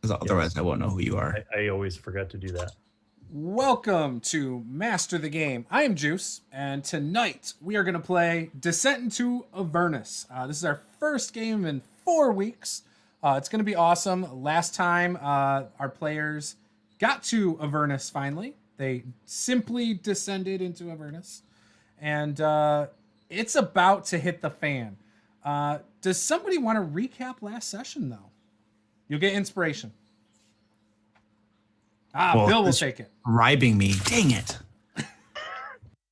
because otherwise I won't know who you are. I always forget to do that. Welcome to Master the Game. I am Juce, and tonight we are going to play Descent Into Avernus. This is our first game in 4 weeks. It's going to be awesome. Last time, our players got to Avernus finally. They simply descended into Avernus, and it's about to hit the fan. Does somebody want to recap last session, though? You'll get inspiration. Well, Bill will take it. Bribing me. Dang it.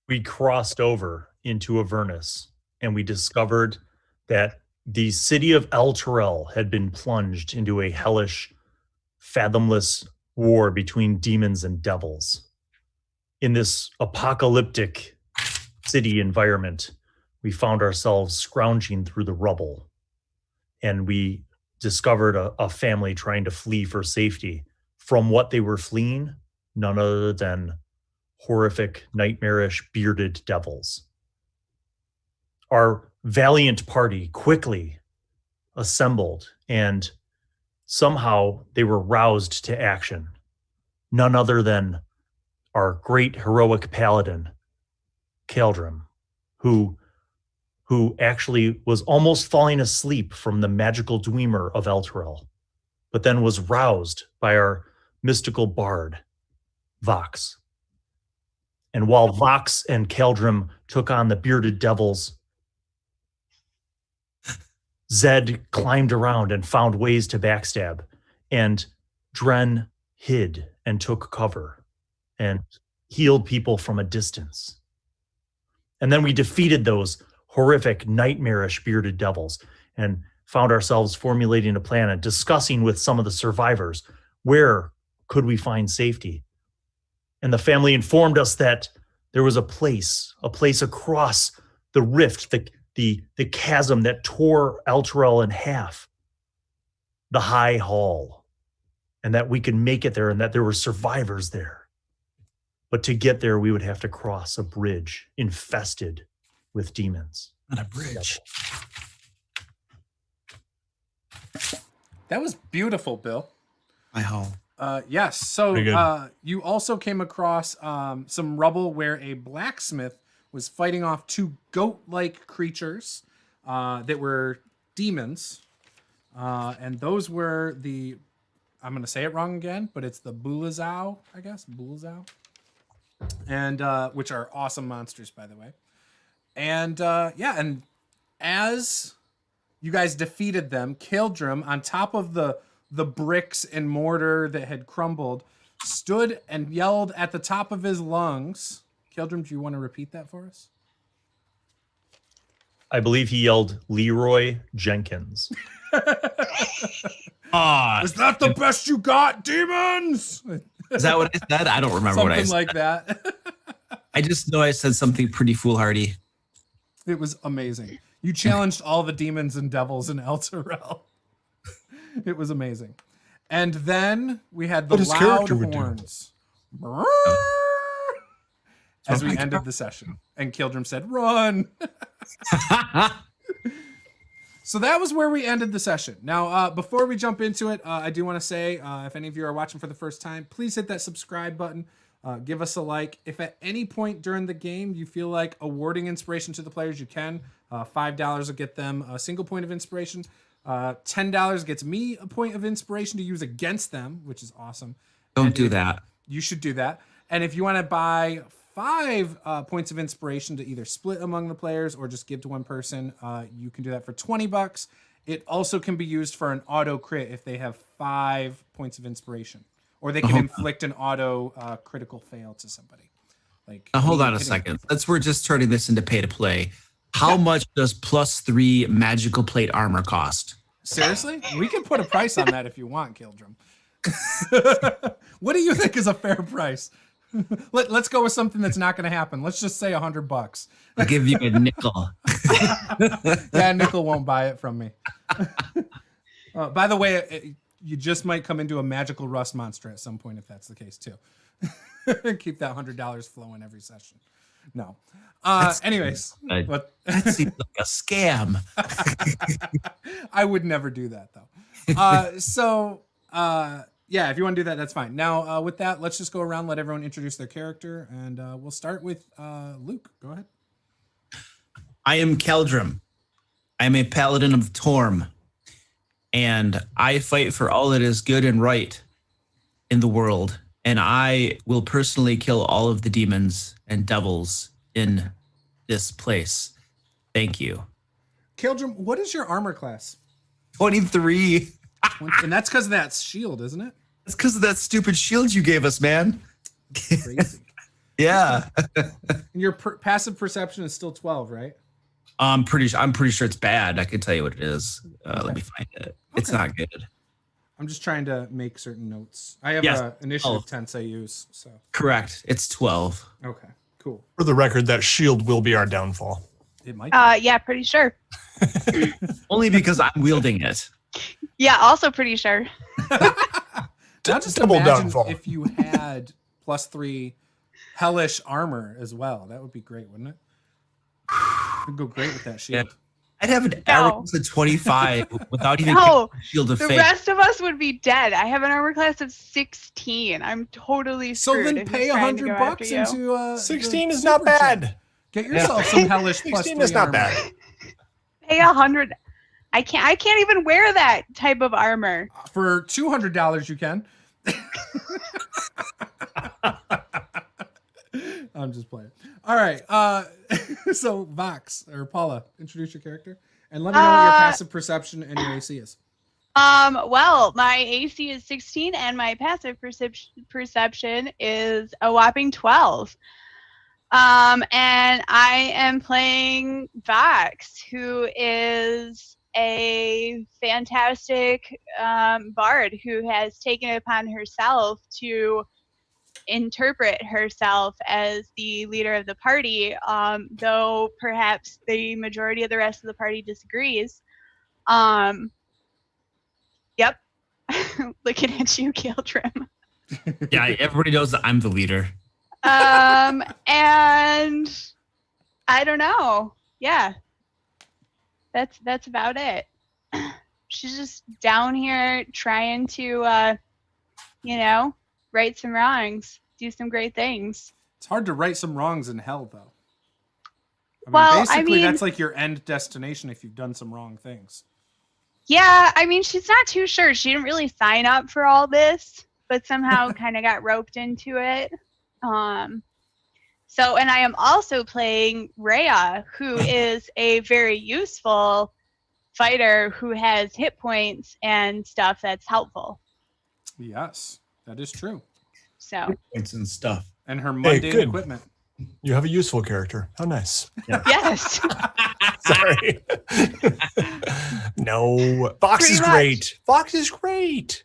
We crossed over into Avernus, and we discovered that the city of Elturel had been plunged into a hellish, fathomless war between demons and devils. In this apocalyptic city environment, we found ourselves scrounging through the rubble, and we discovered a family trying to flee for safety. From what they were fleeing, none other than horrific, nightmarish, bearded devils. Our valiant party quickly assembled, and somehow they were roused to action. None other than our great heroic paladin, Caeldrim, who actually was almost falling asleep from the magical dweemer of Elturel, but then was roused by our mystical bard, Vox. And while Vox and Caeldrim took on the bearded devils, Zed climbed around and found ways to backstab, and Dren hid and took cover and healed people from a distance. And then we defeated those horrific, nightmarish bearded devils and found ourselves formulating a plan and discussing with some of the survivors where could we find safety. And the family informed us that there was a place across the rift, the chasm that tore Elturel in half, the High Hall, and that we could make it there and that there were survivors there. But to get there, we would have to cross a bridge infested with demons. Not a bridge. That was beautiful, Bill. High Hall. Yes. So you also came across some rubble where a blacksmith was fighting off 2 goat-like creatures that were demons. And those were the, I'm going to say it wrong again, but it's the Bulazau, I guess. Bulazau. And which are awesome monsters, by the way. And and as you guys defeated them, Caeldrim, on top of the bricks and mortar that had crumbled, stood and yelled at the top of his lungs. Caeldrim, do you want to repeat that for us? I believe he yelled, Leroy Jenkins. Is that the best you got, demons? Is that what I said? I don't remember what I said. Something like that. I just know I said something pretty foolhardy. It was amazing. You challenged all the demons and devils in Elturel. It was amazing. And then we had the loud horns. As we ended the session. And Caeldrim said, run! So that was where we ended the session. Now, before we jump into it, I do want to say, if any of you are watching for the first time, please hit that subscribe button. Give us a like. If at any point during the game you feel like awarding inspiration to the players, you can. $5 will get them a single point of inspiration. $10 gets me a point of inspiration to use against them, which is awesome. Don't do that. You should do that. And if you want to buy 5 points of inspiration to either split among the players or just give to one person, you can do that for $20. It also can be used for an auto crit if they have 5 points of inspiration, or they can inflict an auto critical fail to somebody. Like, hold on a second. We're just turning this into pay to play. How much does +3 magical plate armor cost? Seriously? We can put a price on that if you want, Caeldrim. What do you think is a fair price? Let's go with something that's not going to happen. Let's just say $100. I'll give you a nickel. Yeah, nickel won't buy it from me. By the way, you just might come into a magical rust monster at some point if that's the case too. Keep that $100 flowing every session. No. Anyways, that seems like a scam. I would never do that though. So Yeah, if you want to do that, that's fine. Now, with that, let's just go around, let everyone introduce their character, and we'll start with Luke. Go ahead. I am Caeldrim. I am a paladin of Torm, and I fight for all that is good and right in the world. And I will personally kill all of the demons and devils in this place. Thank you. Caeldrim, what is your armor class? 23. And that's because of that shield, isn't it? That's because of that stupid shield you gave us, man. Crazy. Yeah. And your passive perception is still 12, right? I'm pretty sure it's bad. I can tell you what it is. Okay. Let me find it. It's not good. I'm just trying to make certain notes. I have initiative tense I use. So correct. It's 12. Okay, cool. For the record, that shield will be our downfall. It might be. Yeah, pretty sure. Only because I'm wielding it. Yeah, also pretty sure. Now just double imagine downfall. if you had +3 hellish armor as well. That would be great, wouldn't it? It'd go great with that shield. Yeah. I'd have an arrow to 25 without even No, shield of the faith. rest of us would be dead. I have an armor class of 16. I'm totally So screwed. then if pay he's trying to go $100 after you. into 16 the is not super chat. bad. Get yourself some hellish 16 +3 is not armor. bad. Pay 100. I can't even wear that type of armor. For $200 you can. I'm just playing. All right. So Vox or Paula, introduce your character and let me know what your passive perception and your AC is. Well, my AC is 16 and my passive perception is a whopping 12. And I am playing Vox, who is a fantastic bard who has taken it upon herself to interpret herself as the leader of the party, though perhaps the majority of the rest of the party disagrees. Yep. Looking at you, Caeldrim. Yeah, everybody knows that I'm the leader. And I don't know. Yeah. That's about it. She's just down here trying to right some wrongs, do some great things. It's hard to right some wrongs in hell, though. Well, that's like your end destination if you've done some wrong things. Yeah, I mean, she's not too sure. She didn't really sign up for all this, but somehow kind of got roped into it. So, and I am also playing Rhea, who is a very useful fighter who has hit points and stuff that's helpful. Yes, that is true. So, Points and stuff. And her mundane good. equipment. You have a useful character. How nice. Yeah. yes. Sorry. No. Fox Pretty is much. great. Fox is great.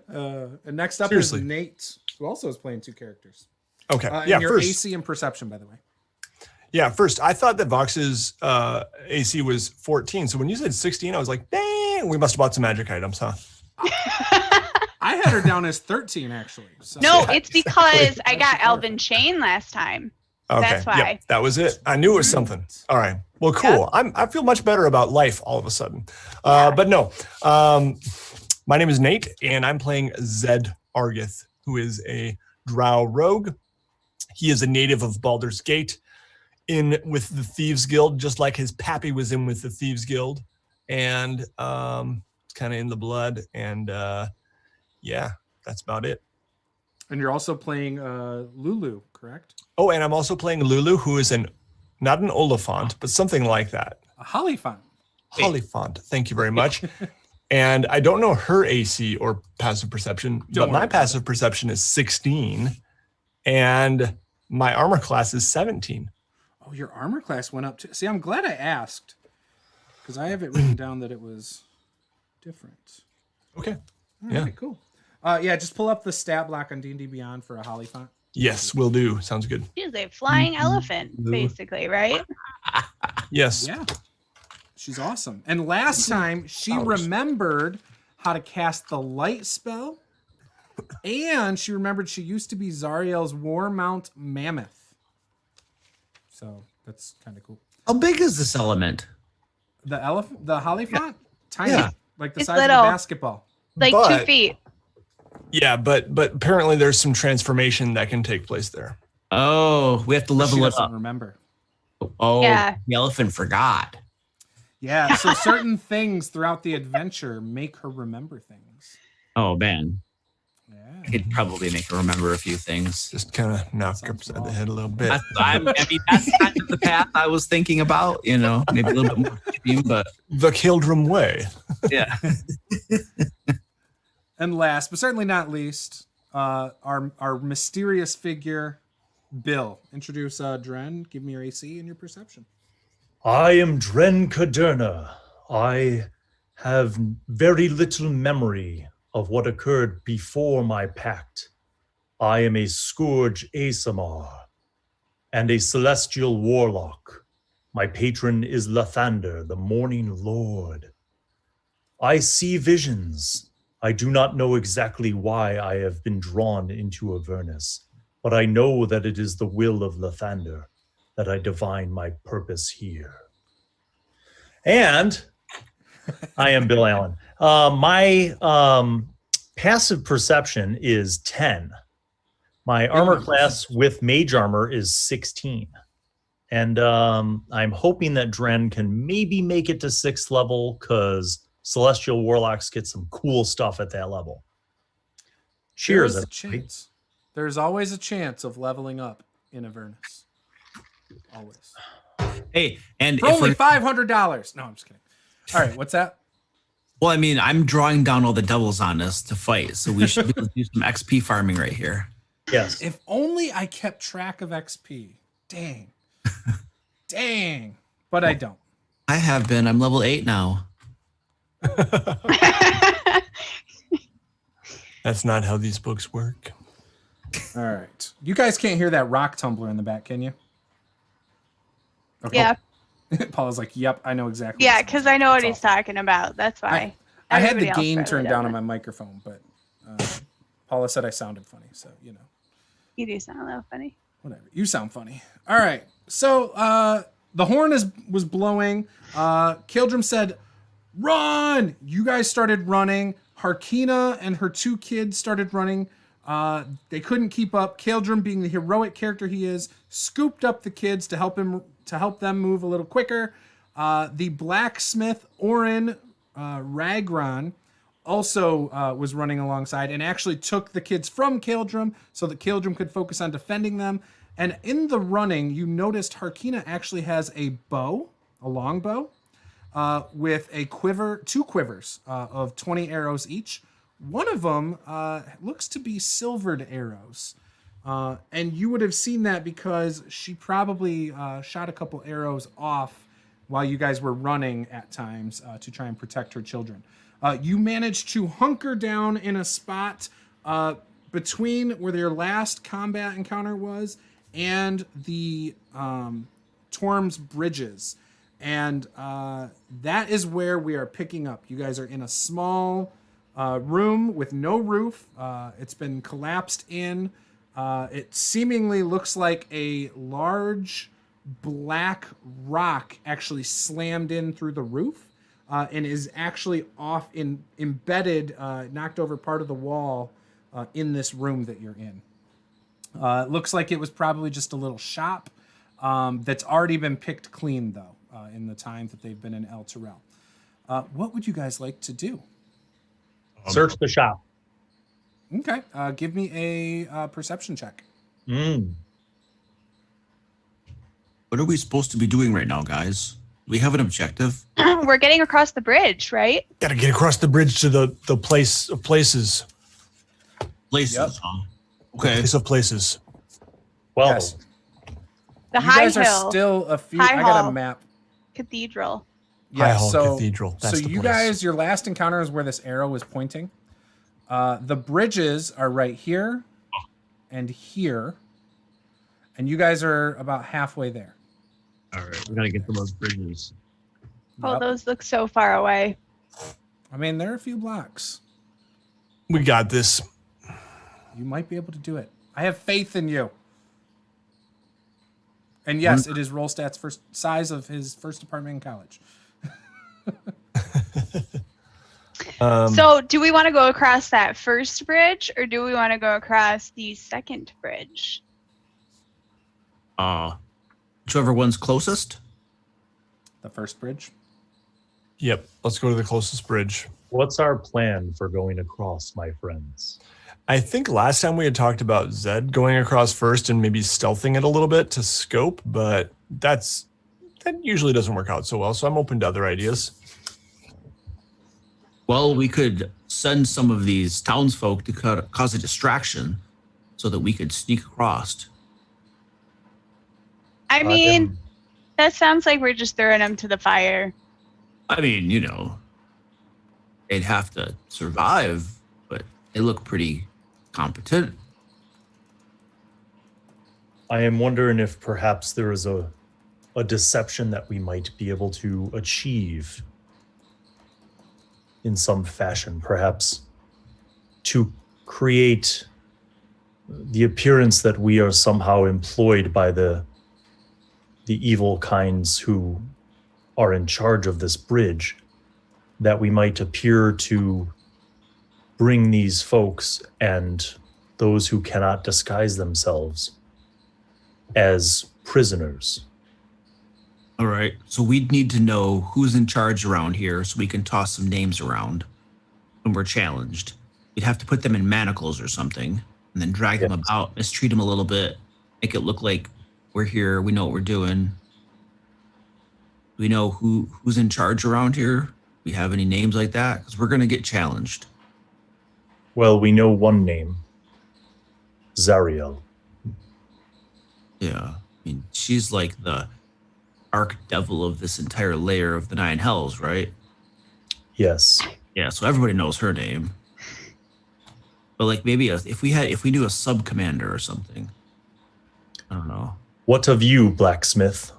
And next up Seriously. is Nate, who also is playing 2 characters. Okay. And Yeah, your first. AC and perception, by the way. Yeah, first, I thought that Vox's AC was 14. So when you said 16, I was like, dang, we must have bought some magic items, huh? I had her down as 13, actually. So. No, it's because I That's got perfect. Elven Chain last time. Okay. That's why. Yep, that was it. I knew it was something. All right. Well, cool. I feel much better about life all of a sudden. But no, my name is Nate, and I'm playing Zed Argith, who is a drow rogue. He is a native of Baldur's Gate, in with the Thieves Guild, just like his pappy was in with the Thieves Guild. And it's kind of in the blood. And yeah, that's about it. And you're also playing Lulu, correct? Oh, and I'm also playing Lulu, who is not an Oliphant, but something like that. A Hollyphant. Hollyphant. Thank you very much. And I don't know her AC or passive perception, but my passive perception is 16, and my armor class is 17. Oh, your armor class went up too. See, I'm glad I asked, because I have it written down that it was different. Okay. All Yeah. right, cool. Yeah, just pull up the stat block on D&D Beyond for a Hollyphant. Yes, will do. Sounds good. She's a flying elephant, basically, right? Yes. Yeah. She's awesome. And last time, she remembered how to cast the light spell, and she remembered she used to be Zariel's War Mount Mammoth. So that's kind of cool. How big is this element? The Hollyphant? Tiny. Yeah. like the It's size little. of a basketball. Like But- 2 feet. Yeah, but apparently there's some transformation that can take place there. Oh, we have to She level it doesn't up. remember. Oh, Yeah. the elephant forgot. Yeah, so certain things throughout the adventure make her remember things. Oh, man. I Yeah. could probably make her remember a few things. Just kind of knock her Sounds upside the wrong. head a little bit. That's kind of the path I was thinking about, maybe a little bit more extreme, but The Caeldrim way. yeah. And last, but certainly not least, our mysterious figure, Bill. Introduce Dren. Give me your AC and your perception. I am Dren Caderna. I have very little memory of what occurred before my pact. I am a Scourge Asamar and a celestial warlock. My patron is Lathander, the Morning Lord. I see visions. I do not know exactly why I have been drawn into Avernus, but I know that it is the will of Lathander that I divine my purpose here. And I am Bill Allan. My passive perception is 10. My armor class with mage armor is 16. And I'm hoping that Dren can maybe make it to 6th level because Celestial Warlocks get some cool stuff at that level. Cheers. There is a everybody. chance. There's always a chance of leveling up in Avernus. Always. Hey, and For if only we're, $500. No, I'm just kidding. All right, what's that? well, I mean, I'm drawing down all the doubles on us to fight, so we should be able to do some XP farming right here. Yes. If only I kept track of XP. Dang. Dang. But I don't. I have been. I'm level 8 now. That's not how these books work. All right. You guys can't hear that rock tumbler in the back, can you? Okay. Yeah. Paula's like, yep, I know exactly. Yeah, what it because sounds I know like. what That's he's all. talking about. That's why. I had the Everybody else gain probably turned down on doesn't. my microphone, but Paula said I sounded funny, so You do sound a little funny. whatever. You sound funny. All right. So the horn was blowing. Caeldrim said, "Run!" You guys started running. Harkina and her 2 kids started running. They couldn't keep up. Caeldrim, being the heroic character he is, scooped up the kids to help them move a little quicker. The blacksmith Orin Ragron also was running alongside and actually took the kids from Caeldrim so that Caeldrim could focus on defending them. And in the running, you noticed Harkina actually has a bow, a long bow, with a quiver, 2 quivers of 20 arrows each. One of them looks to be silvered arrows. And you would have seen that because she probably shot a couple arrows off while you guys were running at times to try and protect her children. You managed to hunker down in a spot between where your last combat encounter was and the Torm's bridges. And that is where we are picking up. You guys are in a small room with no roof. It's been collapsed in. It seemingly looks like a large black rock actually slammed in through the roof and is actually embedded, knocked over part of the wall in this room that you're in. It looks like it was probably just a little shop that's already been picked clean, though, in the time that they've been in El Terrell. What would you guys like to do? Search the shop. Okay, give me a perception check. What are we supposed to be doing right now, guys? Do we have an objective? We're getting across the bridge, right? Got to get across the bridge to the place of places. Places, Yep. huh? The Okay. place of places. Well, Yes. The You High guys are Hill still a few. High I got a Hall. map. Cathedral. High Hall so, Cathedral. That's so the you place. guys, your last encounter is where this arrow was pointing. The bridges are right here and here. And you guys are about halfway there. All right. We got to get to those bridges. Oh, Yep. those look so far away. I mean, there are a few blocks. We got this. You might be able to do it. I have faith in you. And yes, it is Rollstat's first size of his first apartment in college. So do we want to go across that first bridge or do we want to go across the second bridge? Whichever one's closest. The first bridge? Yep. Let's go to the closest bridge. What's our plan for going across, my friends? I think last time we had talked about Zed going across first and maybe stealthing it a little bit to scope, but that usually doesn't work out so well. So I'm open to other ideas. Well, we could send some of these townsfolk to cause a distraction so that we could sneak across. I mean, that sounds like we're just throwing them to the fire. I mean, they'd have to survive, but they look pretty competent. I am wondering if perhaps there is a deception that we might be able to achieve in some fashion, perhaps to create the appearance that we are somehow employed by the evil kinds who are in charge of this bridge, that we might appear to bring these folks and those who cannot disguise themselves as prisoners. All right. So we'd need to know who's in charge around here so we can toss some names around when we're challenged. We'd have to put them in manacles or something and then drag them about, mistreat them a little bit, make it look like we're here, we know what we're doing. Do we know who's in charge around here? We have any names like that? Because we're going to get challenged. Well, we know one name. Zariel. Yeah. I mean, she's like the archdevil of this entire layer of the Nine Hells, right? Yes. Yeah, so everybody knows her name. But like maybe if we knew a sub-commander or something. I don't know. What of you, blacksmith?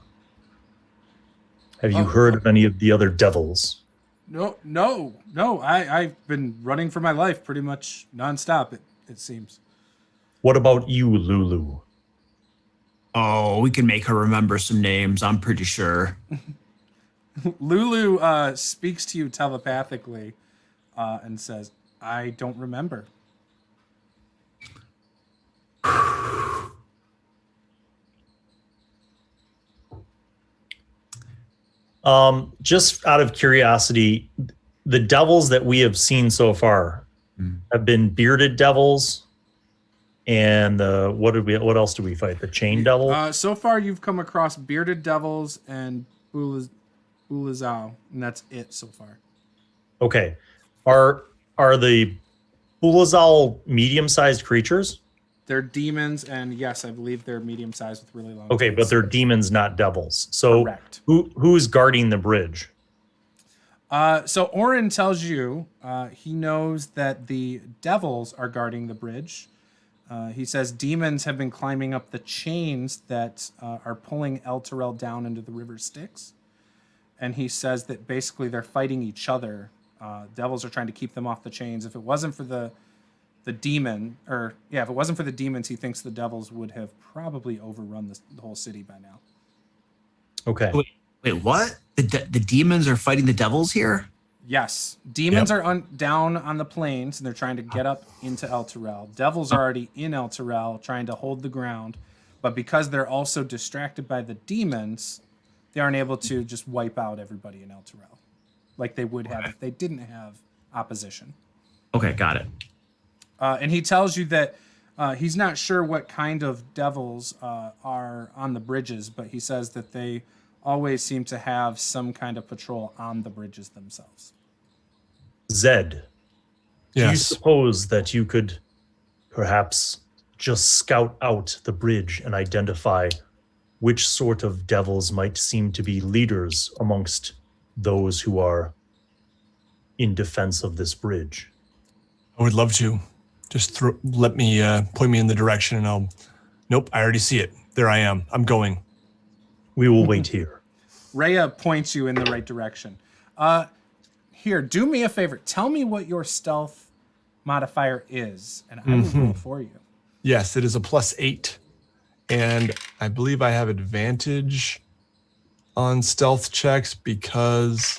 Have you heard of any of the other devils? No. I've been running for my life pretty much nonstop, it seems. What about you, Lulu? Oh, we can make her remember some names, I'm pretty sure. Lulu speaks to you telepathically and says, I don't remember. Just out of curiosity, the devils that we have seen so far have been bearded devils. And what else do we fight? The chain devil? So far, you've come across bearded devils and Bulazao, and that's it so far. Okay. Are the Bulazal medium-sized creatures? They're demons, and yes, I believe they're medium-sized with really long Okay, tails. but they're demons, not devils. So Correct. Who's guarding the bridge? So Orin tells you he knows that the devils are guarding the bridge. He says demons have been climbing up the chains that are pulling El Terrell down into the river Styx. And he says that basically they're fighting each other. Devils are trying to keep them off the chains. If it wasn't for the demon, if it wasn't for the demons, he thinks the devils would have probably overrun the whole city by now. Okay. Wait, what? The demons are fighting the devils here? Yes. Demons are down on the plains, and they're trying to get up into El Terrell. Devils are already in El Terrell, trying to hold the ground. But because they're also distracted by the demons, they aren't able to just wipe out everybody in El Terrell like they would have if they didn't have opposition. Okay, got it. And he tells you that he's not sure what kind of devils are on the bridges, but he says that they always seem to have some kind of patrol on the bridges themselves. Zed, do you Yes. suppose that you could perhaps just scout out the bridge and identify which sort of devils might seem to be leaders amongst those who are in defense of this bridge? I would love to. Just let me point me in the direction and I'll... Nope, I already see it. There I am. I'm going. We will wait here. Rhea points you in the right direction. Here, do me a favor. Tell me what your stealth modifier is, and I will roll for you. Yes, it is a +8. And I believe I have advantage on stealth checks because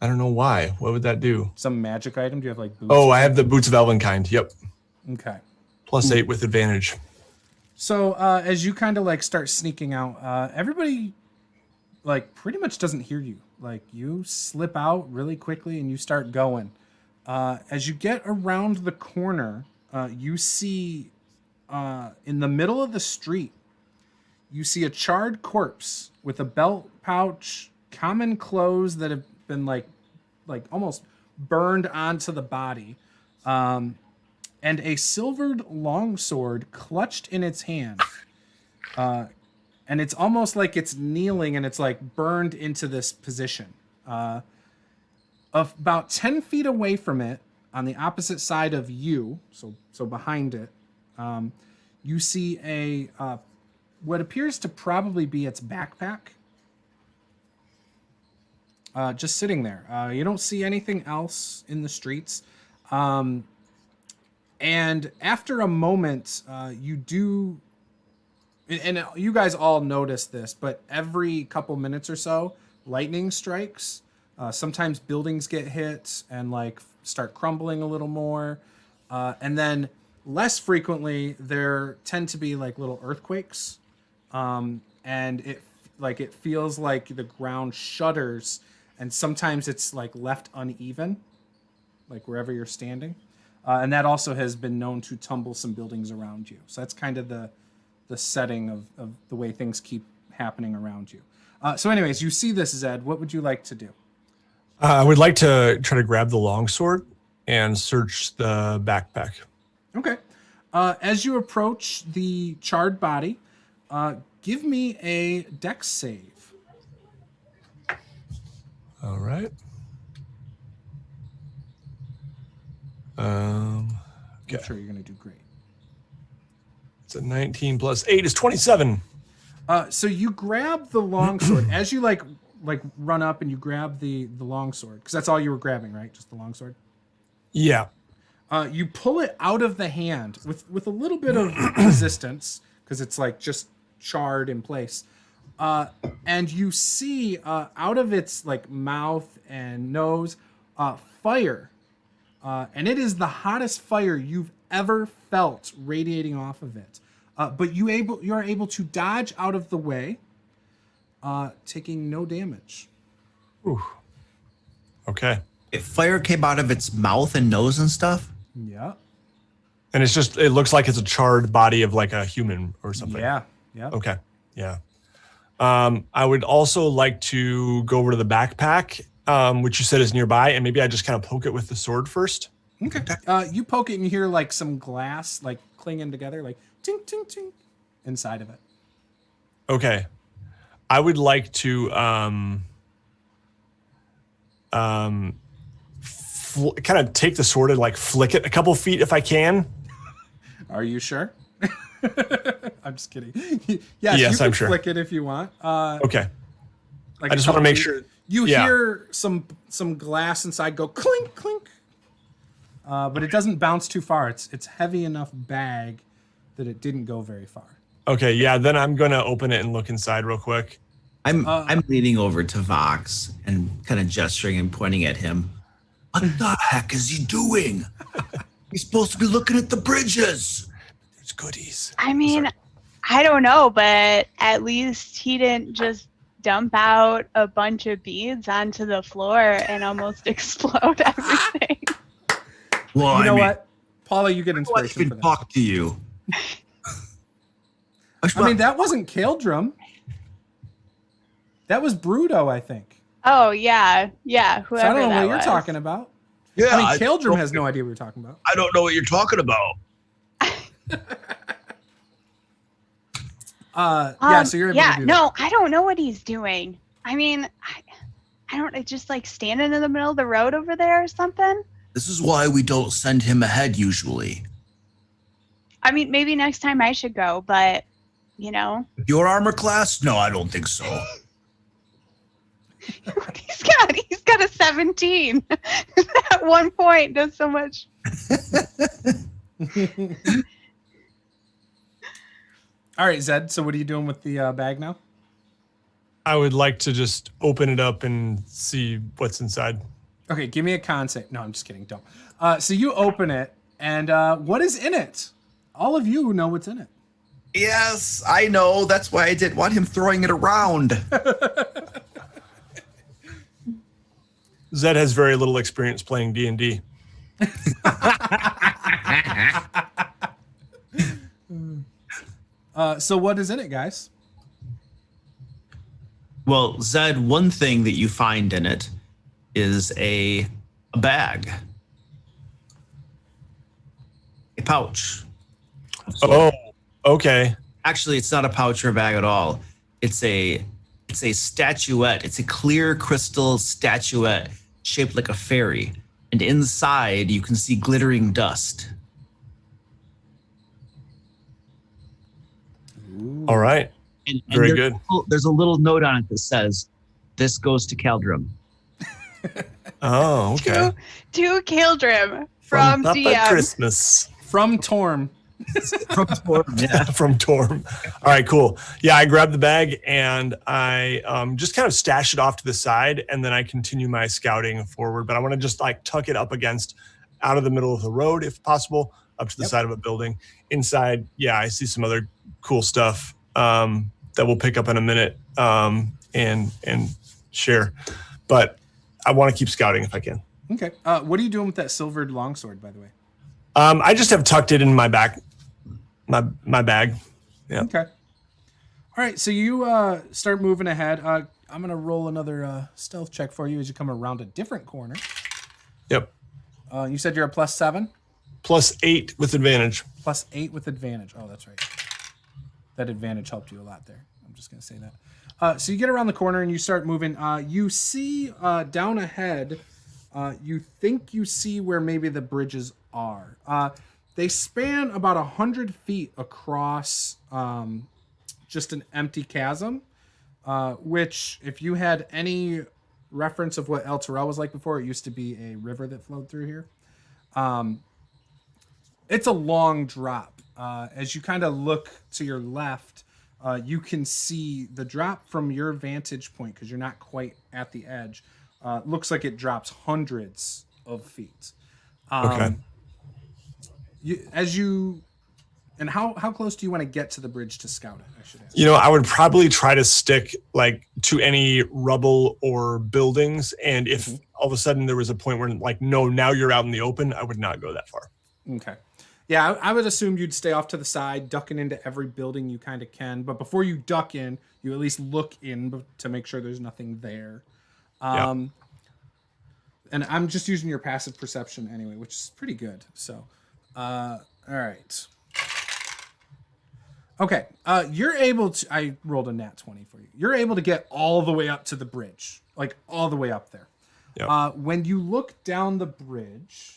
I don't know why. What would that do? Some magic item? Do you have like boots? Oh, I have the Boots of Elvenkind. Yep. Okay. +8 with advantage. So as you kind of like start sneaking out, everybody like pretty much doesn't hear you. Like you slip out really quickly and you start going. As you get around the corner, you see in the middle of the street, you see a charred corpse with a belt pouch, common clothes that have been like almost burned onto the body, and a silvered longsword clutched in its hand. And it's almost like it's kneeling and it's like burned into this position. About 10 feet away from it, on the opposite side of you, so behind it, you see a what appears to probably be its backpack. Just sitting there. You don't see anything else in the streets. And after a moment, you do, and you guys all notice this, but every couple minutes or so, lightning strikes. Sometimes buildings get hit and like start crumbling a little more. And then less frequently, there tend to be like little earthquakes. And it feels like the ground shudders, and sometimes it's like left uneven, like wherever you're standing. And that also has been known to tumble some buildings around you. So that's kind of the setting of the way things keep happening around you. So anyways, you see this, Zed. What would you like to do? I would like to try to grab the longsword and search the backpack. Okay. As you approach the charred body, give me a dex save. All right. I'm sure you're going to do great. It's a 19 + 8 is 27. So you grab the longsword as you like run up and you grab the longsword, because that's all you were grabbing, right? Just the longsword. Yeah. You pull it out of the hand with a little bit of resistance, because it's like just charred in place. And you see out of its like mouth and nose fire, and it is the hottest fire you've ever felt radiating off of it. But you are able to dodge out of the way, taking no damage. Ooh. Okay. If fire came out of its mouth and nose and stuff. Yeah. And it looks like it's a charred body of like a human or something. Yeah. Yeah. Okay. Yeah. I would also like to go over to the backpack, which you said is nearby, and maybe I just kind of poke it with the sword first. Okay. You poke it and you hear like some glass like clinging together, like tink tink tink inside of it. Okay. I would like to kind of take the sword and like flick it a couple feet if I can. Are you sure? I'm just kidding. Yes, you can I'm sure. Flick it if you want. Okay. Like I just want to make sure. You hear some glass inside go clink clink, but it doesn't bounce too far. It's heavy enough bag that it didn't go very far. Okay, yeah. Then I'm gonna open it and look inside real quick. I'm leaning over to Vox and kind of gesturing and pointing at him. What the heck is he doing? He's supposed to be looking at the bridges. There's goodies. I mean, I don't know, but at least he didn't just dump out a bunch of beads onto the floor and almost explode everything. Well, you know what? Paula, you get inspiration for that. Talk to you. I mean, that wasn't Caeldrim. That was Bruto, I think. Oh, yeah. Yeah, whoever so I don't know that what you're was. talking about. Yeah, I mean, Caeldrim has no idea what you're talking about. I don't know what you're talking about. So you're able to do no, I don't know what he's doing. I mean, I don't, just like standing in the middle of the road over there or something. This is why we don't send him ahead usually. I mean, maybe next time I should go, but you know. Your armor class? No, I don't think so. He's got a 17. At one point, does so much. All right, Zed. So what are you doing with the bag now? I would like to just open it up and see what's inside. Okay, give me a con save. No, I'm just kidding. Don't. So you open it, and what is in it? All of you know what's in it. Yes, I know. That's why I didn't want him throwing it around. Zed has very little experience playing D&D. So what is in it, guys? Well, Zed, one thing that you find in it is a bag. A pouch. Oh, okay. Actually, it's not a pouch or a bag at all. It's a statuette. It's a clear crystal statuette shaped like a fairy. And inside you can see glittering dust. All right. And Very good. There's a little note on it that says, "This goes to Caeldrim." Oh, okay. To Caeldrim from Papa DM. Christmas. From Torm. From Torm, yeah. From Torm. All right, cool. Yeah, I grab the bag and I just kind of stash it off to the side, and then I continue my scouting forward. But I want to just like tuck it up against out of the middle of the road, if possible, up to the side of a building. Inside, yeah, I see some other cool stuff that we'll pick up in a minute and share. But I want to keep scouting if I can. Okay. What are you doing with that silvered longsword, by the way? I just have tucked it in my back, my bag. Yeah. Okay. All right. So you start moving ahead. I'm gonna roll another stealth check for you as you come around a different corner. Yep. You said you're a +7. +8 with advantage. +8 with advantage. Oh, that's right. That advantage helped you a lot there. I'm just gonna say that. So you get around the corner and you start moving. You see down ahead. You think you see where maybe the bridges are. They span about 100 feet across just an empty chasm, which, if you had any reference of what El Terrell was like before, it used to be a river that flowed through here. It's a long drop. As you kind of look to your left, you can see the drop from your vantage point, because you're not quite at the edge. Looks like it drops hundreds of feet. Okay. How close do you want to get to the bridge to scout it? I should ask. I would probably try to stick like to any rubble or buildings. And if all of a sudden there was a point where like, no, now you're out in the open, I would not go that far. Okay. Yeah, I would assume you'd stay off to the side, ducking into every building you kind of can. But before you duck in, you at least look in to make sure there's nothing there. And I'm just using your passive perception anyway, which is pretty good. So, all right. Okay. You're able to, I rolled a nat 20 for you. You're able to get all the way up to the bridge, like all the way up there. Yep. When you look down the bridge,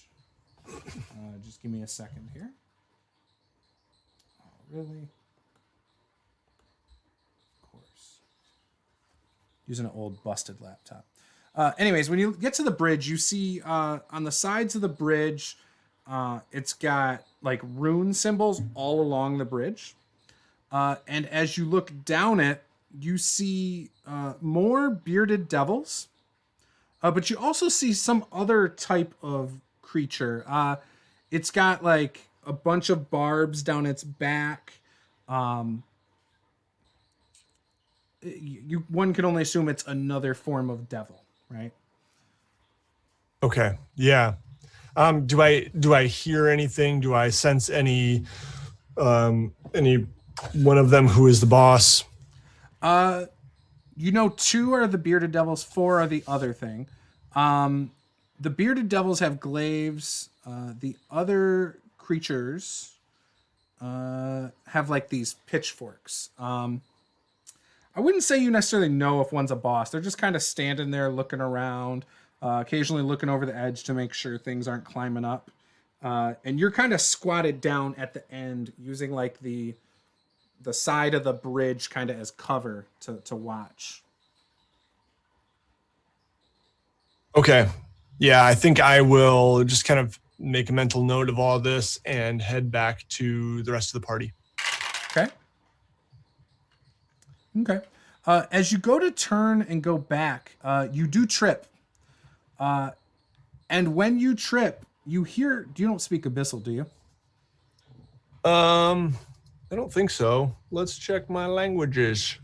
just give me a second here. Oh, really? Of course. Using an old busted laptop. Anyways, when you get to the bridge, you see on the sides of the bridge, it's got like rune symbols all along the bridge. And as you look down it, you see more bearded devils. But you also see some other type of creature. It's got like a bunch of barbs down its back. One can only assume it's another form of devil, right? Okay. Yeah. Do I hear anything? Do I sense any one of them who is the boss? 2 are the bearded devils, 4 are the other thing. The bearded devils have glaives. The other creatures have like these pitchforks. I wouldn't say you necessarily know if one's a boss. They're just kind of standing there looking around, occasionally looking over the edge to make sure things aren't climbing up. And you're kind of squatted down at the end using like the side of the bridge kind of as cover to watch. Okay. Yeah, I think I will just kind of make a mental note of all this and head back to the rest of the party. Okay. As you go to turn and go back, you do trip. And when you trip, you don't speak Abyssal, do you? I don't think so. Let's check my languages.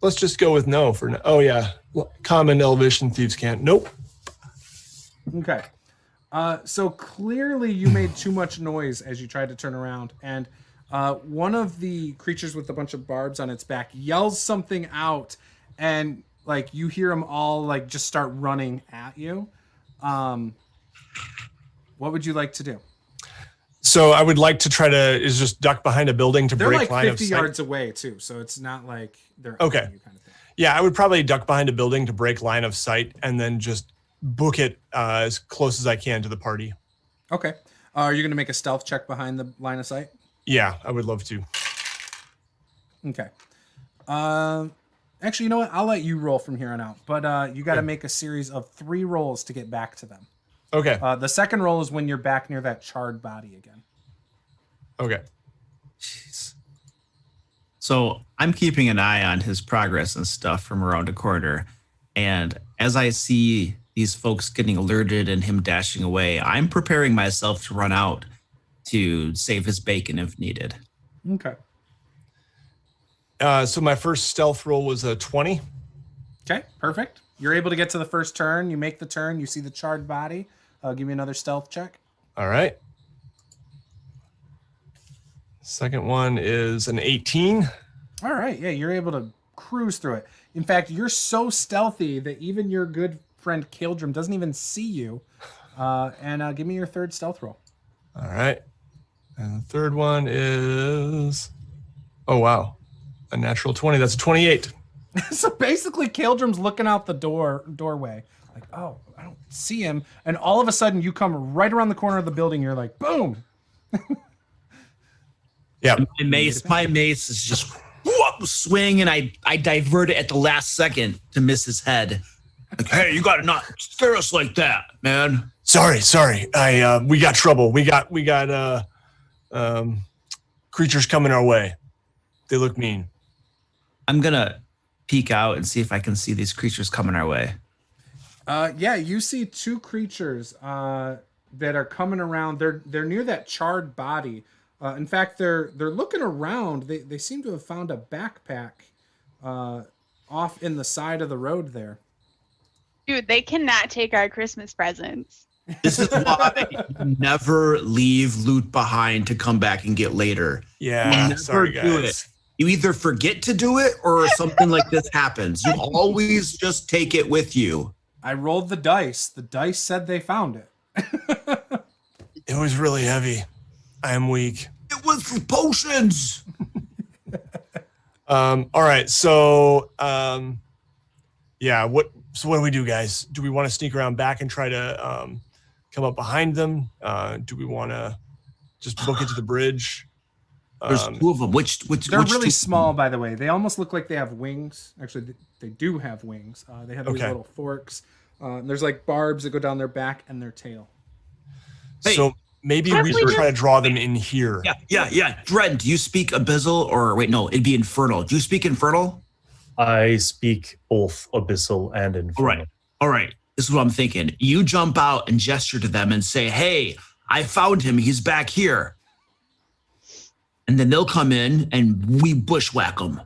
Let's just go with no for now. Oh yeah, Common, Elvish, and Thieves Can't. Nope. Okay. So clearly you made too much noise as you tried to turn around, and one of the creatures with a bunch of barbs on its back yells something out, and like you hear them all like just start running at you. What would you like to do? So I would like to try to just duck behind a building to They're break like line 50 of sight. yards away too, so it's not like they're Okay. after you kind of thing. Yeah, I would probably duck behind a building to break line of sight and then just book it as close as I can to the party. Okay. Are you going to make a stealth check behind the line of sight? Yeah, I would love to. Okay. Actually, you know what? I'll let you roll from here on out. But you got to make a series of 3 rolls to get back to them. Okay. The second roll is when you're back near that charred body again. Okay. Jeez. So I'm keeping an eye on his progress and stuff from around the corner. And as I see these folks getting alerted and him dashing away, I'm preparing myself to run out to save his bacon if needed. Okay. So my first stealth roll was a 20. Okay, perfect. You're able to get to the first turn. You make the turn. You see the charred body. Give me another stealth check. All right. Second one is an 18. All right. Yeah, you're able to cruise through it. In fact, you're so stealthy that even your good friend Caeldrim doesn't even see you. And give me your third stealth roll. All right. And the third one is, oh, wow, a natural 20. That's a 28. So basically, Caeldrim's looking out the doorway. Like, oh, I don't see him. And all of a sudden, you come right around the corner of the building. You're like, boom. Yeah. My mace is just swing, and I divert it at the last second to miss his head. Like, hey, you gotta not stare us like that, man. Sorry. We got trouble. We got creatures coming our way. They look mean. I'm gonna peek out and see if I can see these creatures coming our way. Yeah, you see 2 creatures that are coming around. They're near that charred body. In fact, they're looking around. They seem to have found a backpack off in the side of the road there. Dude, they cannot take our Christmas presents. This is why you never leave loot behind to come back and get later. Yeah, sorry, do guys. it. You either forget to do it or something like this happens. You always just take it with you. I rolled the dice. The dice said they found it. It was really heavy. I am weak. It was potions. All right, so yeah, what do we do, guys? Do we want to sneak around back and try to come up behind them? Do we want to just book it to the bridge? There's 2 of them. They're really small, by the way. They almost look like they have wings. Actually, they do have wings. They have these little forks. There's like barbs that go down their back and their tail. Hey, so maybe we should try to draw them in here. Yeah. Dren, do you speak Abyssal or wait, no, it'd be Infernal. Do you speak Infernal? I speak both Abyssal and Infernal. All right. This is what I'm thinking. You jump out and gesture to them and say, hey, I found him. He's back here. And then they'll come in and we bushwhack them.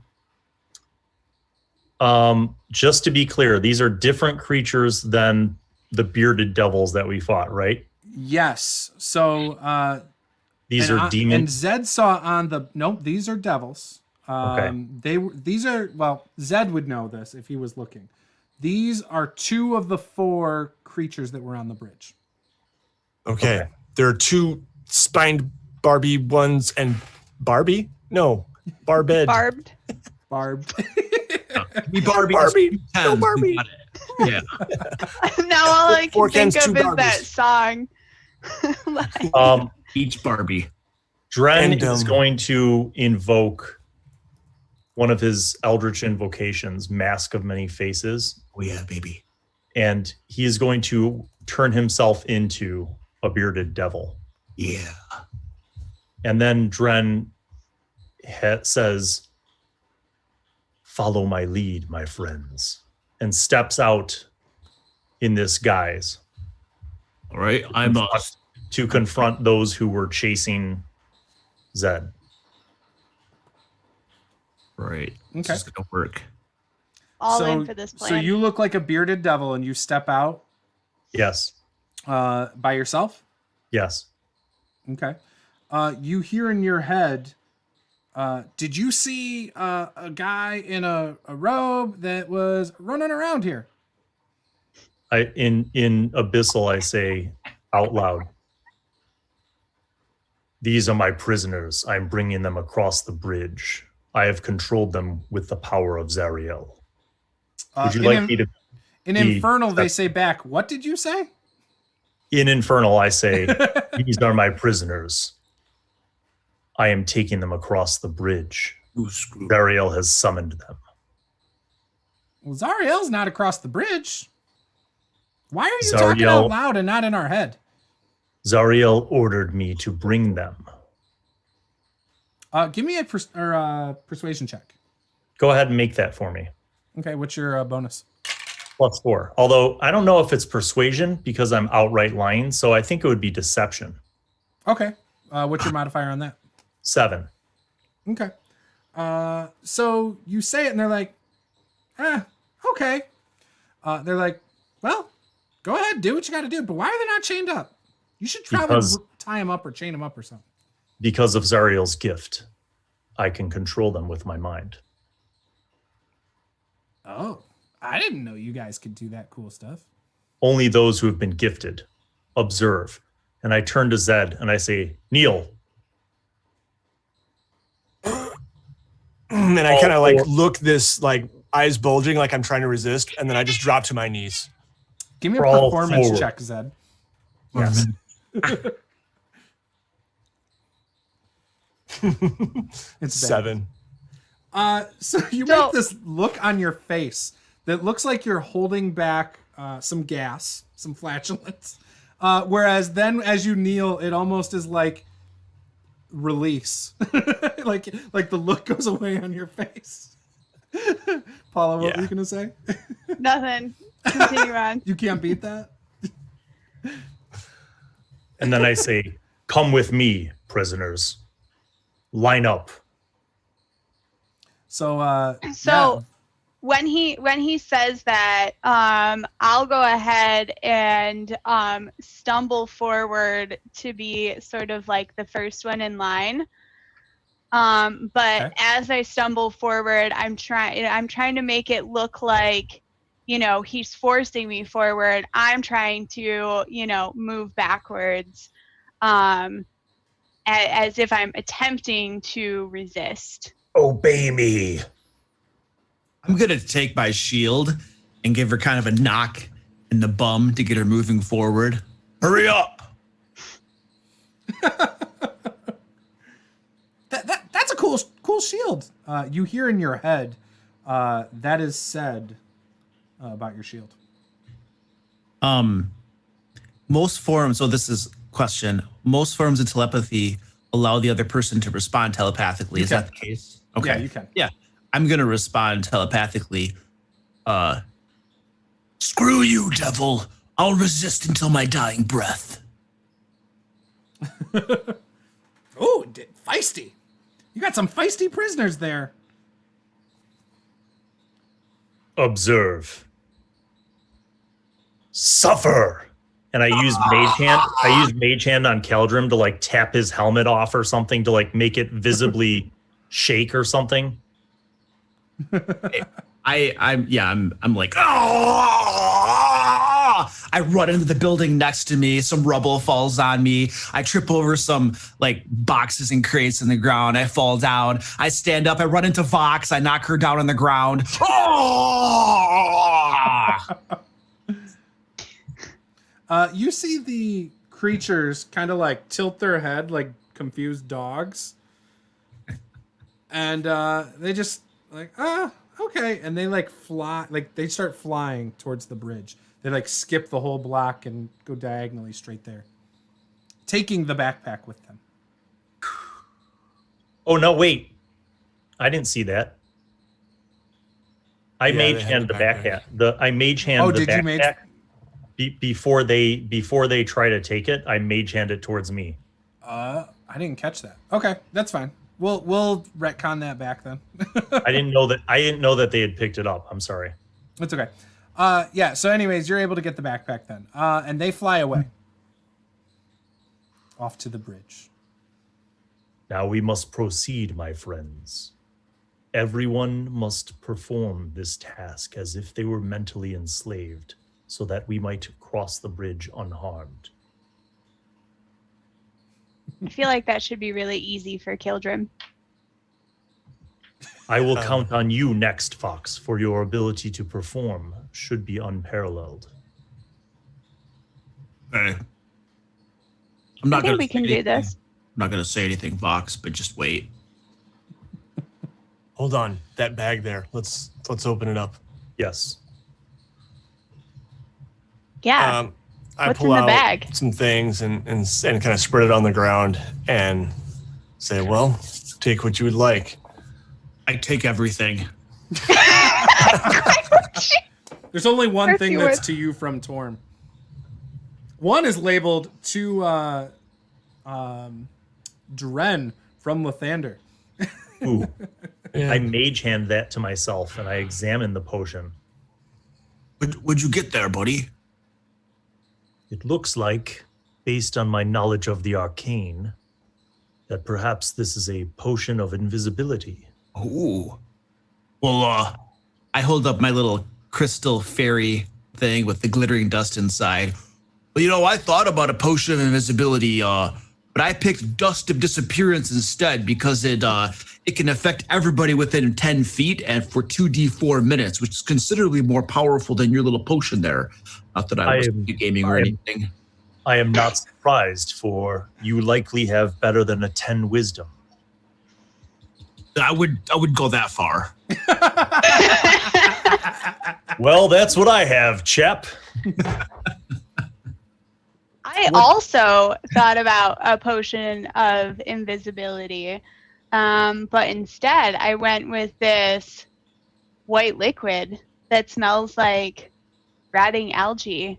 Just to be clear, these are different creatures than the bearded devils that we fought, right? Yes. So these are demons. And Zed saw on the these are devils. These are, well, Zed would know this if he was looking. These are 2 of the 4 creatures that were on the bridge. Okay. There are 2 spined Barbie ones and Barbie? No, Barbed. Barbed. We Barbie. No Barbie. Yeah. Now all I can think of is Barbies. that song. Each Barbie. Dren is going to invoke one of his eldritch invocations, Mask of Many Faces. Oh yeah, baby. And he is going to turn himself into a bearded devil. Yeah. And then Dren says, Follow my lead, my friends, and steps out in this guise. All right, I must. To confront those who were chasing Zed. Right. Okay. It's just gonna work. All in for this plan. So you look like a bearded devil and you step out Yes. by yourself? Yes. Okay. You hear in your head, did you see a guy in a robe that was running around here? In Abyssal, I say out loud, these are my prisoners. I'm bringing them across the bridge. I have controlled them with the power of Zariel. Would you like me to... In Infernal, they say back, what did you say? In Infernal, I say, these are my prisoners. I am taking them across the bridge. Zariel has summoned them. Well, Zariel's not across the bridge. Why are you talking out loud and not in our head? Zariel ordered me to bring them. Give me a persuasion check. Go ahead and make that for me. Okay, what's your bonus? +4. Although I don't know if it's persuasion because I'm outright lying, so I think it would be deception. Okay. What's your modifier on that? 7. Okay. So you say it and they're like, okay. They're like, well, go ahead, do what you got to do. But why are they not chained up? You should probably tie them up or chain them up or something. Because of Zariel's gift, I can control them with my mind. Oh, I didn't know you guys could do that cool stuff. Only those who have been gifted. Observe. And I turn to Zed and I say, kneel. And I kind of like look this like eyes bulging like I'm trying to resist. And then I just drop to my knees. Give me a performance check, Zed. Yes. It's 7. So you make this look on your face that looks like you're holding back some gas, some flatulence. Whereas then as you kneel, it almost is like release. like the look goes away on your face. Paula, what were you gonna say? Nothing. Continue on. You can't beat that? And then I say, come with me, prisoners. Line up. So when he says that, I'll go ahead and stumble forward to be sort of like the first one in line. But as I stumble forward, I'm trying to make it look like, you know, he's forcing me forward. I'm trying to, you know, move backwards, as if I'm attempting to resist. Obey me. I'm going to take my shield and give her kind of a knock in the bum to get her moving forward. Hurry up. That's a cool shield. You hear in your head that is said about your shield. Most forms, so this is question, most forms of telepathy allow the other person to respond telepathically. Is that the case? Okay. Yeah, you can. Yeah. I'm going to respond telepathically. Screw you, devil. I'll resist until my dying breath. Oh, feisty. You got some feisty prisoners there. Observe. Suffer. And I use Mage Hand. I use Mage Hand on Caeldrim to like tap his helmet off or something to like make it visibly shake or something. I'm like, ah! I run into the building next to me. Some rubble falls on me. I trip over some like boxes and crates in the ground. I fall down. I stand up. I run into Vox. I knock her down on the ground. You see the creatures kind of like tilt their head like confused dogs. And they just like, okay. And they like fly, like they start flying towards the bridge. They like skip the whole block and go diagonally straight there, taking the backpack with them. Oh, no, wait. I didn't see that. I Yeah, mage they had hand a the backpack. backpack. I mage hand the did you mage? backpack before they try to take it. I mage hand it towards me. I didn't catch that. Okay, that's fine. We'll retcon that back then. I didn't know that they had picked it up. I'm sorry. It's okay. Yeah. So, anyways, you're able to get the backpack then, and they fly away off to the bridge. Now we must proceed, my friends. Everyone must perform this task as if they were mentally enslaved, so that we might cross the bridge unharmed. I feel like that should be really easy for Caeldrim. I will count on you next, Fox, for your ability to perform should be unparalleled. Hey. I think we can do this. I'm not going to say anything, Vox, but just wait. Hold on, that bag there. Let's open it up. Yes. Yeah. I What's pull in the out bag? some things and kind of spread it on the ground and say, "Well, take what you would like." I take everything. There's only one Of course thing you that's would. to you from Torm. One is labeled to Dren from Lathander. Ooh. Yeah. I mage hand that to myself and I examine the potion. What'd you get there, buddy? It looks like, based on my knowledge of the arcane, that perhaps this is a potion of invisibility. Ooh. Well, I hold up my little crystal fairy thing with the glittering dust inside. Well, I thought about a potion of invisibility, but I picked dust of disappearance instead because it can affect everybody within 10 feet and for 2d4 minutes, which is considerably more powerful than your little potion there. Not that I was gaming or anything. I am not surprised, for you likely have better than a 10 wisdom. I would go that far. Well, that's what I have, chap. I also thought about a potion of invisibility, but instead I went with this white liquid that smells like rotting algae.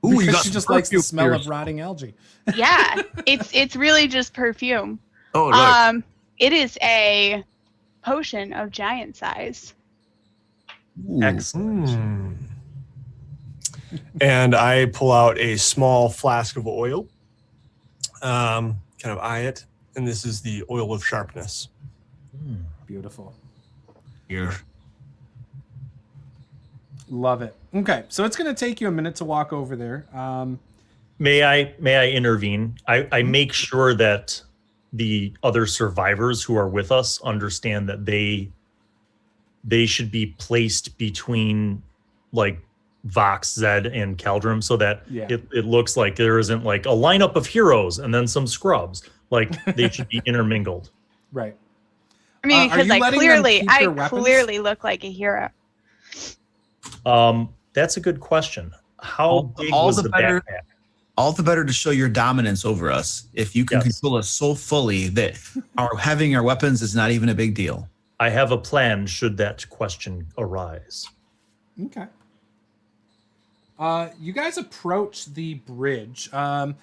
Ooh, Because she just likes the perfume smell here. of rotting algae. Yeah, it's really just perfume. Oh, look. It is a potion of giant size. Ooh. Excellent. And I pull out a small flask of oil, kind of eye it, and this is the oil of sharpness. Beautiful. Here. Love it. Okay, so it's going to take you a minute to walk over there. May I intervene? I make sure that the other survivors who are with us understand that they should be placed between like Vox, Zed, and Caeldrim so that it looks like there isn't like a lineup of heroes and then some scrubs. Like they should be intermingled. Right. I mean, are because you I letting them keep their clearly weapons? look like a hero. That's a good question. How big was the better, backpack? all the better to show your dominance over us. If you can Yes. control us so fully that having our weapons is not even a big deal. I have a plan should that question arise. Okay. You guys approach the bridge. And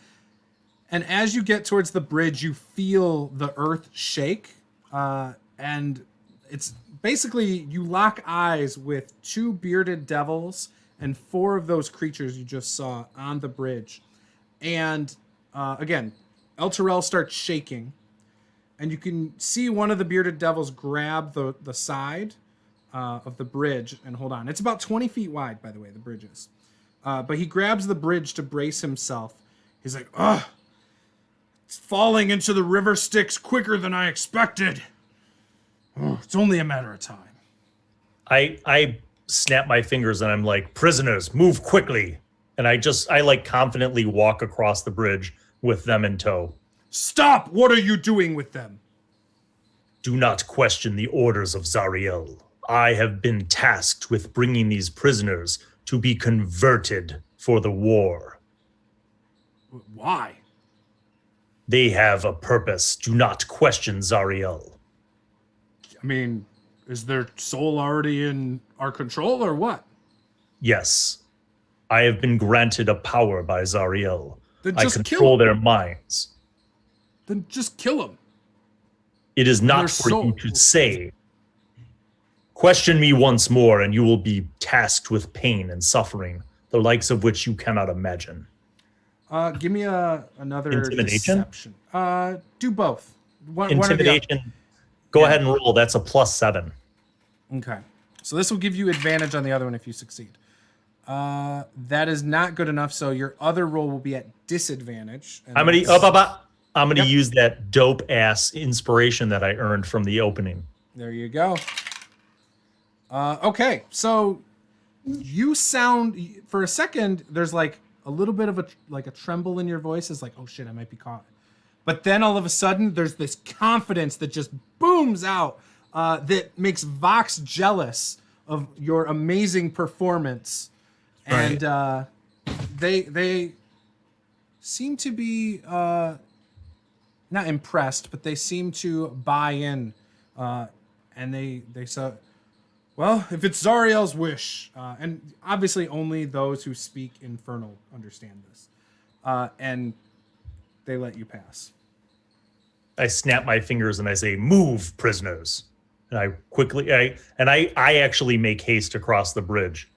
as you get towards the bridge, you feel the earth shake. And it's basically you lock eyes with two bearded devils and four of those creatures you just saw on the bridge. And again, El Terrell starts shaking. And you can see one of the bearded devils grab the side of the bridge and hold on. It's about 20 feet wide, by the way, the bridge is. But he grabs the bridge to brace himself. He's like, ugh, it's falling into the river Styx quicker than I expected. Oh, it's only a matter of time. I snap my fingers and I'm like, prisoners, move quickly. And I like confidently walk across the bridge with them in tow. Stop! What are you doing with them? Do not question the orders of Zariel. I have been tasked with bringing these prisoners to be converted for the war. Why? They have a purpose. Do not question Zariel. I mean, is their soul already in our control or what? Yes. I have been granted a power by Zariel. Then I just control kill their minds. Then just kill them. It is not Their for soul- you to say. Question me once more, and you will be tasked with pain and suffering, the likes of which you cannot imagine. Give me another Intimidation? deception. Do both. One or the Intimidation. Go ahead and roll. That's a +7. other. Okay. So this will give you advantage on the other one if you succeed. That is not good enough. So your other roll will be at disadvantage. and I'm gonna that's- use that dope ass inspiration that I earned from the opening. There you go. Okay, so you sound for a second. There's like a little bit of a tremble in your voice. It's like, oh shit, I might be caught. But then all of a sudden, there's this confidence that just booms out that makes Vox jealous of your amazing performance, and they seem to be not impressed, but they seem to buy in, and they say, well, if it's Zariel's wish, and obviously only those who speak Infernal understand this, and they let you pass. I snap my fingers and I say, "Move, prisoners!" And I actually make haste across the bridge.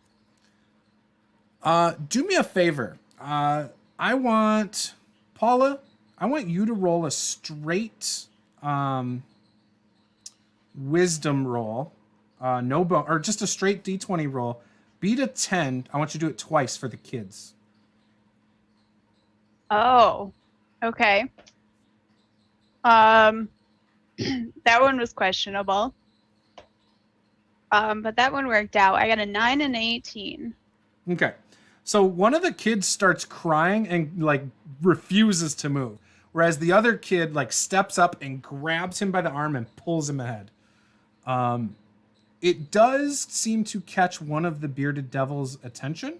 Do me a favor. I want Paula. I want you to roll a straight wisdom roll. Or just a straight D20 roll. Beat a 10. I want you to do it twice for the kids. Oh, okay. That one was questionable. But that one worked out. I got a 9 and 18. Okay. So one of the kids starts crying and like refuses to move. Whereas the other kid like steps up and grabs him by the arm and pulls him ahead. It does seem to catch one of the bearded devil's attention.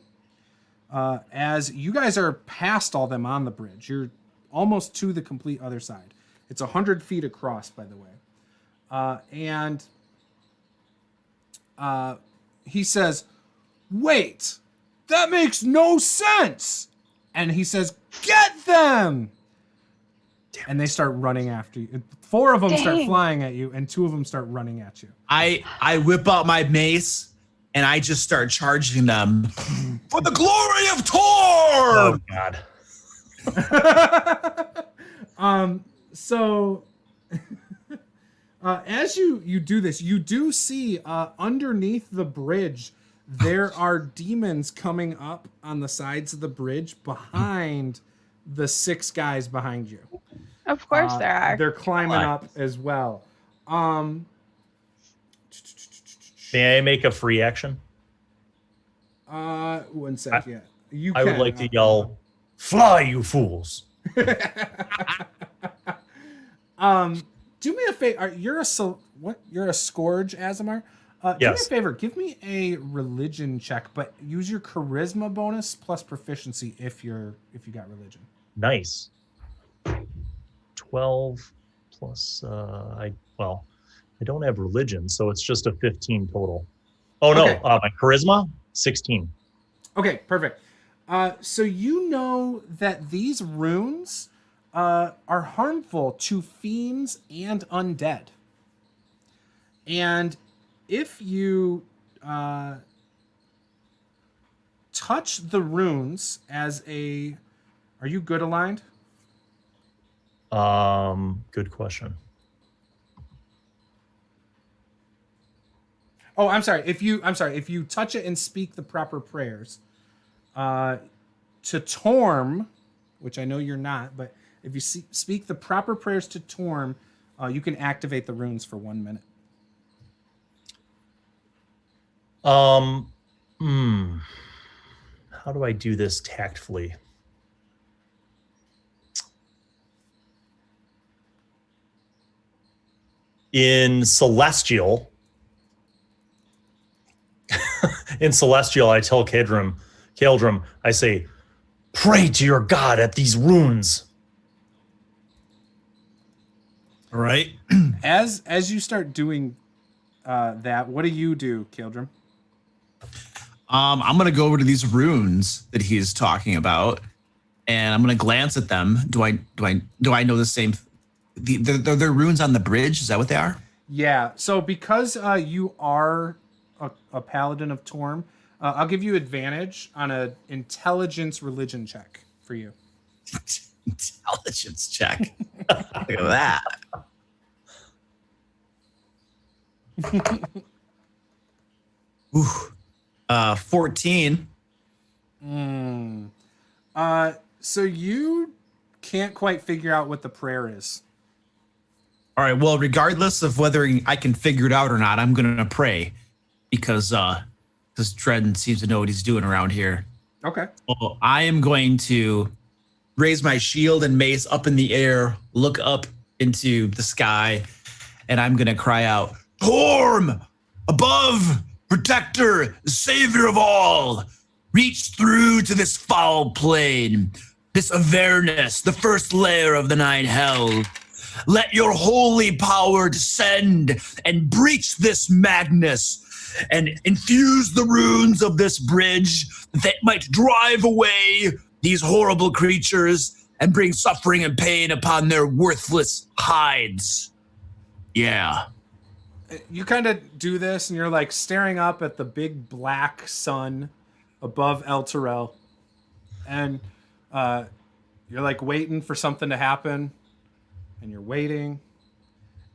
As you guys are past all them on the bridge. You're almost to the complete other side. It's 100 feet across, by the way. And he says, wait, that makes no sense. And he says, get them. And they start running after you. 4 of them start flying at you, and 2 of them start running at you. I whip out my mace and I just start charging them for the glory of Tor. Oh God. So as you do this, you do see underneath the bridge there are demons coming up on the sides of the bridge behind the 6 guys behind you. Of course there are. They're climbing up as well. May I make a free action? 1 sec. Yeah, you. I would like to yell, "Fly, you fools!" Do me a favor. You're a Scourge, Azamar. Do me a Yes. favor. Give me a religion check, but use your charisma bonus plus proficiency if you got religion. Nice. 12 plus I don't have religion, so it's just a 15 total. Oh no, Okay. My charisma 16. Okay, perfect. So you know that these runes are harmful to fiends and undead. And if you touch the runes as a... Are you good aligned? Good question. Oh, I'm sorry. If you touch it and speak the proper prayers, to Torm, which I know you're not, but if you speak the proper prayers to Torm, you can activate the runes for 1 minute. How do I do this tactfully? In Celestial, I tell Caeldrim, I say, pray to your god at these runes. All right. As you start doing that. What do you do, Caeldrim? I'm gonna go over to these runes that he's talking about, and I'm gonna glance at them. Do I know the same? They're runes on the bridge. Is that what they are? Yeah. So because you are a paladin of Torm, I'll give you advantage on an intelligence religion check for you. Intelligence check. Look at that. Ooh. 14. So you can't quite figure out what the prayer is. All right. Well, regardless of whether I can figure it out or not, I'm gonna pray because Dren seems to know what he's doing around here. Okay. Well, I am going to raise my shield and mace up in the air, look up into the sky, and I'm gonna cry out, "Torm, above, protector, savior of all, reach through to this foul plane, this Avernus, the first layer of the nine hells. Let your holy power descend and breach this madness and infuse the runes of this bridge that might drive away these horrible creatures and bring suffering and pain upon their worthless hides." Yeah. You kind of do this, and you're like staring up at the big black sun above El Terrell, and you're like waiting for something to happen, and you're waiting,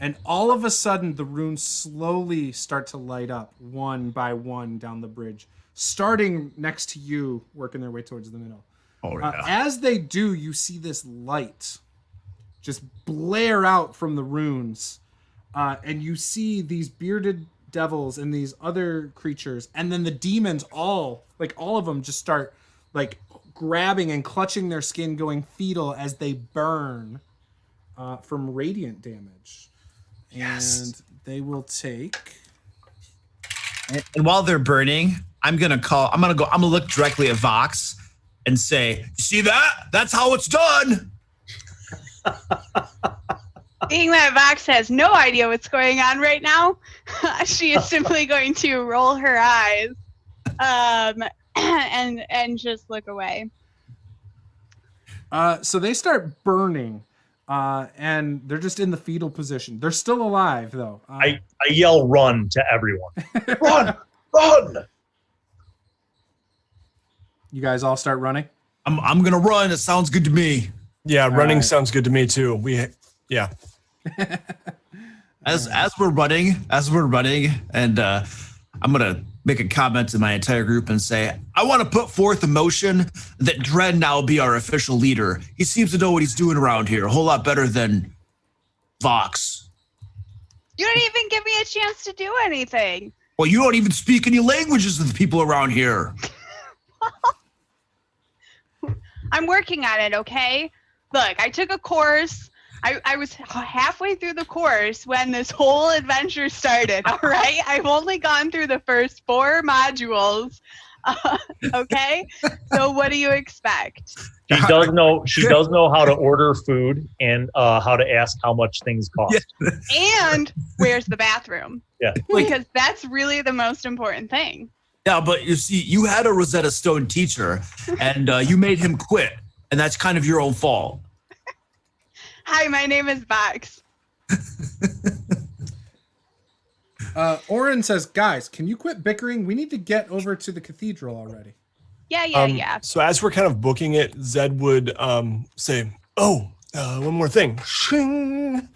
and all of a sudden the runes slowly start to light up one by one down the bridge, starting next to you, working their way towards the middle. Oh, yeah. As they do, you see this light just blare out from the runes. And you see these bearded devils and these other creatures, and then the demons all of them just start like grabbing and clutching their skin, going fetal as they burn from radiant damage. Yes. And they will take. And while they're burning, I'm gonna look directly at Vox and say, "You see that? That's how it's done." Being that Vox has no idea what's going on right now, she is simply going to roll her eyes and just look away. So they start burning, and they're just in the fetal position. They're still alive, though. I yell run to everyone. Run! Run! You guys all start running? I'm gonna run. It sounds good to me. Yeah, running sounds good to me too. Yeah. As we're running, and I'm gonna make a comment to my entire group and say, I want to put forth a motion that Dren now be our official leader. He seems to know what he's doing around here a whole lot better than Vox. You didn't even give me a chance to do anything. Well, you don't even speak any languages of the people around here. I'm working on it, okay? Look, I took a course. I was halfway through the course when this whole adventure started, all right? I've only gone through the first 4 modules, okay? So what do you expect? She does know how to order food and how to ask how much things cost. Yeah. And where's the bathroom? Yeah. Because that's really the most important thing. Yeah, but you see, you had a Rosetta Stone teacher, and you made him quit, and that's kind of your own fault. Hi, my name is Vox. Oren says, guys, can you quit bickering? We need to get over to the cathedral already. Yeah. So as we're kind of booking it, Zed would say, one more thing. Shing!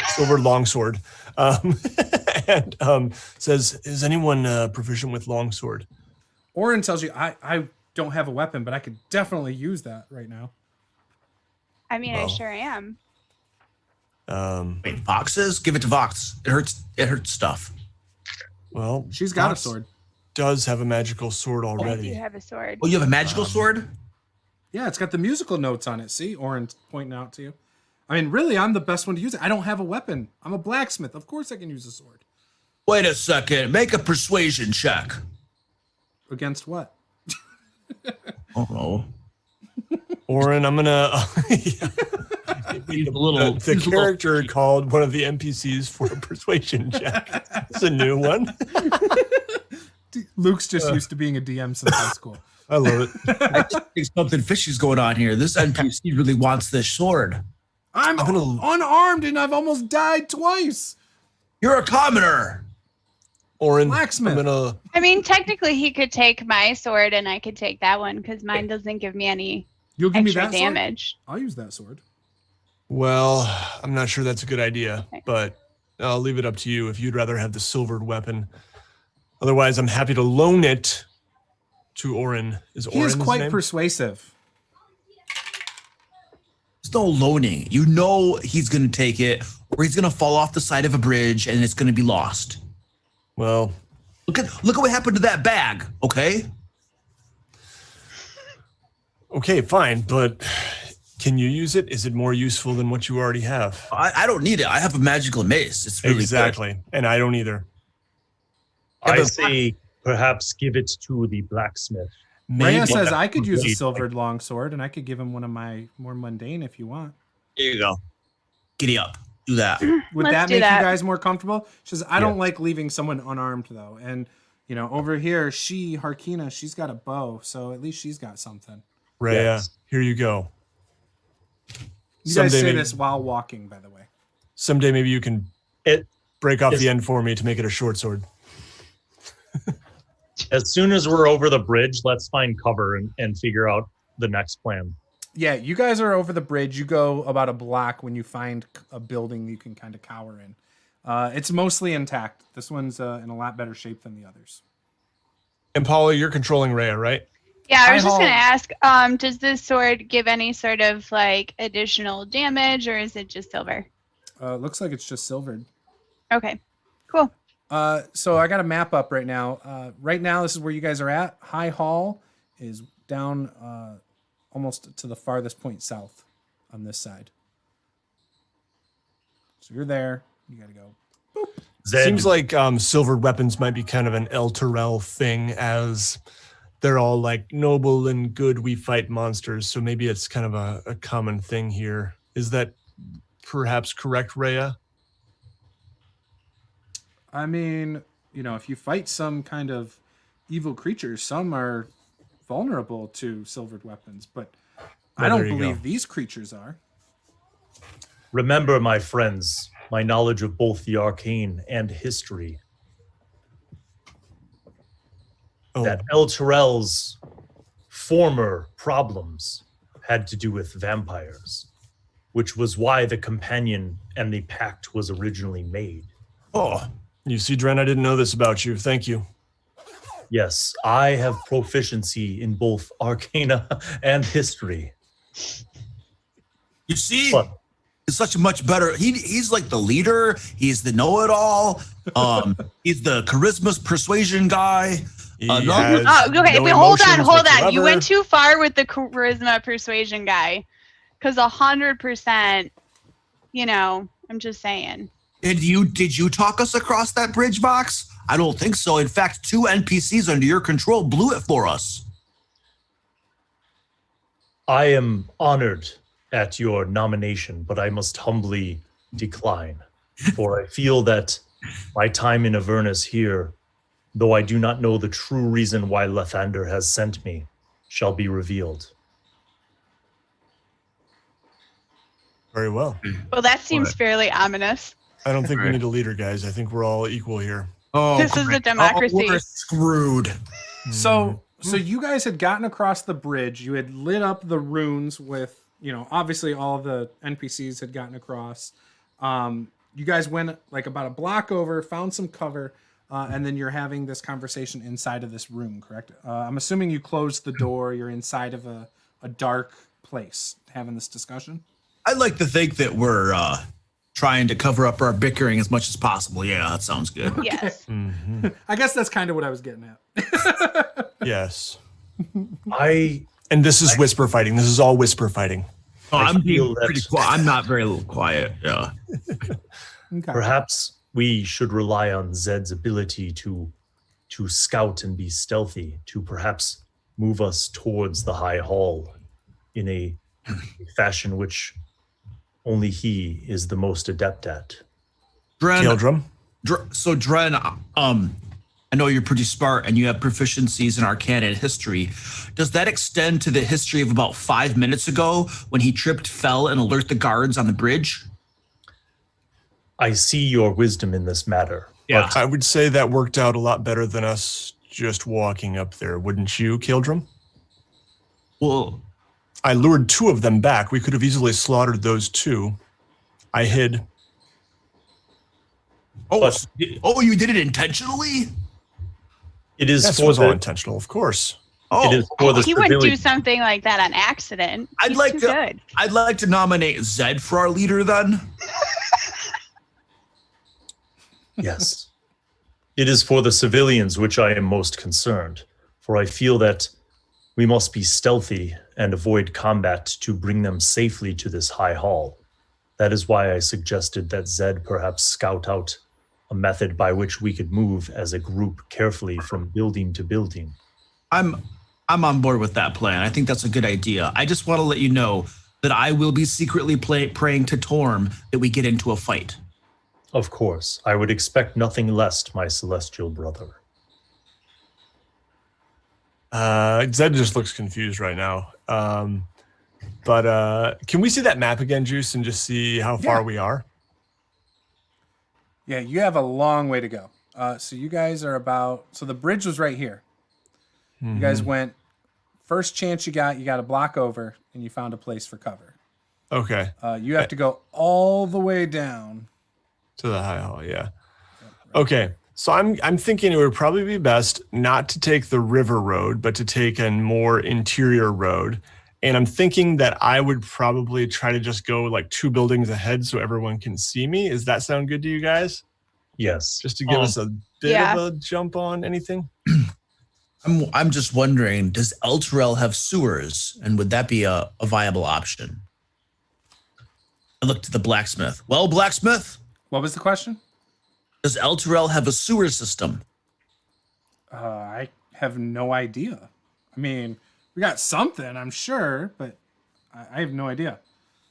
Silver longsword. And says, is anyone proficient with longsword? Oren tells you, I don't have a weapon, but I could definitely use that right now. I mean, I sure am. Wait, Vox's? Give it to Vox. It hurts stuff. Well, she's got Vox a sword. Does have a magical sword I already. do have a sword. Oh, you have a magical sword? Yeah, it's got the musical notes on it. See, Oren's pointing out to you. I mean, really, I'm the best one to use it. I don't have a weapon. I'm a blacksmith. Of course I can use a sword. Wait a second. Make a persuasion check. Against what? Oh, no. Oren, I'm gonna The character called one of the NPCs for a persuasion check. It's a new one. Luke's just used to being a DM since high school. I love it. I think something fishy's going on here. This NPC really wants this sword. I'm unarmed and I've almost died twice. You're a commoner. Orin, Blacksmith. I mean, technically, he could take my sword and I could take that one because mine doesn't give me any You'll give extra me that damage. Sword? I'll use that sword. Well, I'm not sure that's a good idea, but I'll leave it up to you if you'd rather have the silvered weapon. Otherwise, I'm happy to loan it to Orin. He is quite persuasive. There's no loaning. You know he's going to take it, or he's going to fall off the side of a bridge and it's going to be lost. Well, look at what happened to that bag. Okay, fine, but can you use it? Is it more useful than what you already have? I don't need it. I have a magical mace. It's really exactly, good. And I don't either. I say perhaps give it to the blacksmith. Rhea says I could use a silvered longsword, and I could give him one of my more mundane if you want. Here you go. Giddy up. Do that. Would that make you guys more comfortable? She says, I don't like leaving someone unarmed, though. And, over here, Harkina, she's got a bow, so at least she's got something. Rhea, here you go. You guys say this while walking, by the way. Someday maybe you can break off the end for me to make it a short sword. As soon as we're over the bridge, let's find cover and figure out the next plan. Yeah, you guys are over the bridge. You go about a block when you find a building you can kind of cower in. It's mostly intact. This one's in a lot better shape than the others. And Paula, you're controlling Rhea, right? Yeah, I was just going to ask, does this sword give any sort of additional damage, or is it just silver? Looks like it's just silvered. Okay, cool. So I got a map up right now. Right now, this is where you guys are at. High Hall is down almost to the farthest point south on this side. So you're there. You got to go. Boop. Seems like silvered weapons might be kind of an El Terrell thing, as they're all noble and good, we fight monsters. So maybe it's kind of a common thing here. Is that perhaps correct, Rhea? I mean, if you fight some kind of evil creatures, some are vulnerable to silvered weapons, but I don't believe these creatures are. Remember, my friends, my knowledge of both the arcane and history. That El Terrell's former problems had to do with vampires, which was why the companion and the pact was originally made. Oh, you see, Dren, I didn't know this about you. Thank you. Yes, I have proficiency in both arcana and history. You see? He's such a much better. He's like the leader. He's the know-it-all. He's the charisma persuasion guy. Okay, wait, hold on. You went too far with the charisma persuasion guy, because 100%. I'm just saying. Did you talk us across that bridge box? I don't think so. In fact, 2 NPCs under your control blew it for us. I am honored at your nomination, but I must humbly decline, for I feel that my time in Avernus here, though I do not know the true reason why Lathander has sent me, shall be revealed. Very well. Well, that seems fairly ominous. I don't think we need a leader, guys. I think we're all equal here. Oh, this is a democracy. We're screwed. So you guys had gotten across the bridge. You had lit up the runes with, obviously all the NPCs had gotten across. You guys went about a block over, found some cover, and then you're having this conversation inside of this room, correct? I'm assuming you closed the door. You're inside of a dark place having this discussion. I'd like to think that we're trying to cover up our bickering as much as possible. Yeah, that sounds good. Okay. Yes. Mm-hmm. I guess that's kind of what I was getting at. Yes. And this is whisper fighting. This is all whisper fighting. Oh, I'm being pretty quiet. I'm not very quiet. Yeah. Okay. Perhaps we should rely on Zed's ability to scout and be stealthy, to perhaps move us towards the High Hall in a fashion which only he is the most adept at. Dren, Caeldrim. So Dren, I know you're pretty smart and you have proficiencies in Arcana and history. Does that extend to the history of about 5 minutes ago when he tripped, fell, and alerted the guards on the bridge? I see your wisdom in this matter. Yeah. But I would say that worked out a lot better than us just walking up there, wouldn't you, Caeldrim? Well, I lured 2 of them back. We could have easily slaughtered those 2. I hid. you did it intentionally? it is This for was all the, intentional, of course. Oh, it is for the He wouldn't do civilian. something like that on accident. I'd He's like too to- good. I'd like to nominate Zed for our leader then. Yes. It is for the civilians which I am most concerned, for I feel that we must be stealthy and avoid combat to bring them safely to this high hall. That is why I suggested that Zed perhaps scout out a method by which we could move as a group carefully from building to building. I'm on board with that plan. I think that's a good idea. I just want to let you know that I will be secretly praying to Torm that we get into a fight. Of course, I would expect nothing less, my celestial brother. Zed just looks confused right now. But can we see that map again, Juice, and just see how far we are? Yeah, you have a long way to go. So you guys are so the bridge was right here. Mm-hmm. You guys went, first chance you got a block over, and you found a place for cover. Okay. You have to go all the way down. To the high hall, yeah. Okay. So I'm thinking it would probably be best not to take the river road, but to take a more interior road. And I'm thinking that I would probably try to just go like 2 buildings ahead so everyone can see me. Does that sound good to you guys? Yes. Just to give us a bit Yeah. of a jump on anything? I'm just wondering, does Elturel have sewers? And would that be a viable option? I looked at the blacksmith. Well, blacksmith, What was the question? does Elturel have a sewer system? I have no idea. I mean, we got something, I'm sure, but I have no idea.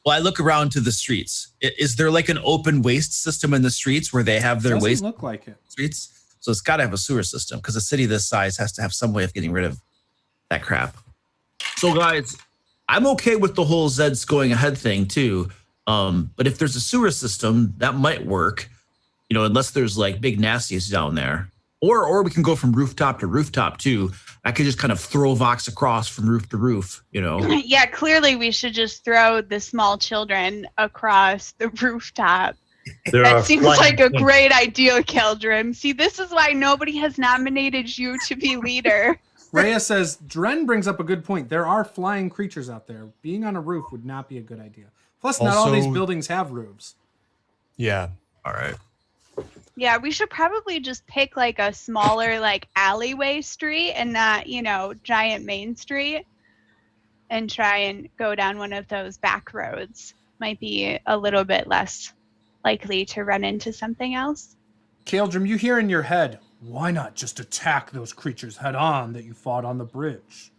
Well, I look around to the streets. Is there like an open waste system in the streets where they have their Doesn't waste look like it. streets? So it's got to have a sewer system because a city this size has to have some way of getting rid of that crap. So guys, I'm okay with the whole Zed's going ahead thing too. But if there's a sewer system, that might work, unless there's like big nasties down there. Or we can go from rooftop to rooftop too. I could just kind of throw Vox across from roof to roof, Yeah, clearly we should just throw the small children across the rooftop. That seems like a great idea, Caeldrim. See, this is why nobody has nominated you to be leader. Rhea says, Dren brings up a good point. There are flying creatures out there. Being on a roof would not be a good idea. Plus, not all these Also- buildings have roofs. Yeah. All right. Yeah, we should probably just pick like a smaller like alleyway street and not, giant main street and try and go down one of those back roads. Might be a little bit less likely to run into something else. Caeldrim, you hear in your head, why not just attack those creatures head on that you fought on the bridge?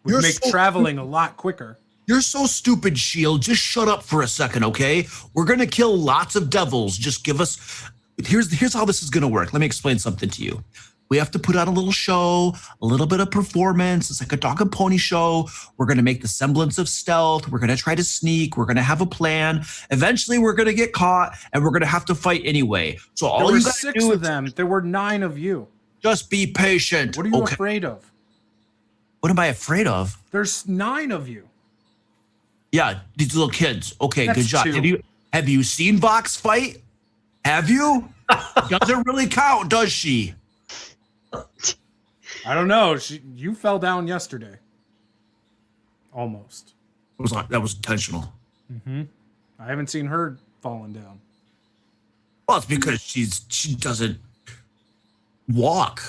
Would You're make so traveling a lot quicker. You're so stupid, Shield. Just shut up for a second, okay? We're gonna kill lots of devils. Just give us. Here's how this is gonna work. Let me explain something to you. We have to put on a little show, a little bit of performance. It's like a dog and pony show. We're gonna make the semblance of stealth. We're gonna try to sneak. We're gonna have a plan. Eventually, we're gonna get caught, and we're gonna have to fight anyway. So There all were you gotta 6 do of is them. There were 9 of you. just be patient. What are you okay? afraid of? What am I afraid of? There's 9 of you. Yeah, these little kids. Okay, That's good job. 2. Have you seen Vox fight? Have you? Doesn't really count, does she? I don't know. You fell down yesterday. Almost. That was intentional. I haven't seen her falling down. Well, it's because she doesn't walk.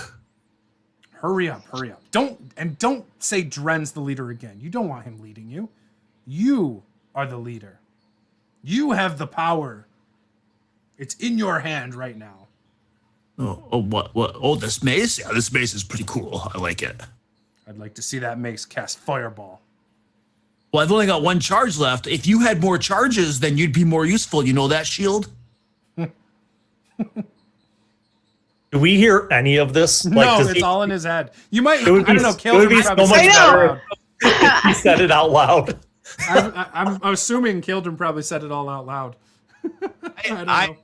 Hurry up. Don't say Dren's the leader again. You don't want him leading you. You are the leader. You have the power. It's in your hand right now. What? Oh, this mace? Yeah, this mace is pretty cool. I like it. I'd like to see that mace cast fireball. Well, I've only got one charge left. If you had more charges, then you'd be more useful. You know that, Shield? Do we hear any of this? No, it's all in his head. You might, I would be- don't know, it would Caeldrim be probably so said much it out better. loud. if he said it out loud. I'm assuming Caeldrim probably said it all out loud. I don't know.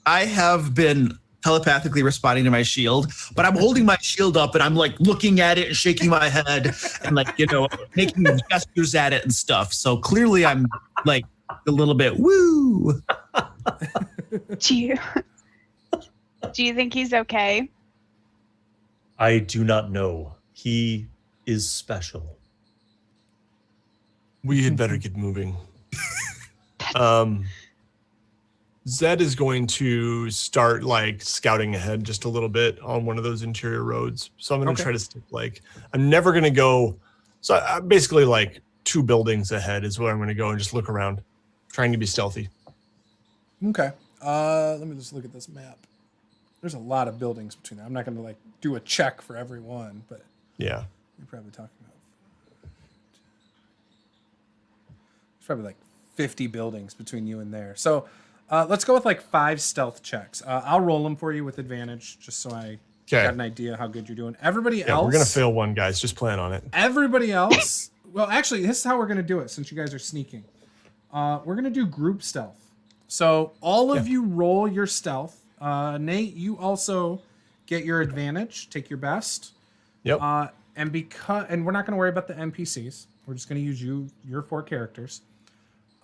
I have been telepathically responding to my shield, but I'm holding my shield up and I'm like looking at it and shaking my head and like, you know, making gestures at it and stuff. So clearly I'm like a little bit woo. Do you think he's okay? I do not know. He is special. We had better get moving. Zed is going to start like scouting ahead just a little bit on one of those interior roads. So I'm going to try to stick like, I'm never going to go. So I'm basically like 2 buildings ahead is where I'm going to go and just look around, trying to be stealthy. Okay. Let me just look at this map. There's a lot of buildings between them. I'm not going to like do a check for every one, but Yeah. you're probably talking about. There's probably like 50 buildings between you and there. So let's go with like 5 stealth checks. I'll roll them for you with advantage, just so I got an idea how good you're doing. Everybody else, we're gonna fail one, guys. Just plan on it. Everybody else, well, actually, this is how we're gonna do it. Since you guys are sneaking, we're gonna do group stealth. So all of you roll your stealth. Nate, you also get your advantage. Take your best. Yep. And we're not gonna worry about the NPCs. We're just gonna use your 4 characters.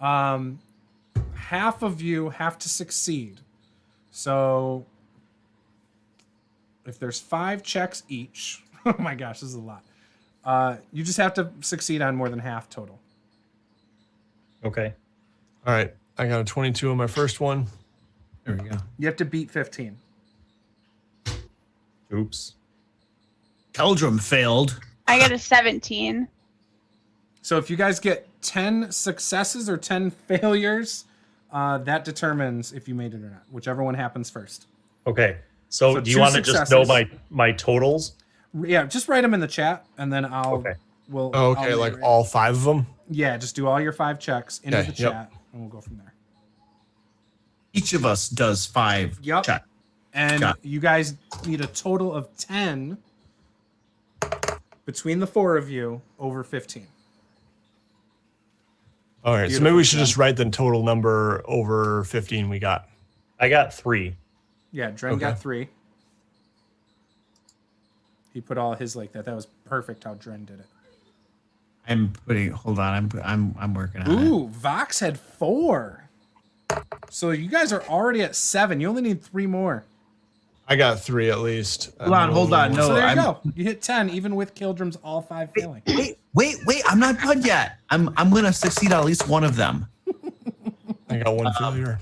Half of you have to succeed. So if there's 5 checks each, oh my gosh, this is a lot. You just have to succeed on more than half total. Okay. All right. I got a 22 on my first one. There we go. You have to beat 15. Oops. Caeldrim failed. I got a 17. So if you guys get 10 successes or 10 failures, that determines if you made it or not, whichever one happens first. Okay. So do you 2 want to just know successes. my totals? Yeah, just write them in the chat, and then I'll. We'll. Oh, okay, I'll like narrate. all 5 of them. Yeah, just do all your 5 checks into Okay, the yep. chat, and we'll go from there. Each of us does 5 Yep. check. And Got it. you guys need a total of 10 between the 4 of you over 15. All right. So Beautiful, maybe we should Dren. just write the total number over 15 we got. I got 3. Yeah, Dren got 3. He put all his like that. That was perfect how Dren did it. I'm putting. Hold on. I'm working on it. Ooh, Vox had 4. So you guys are already at 7. You only need 3 more. I got 3 at least. Hold on. No, So there you I'm- go. You hit 10, even with Caeldrim's all 5 failing. Wait. I'm not done yet. I'm gonna succeed on at least one of them. I got 1 failure.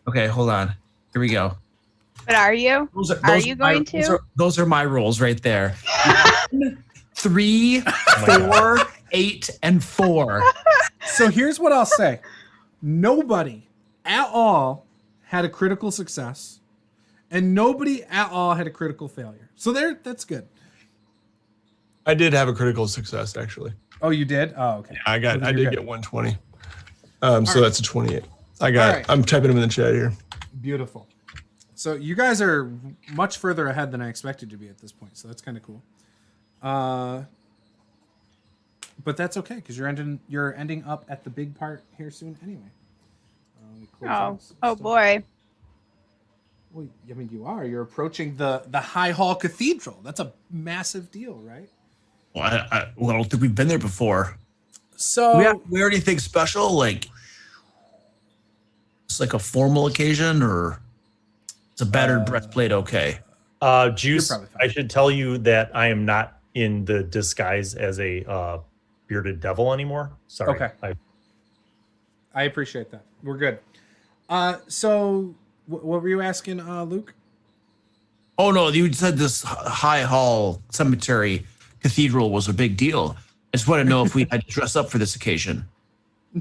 Okay, hold on. Here we go. But are you? Are you going to? Those are my rolls right there. 1, 3, 4, 8, and 4. So here's what I'll say. Nobody at all had a critical success, and nobody at all had a critical failure. So that's good. I did have a critical success actually. Oh, you did? Oh, okay. I Well, then did you're get good. 120. So that's a 28. All right. I'm typing them in the chat here. Beautiful. So you guys are much further ahead than I expected to be at this point. So that's kind of cool. But that's okay because you're ending up at the big part here soon anyway. We close out some Oh stuff. boy. Well, I mean, you are. You're approaching the High Hall Cathedral. That's a massive deal, right? Well, I don't think we've been there before. So We already think special, like it's like a formal occasion, or it's a battered breastplate. Okay. Juice, probably fine. I should tell you that I am not in the disguise as a bearded devil anymore. Sorry. Okay. I appreciate that. We're good. So what were you asking, Luke? Oh no, you said this High Hall Cemetery Cathedral was a big deal. I just want to know if we had to dress up for this occasion.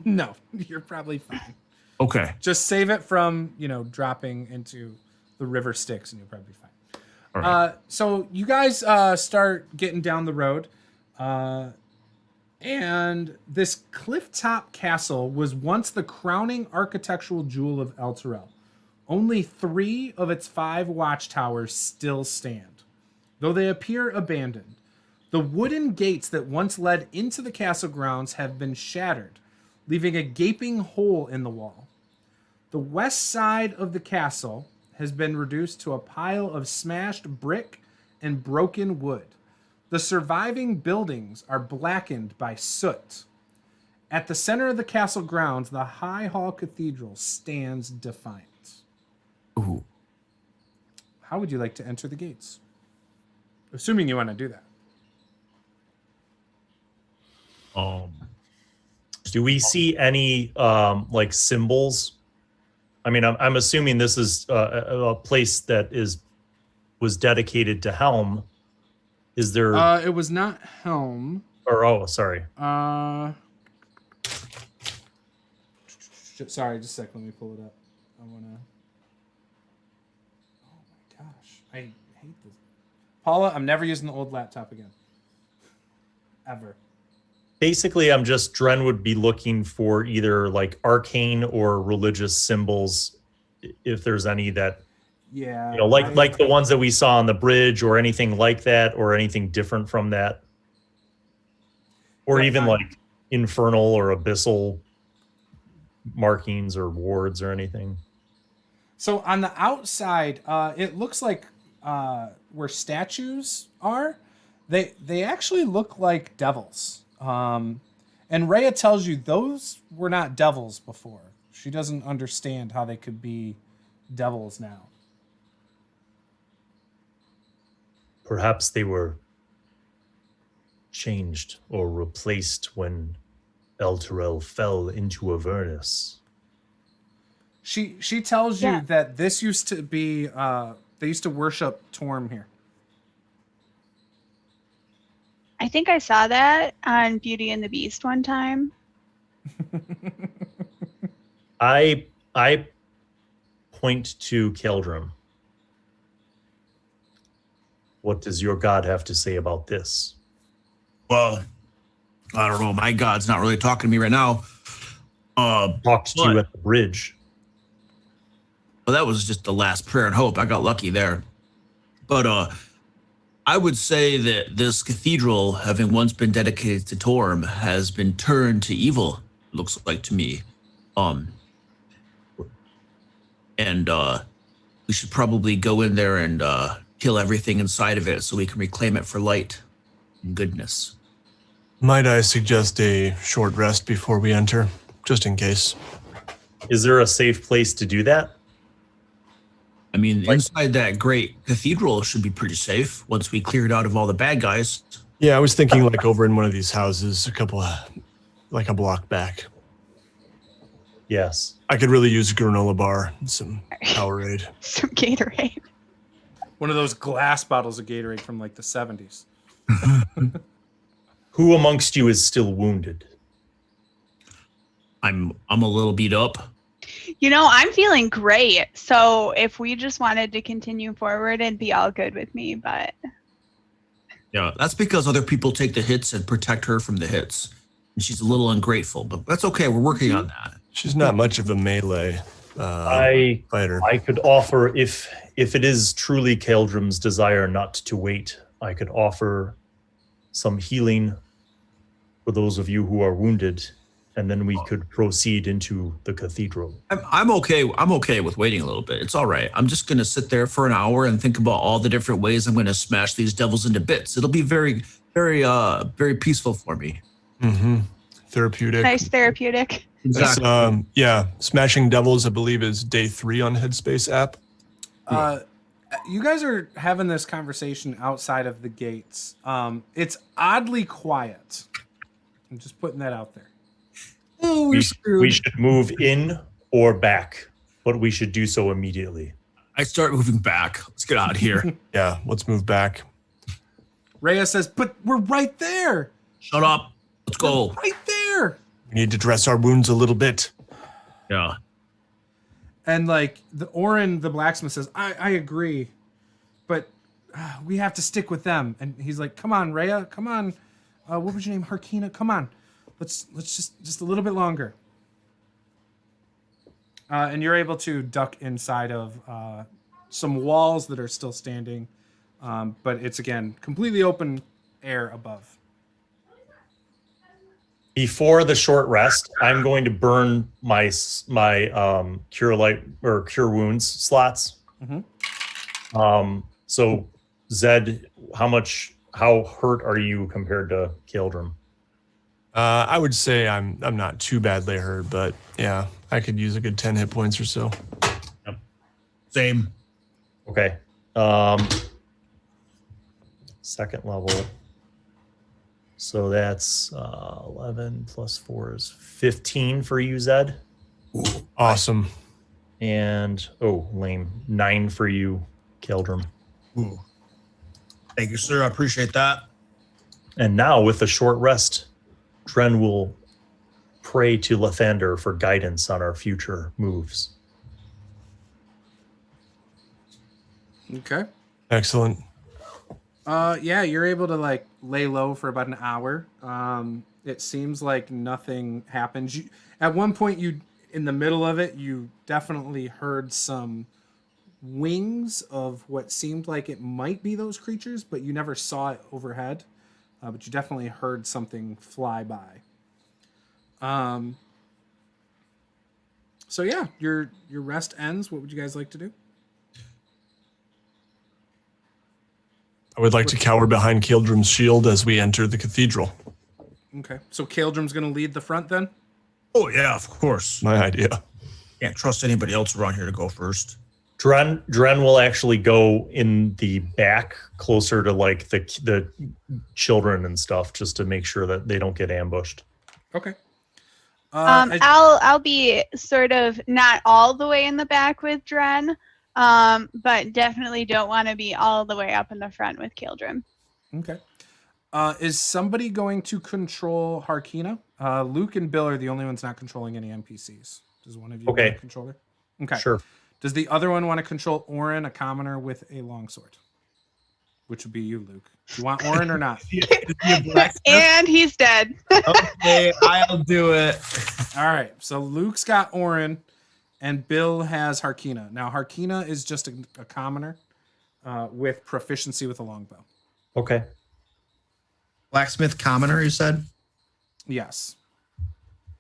No, you're probably fine. Okay. Just save it from, dropping into the river Styx and you'll probably be fine. All right. So you guys start getting down the road. And this cliff-top castle was once the crowning architectural jewel of El Terrell. Only 3 of its 5 watchtowers still stand, though they appear abandoned. The wooden gates that once led into the castle grounds have been shattered, leaving a gaping hole in the wall. The west side of the castle has been reduced to a pile of smashed brick and broken wood. The surviving buildings are blackened by soot. At the center of the castle grounds, the High Hall Cathedral stands defiant. Ooh. How would you like to enter the gates? Assuming you want to do that. Do we see any like symbols? I mean, I'm assuming this is a place that was dedicated to Helm. Is there? It was not Helm. Or sorry. Sorry, just a second. Let me pull it up. I wanna. Oh my gosh, I hate this. Paula, I'm never using the old laptop again. Ever. Basically, Dren would be looking for either like arcane or religious symbols, if there's any that, Yeah. you know, like the ones that we saw on the bridge, or anything like that, or anything different from that, or even like infernal or abyssal markings or wards or anything. So on the outside, it looks like where statues are, they actually look like devils. And Rhea tells you those were not devils before. She doesn't understand how they could be devils now. Perhaps they were changed or replaced when El Terrell fell into Avernus. She tells you Yeah. that this used to be they used to worship Torm here. I think I saw that on Beauty and the Beast one time. I point to Caeldrim. What does your god have to say about this? Well, I don't know. My God's not really talking to me right now. Talked to you at the bridge. Well, that was just the last prayer and hope. I got lucky there. But I would say that this cathedral, having once been dedicated to Torm, has been turned to evil, looks like to me. And we should probably go in there and kill everything inside of it so we can reclaim it for light and goodness. Might I suggest a short rest before we enter, just in case? Is there a safe place to do that? I mean, inside that great cathedral should be pretty safe once we cleared out of all the bad guys. Yeah, I was thinking like over in one of these houses, like a block back. Yes. I could really use a granola bar and some Powerade. Some Gatorade. One of those glass bottles of Gatorade from like the 70s. Who amongst you is still wounded? I'm a little beat up. You know, I'm feeling great. So if we just wanted to continue forward, it'd be all good with me. But Yeah, that's because other people take the hits and protect her from the hits. And she's a little ungrateful, but that's okay. We're working on that. She's not much of a melee fighter. I could offer, if it is truly Caeldrim's desire not to wait, I could offer some healing for those of you who are wounded, and then we could proceed into the cathedral. I'm okay. I'm okay with waiting a little bit. It's all right. I'm just going to sit there for an hour and think about all the different ways I'm going to smash these devils into bits. It'll be very, very, very peaceful for me. Mm-hmm. Therapeutic. nice therapeutic. Exactly. Yeah, Smashing Devils, I believe, is day 3 on Headspace app. You guys are having this conversation outside of the gates. It's oddly quiet. I'm just putting that out there. Oh, We should move in or back, but we should do so immediately. I start moving back. Let's get out of here. Yeah, let's move back. Rhea says, but we're right there. Shut up. Let's go. Right there. We need to dress our wounds a little bit. Yeah. And like the Orin, the blacksmith says, I agree, but we have to stick with them. And he's like, come on, Rhea, come on. What was your name? Harkina. Come on. Let's just a little bit longer. And you're able to duck inside of some walls that are still standing, but it's again completely open air above. Before the short rest, I'm going to burn my cure light or cure wounds slots. So Zed, how hurt are you compared to Caeldrim? I would say I'm not too badly hurt, but yeah, I could use a good 10 hit points or so. Yep. Same. Okay. Second level. So that's 11 plus 4 is 15 for you, Zed. Ooh, awesome. And, lame. 9 for you, Caeldrim. Ooh. Thank you, sir. I appreciate that. And now, with a short rest, Dren will pray to Lathander for guidance on our future moves. Okay. Excellent. Yeah, you're able to like lay low for about an hour. It seems like nothing happens. At one point, in the middle of it, you definitely heard some wings of what seemed like it might be those creatures, but you never saw it overhead. But you definitely heard something fly by. So yeah, your rest ends. What would you guys like to do? I would like to cower behind Caeldrim's shield as we enter the cathedral. Okay, so Caeldrim's going to lead the front then? Oh, yeah, of course. My idea. Can't trust anybody else around here to go first. Dren will actually go in the back, closer to like the children and stuff, just to make sure that they don't get ambushed. Okay. I'll be sort of not all the way in the back with Dren, but definitely don't want to be all the way up in the front with Caeldrim. Okay. Is somebody going to control Harkina? Luke and Bill are the only ones not controlling any NPCs. Does one of you want to control her? Okay. Sure. Does the other one want to control Orin, a commoner with a longsword? Which would be you, Luke. Do you want Orin or not? And he's dead. Okay, I'll do it. All right. So Luke's got Orin, and Bill has Harkina. Now, Harkina is just a commoner with proficiency with a longbow. Okay. Blacksmith commoner, you said? Yes.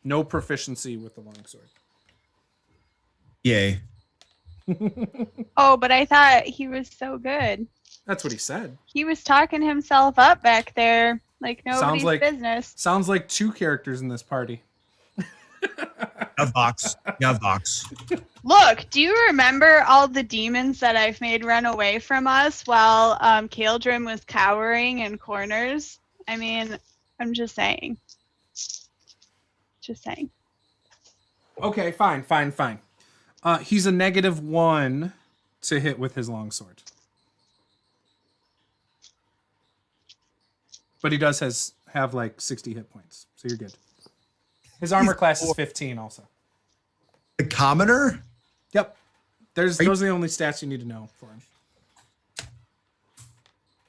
No proficiency with the longsword. Yay. Oh, but I thought he was so good. That's what he said. He was talking himself up back there like nobody's business. Sounds like two characters in this party. A box. Yeah, box. Look, do you remember all the demons that I've made run away from us while Caeldrim was cowering in corners? I mean, I'm just saying. Just saying. Okay, fine. He's a -1 to hit with his longsword. But he does have like 60 hit points, so you're good. His armor class is 15 also. The commoner? Yep. Those are the only stats you need to know for him.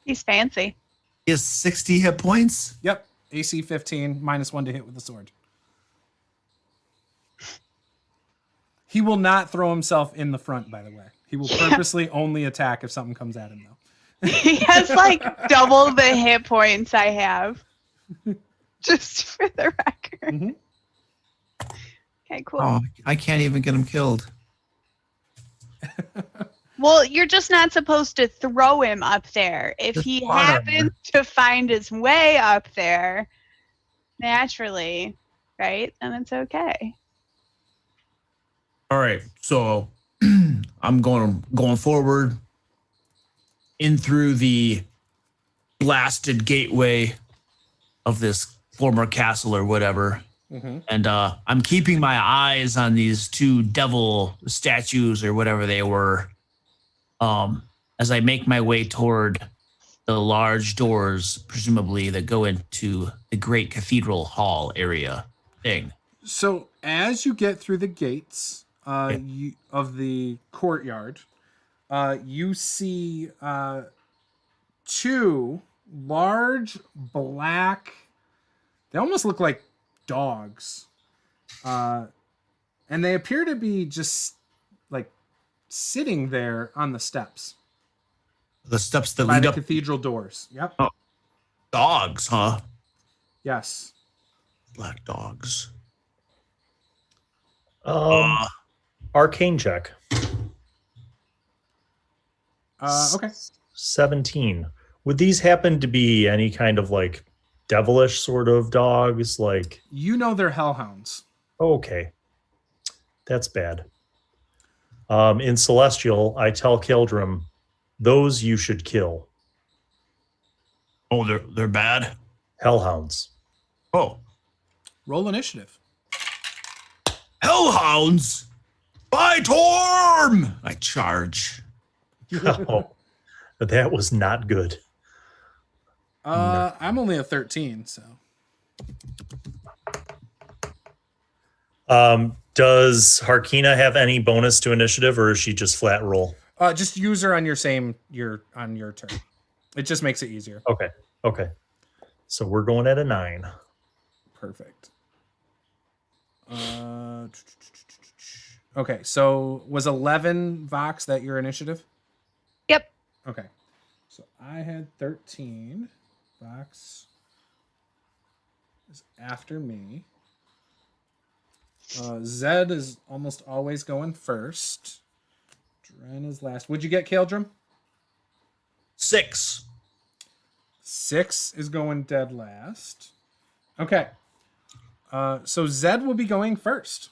He's fancy. He has 60 hit points? Yep. AC 15, -1 to hit with the sword. He will not throw himself in the front, by the way. He will purposely only attack if something comes at him, though. He has like double the hit points I have. Just for the record. Mm-hmm. Okay, cool. Oh, I can't even get him killed. Well, you're just not supposed to throw him up there. If Just he fire. happens to find his way up there, naturally, right? Then it's okay. All right, so I'm going forward in through the blasted gateway of this former castle or whatever. Mm-hmm. And I'm keeping my eyes on these two devil statues or whatever they were as I make my way toward the large doors, presumably, that go into the great cathedral hall area thing. So as you get through the gates of the courtyard, you see two large black They almost look like dogs. And they appear to be just like sitting there on the steps. The steps that by lead the up. cathedral doors. Yep. Oh, dogs, huh? Yes. Black dogs. Arcane check. Okay. 17. Would these happen to be any kind of like devilish sort of dogs? Like, You know they're hellhounds. okay, that's bad. In Celestial, I tell Caeldrim, those you should kill. Oh, they're bad. Hellhounds. Oh, Roll initiative. hellhounds! By Torm! I charge. Oh, that was not good. I'm only a 13, so. Does Harkina have any bonus to initiative, or is she just flat roll? Just use her on your turn. It just makes it easier. Okay. So we're going at a 9. Perfect. Okay, so was 11 Vox that your initiative? Yep. Okay. So I had 13. Vox is after me. Zed is almost always going first. Dren is last. Would you get Caeldrim? 6. 6 is going dead last. Okay. So Zed will be going first.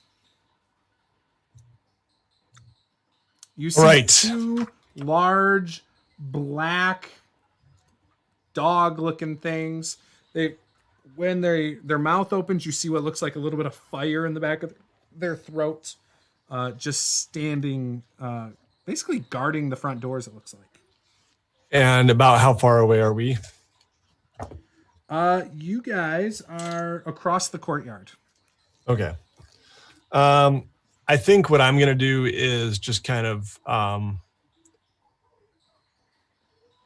You see two large black dog-looking things. When their mouth opens, you see what looks like a little bit of fire in the back of their throats, just standing, basically guarding the front doors, it looks like. And about how far away are we? You guys are across the courtyard. Okay. I think what I'm going to do is just kind of, I'm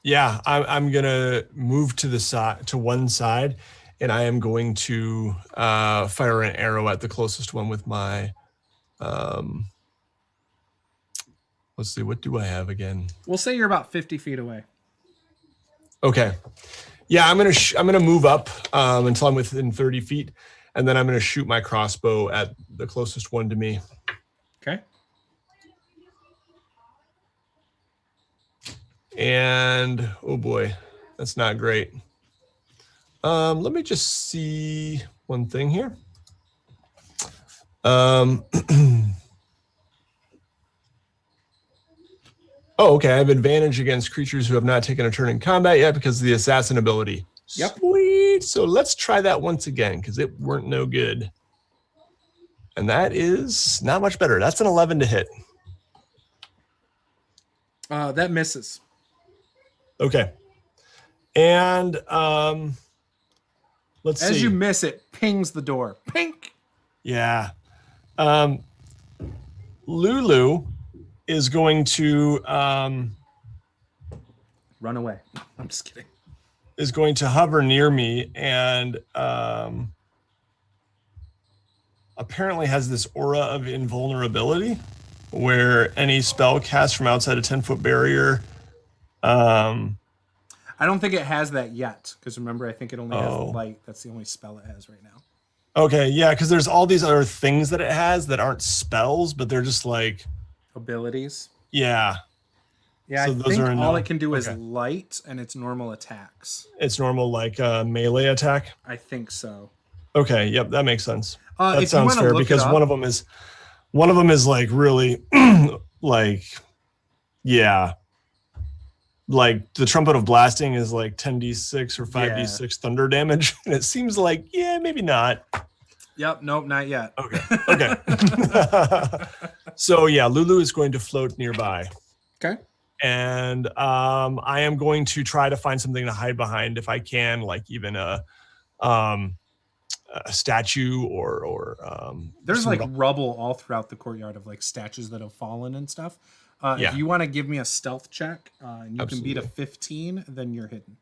going to move to the side, to one side, and I am going to fire an arrow at the closest one with my, let's see, what do I have again? We'll say you're about 50 feet away. Okay. Yeah, I'm gonna move up until I'm within 30 feet, and then I'm gonna shoot my crossbow at the closest one to me. Okay. And oh boy, that's not great. Let me just see one thing here. Oh, okay. I have advantage against creatures who have not taken a turn in combat yet because of the assassin ability. Yep. Sweet. So let's try that once again because it weren't no good. And that is not much better. That's an 11 to hit. That misses. Okay. And let's see. As you miss it, pings the door. Pink. Yeah. Lulu is going to Run away. I'm just kidding. Is going to hover near me and apparently has this aura of invulnerability where any spell cast from outside a 10-foot barrier. I don't think it has that yet, because remember, I think it only has light. That's the only spell it has right now. Okay, yeah, because there's all these other things that it has that aren't spells, but they're just like abilities. Yeah. Yeah, So I those think are all it can do is light, and it's normal attacks. It's normal, like melee attack. I think so. Okay, yep, that makes sense. That if sounds you wanna fair look because it up, one of them is like really like like the trumpet of blasting is like 10d6 or 5d6 thunder damage, and it seems like maybe not. Yep, nope, not yet. Okay. So yeah, Lulu is going to float nearby. Okay. And I am going to try to find something to hide behind if I can, like even a statue or there's like rubble all throughout the courtyard of like statues that have fallen and stuff. If you want to give me a stealth check and you can beat a 15, then you're hidden.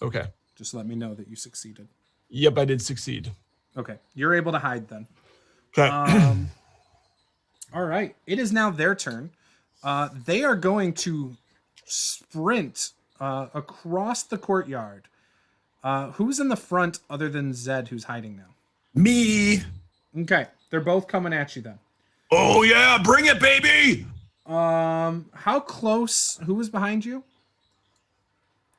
Okay. Just let me know that you succeeded. Yep, I did succeed. Okay, you're able to hide then. Okay. All right, it is now their turn. They are going to sprint across the courtyard. Who's in the front other than Zed, who's hiding now? Me. Okay, they're both coming at you then. Oh yeah, bring it, baby. How close? Who was behind you?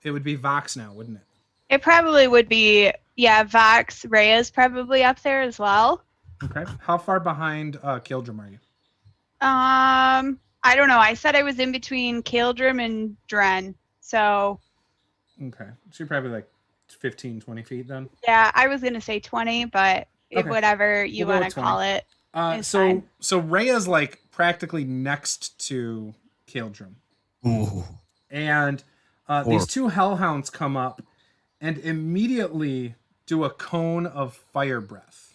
It would be Vox now, wouldn't it? It probably would be, yeah, Vox. Rhea's probably up there as well. Okay. How far behind Caeldrim are you? I don't know. I said I was in between Caeldrim and Dren. So. Okay. So you're probably like 15, 20 feet then? Yeah, I was going to say 20, but Okay. whatever you We'll go want to with call it. It's fine. So Rhea's like practically next to Caeldrim. Ooh. And these two hellhounds come up and immediately do a cone of fire breath.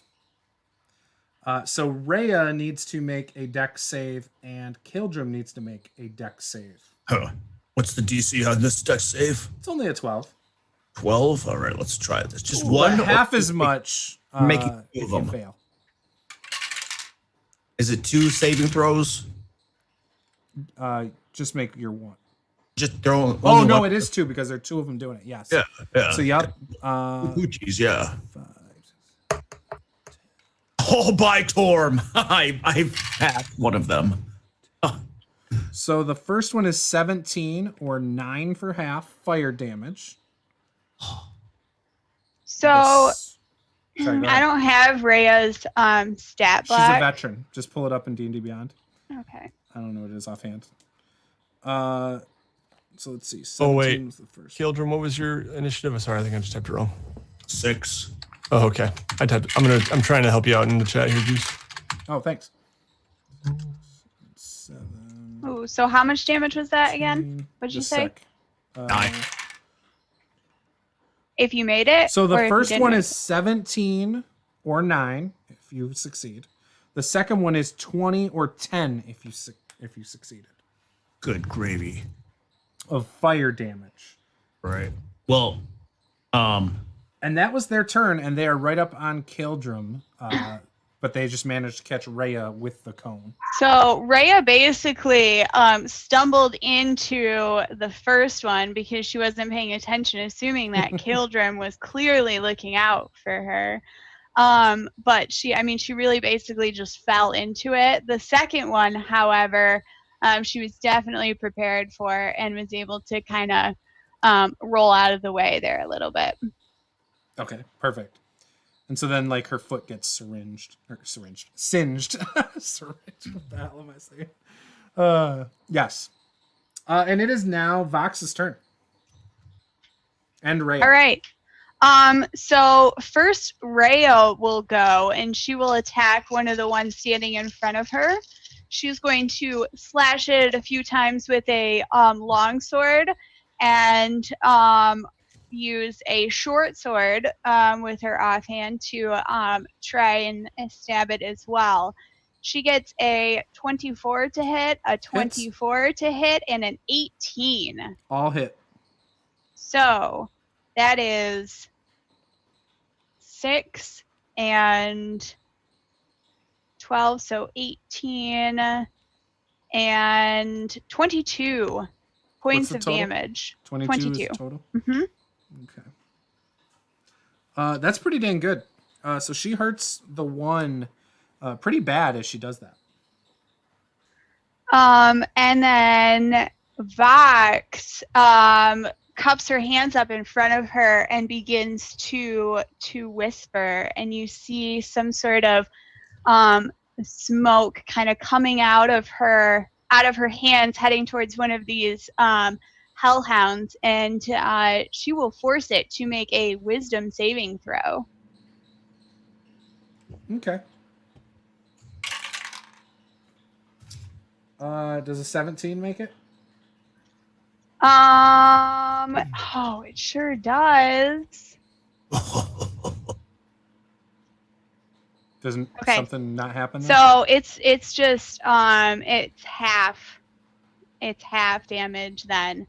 So Rhea needs to make a dex save, and Caeldrim needs to make a dex save. Huh. What's the DC on this dex save? It's only a 12. 12? All right, let's try this. Just But one. half as much Making two if of you them. fail. Is it 2 saving throws? Just make your one. Just throw. Oh, only no, one? it is 2 because there are 2 of them doing it. Yes. Yeah, yeah. So, yep. Hoochies, yeah. 5. Oh, by Torm. I hacked one of them. So the first one is 17 or 9 for half fire damage. So Sorry, go I ahead. don't have Rhea's stat She's a block. veteran. Just pull it up in D&D Beyond. Okay. I don't know what it is offhand. So let's see. 17 Oh, wait. was the first. Caeldrim, what was your initiative? I'm sorry, I think I just typed it wrong. 6. Oh, okay. I'm trying to help you out in the chat here, Juice. Oh, thanks. 7. Ooh, so how much damage was that again? What'd you Just say? sec. 9. If you made it? So or the if you first didn't one make is 17 or 9 if you succeed. The second one is 20 or 10 if you succeeded. Good gravy. Of fire damage. Right. Well, And that was their turn, and they are right up on Caeldrim, but they just managed to catch Rhea with the cone. So Rhea basically stumbled into the first one because she wasn't paying attention, assuming that Caeldrim was clearly looking out for her. But she really basically just fell into it. The second one, however, she was definitely prepared for and was able to kind of roll out of the way there a little bit. Okay, perfect. And so then, like, her foot gets singed. Singed. What the hell am I saying? Yes. And it is now Vox's turn. And Rhea. All right. So first Rhea will go and she will attack one of the ones standing in front of her. She's going to slash it a few times with a long sword and use a short sword with her offhand to try and stab it as well. She gets a 24 to hit, a 24 to hit, and an 18. All hit. So that is 6 and 12, so 18 and 22 points of total? damage. 22 is total? Mm-hmm. Okay. That's pretty dang good. So she hurts the one pretty bad as she does that. And then Vox cups her hands up in front of her and begins to whisper, and you see some sort of smoke kind of coming out of her hands heading towards one of these hellhounds, and she will force it to make a wisdom saving throw. Okay. Does a 17 make it? Oh, it sure does. Doesn't Okay. something not happen there? So it's just it's half damage then.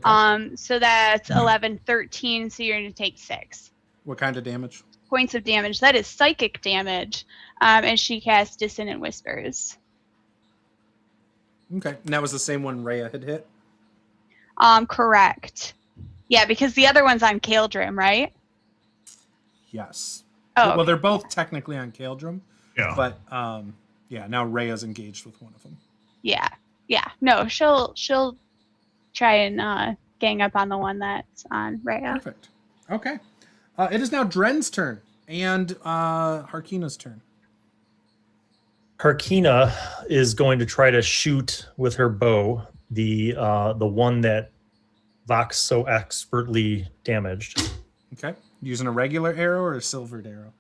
Okay. So that's 11, 13, so you're gonna take 6. What kind of damage? Points of damage. That is psychic damage. And she casts Dissonant Whispers. Okay. And that was the same one Rhea had hit? Correct. Yeah, because the other one's on Caeldrim, right? Yes. Oh, well, they're both technically on Caeldrim. Yeah. But now Rhea's engaged with one of them. Yeah. No, she'll try and gang up on the one that's on Rhea. Perfect. Okay. It is now Dren's turn and Harkina's turn. Harkina is going to try to shoot with her bow the one that Vox so expertly damaged. Okay. Using a regular arrow or a silvered arrow?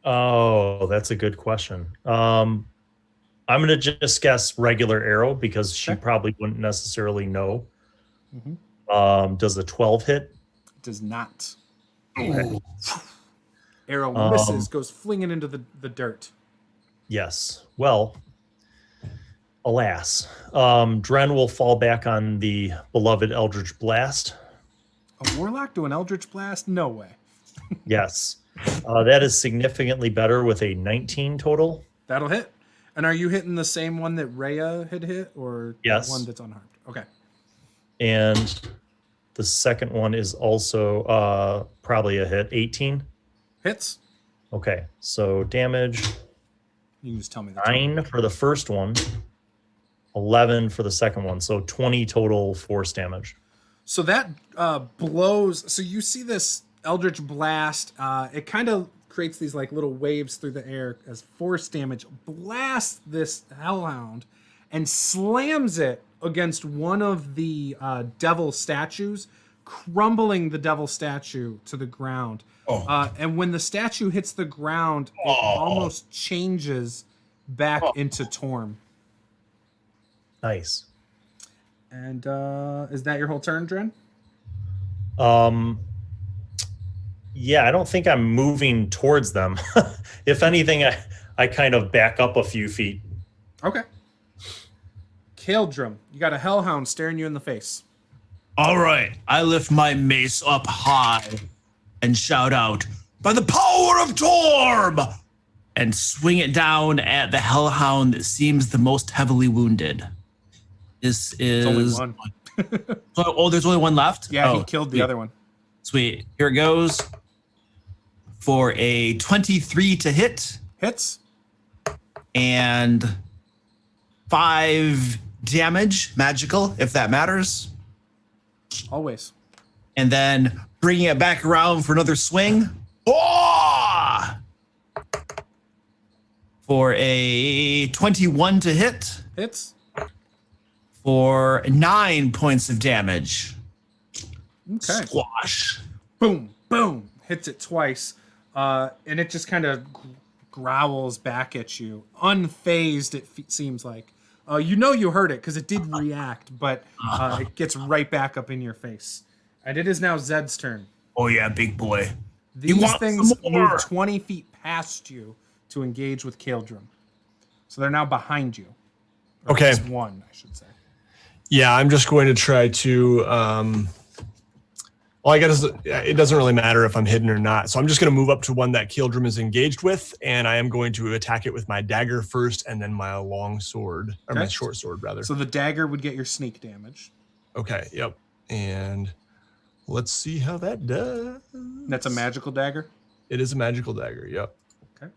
Oh, that's a good question. I'm going to just guess regular arrow because she probably wouldn't necessarily know. Mm-hmm. Does a 12 hit? It does not. Okay. Arrow misses, goes flinging into the dirt. Yes. Well, alas. Dren will fall back on the beloved Eldritch Blast. A warlock do an Eldritch Blast? No way. Yes. That is significantly better with a 19 total. That'll hit. And are you hitting the same one that Rhea had hit, or yes, the one that's unharmed? Okay. And the second one is also probably a hit. 18 hits. Okay, so damage. You can just tell me. 9 for the first one, 11 for the second one, so 20 total force damage. So that blows. So you see this Eldritch Blast. It kind of creates these like little waves through the air as force damage. Blasts this hellhound and slams it against one of the devil statues, crumbling the devil statue to the ground. And when the statue hits the ground, it almost changes back into Torm. Nice. And is that your whole turn, Dren? Yeah, I don't think I'm moving towards them. If anything, I kind of back up a few feet. Okay. Caeldrim, you got a hellhound staring you in the face. All right, I lift my mace up high and shout out, "By the power of Torm!" and swing it down at the hellhound that seems the most heavily wounded. This is... It's only one. There's only one left? Yeah, he killed the other one. Sweet. Here it goes. For a 23 to hit. Hits. And 5 damage, magical, if that matters. Always. And then bringing it back around for another swing. Oh! For a 21 to hit. Hits. For 9 points of damage. Okay. Squash. Boom, boom. Hits it twice. And it just kind of growls back at you. Unfazed, it seems like. You heard it because it did react, but it gets right back up in your face. And it is now Zed's turn. Oh, yeah, big boy. These things move 20 feet past you to engage with Caeldrim. So they're now behind you. Or Okay. at least one, I should say. Yeah, I'm just going to try to... I guess it doesn't really matter if I'm hidden or not. So I'm just going to move up to one that Caeldrim is engaged with, and I am going to attack it with my dagger first and then my long sword, or my short sword, rather. So the dagger would get your sneak damage. Okay, yep. And let's see how that does. That's a magical dagger? It is a magical dagger, yep. Okay.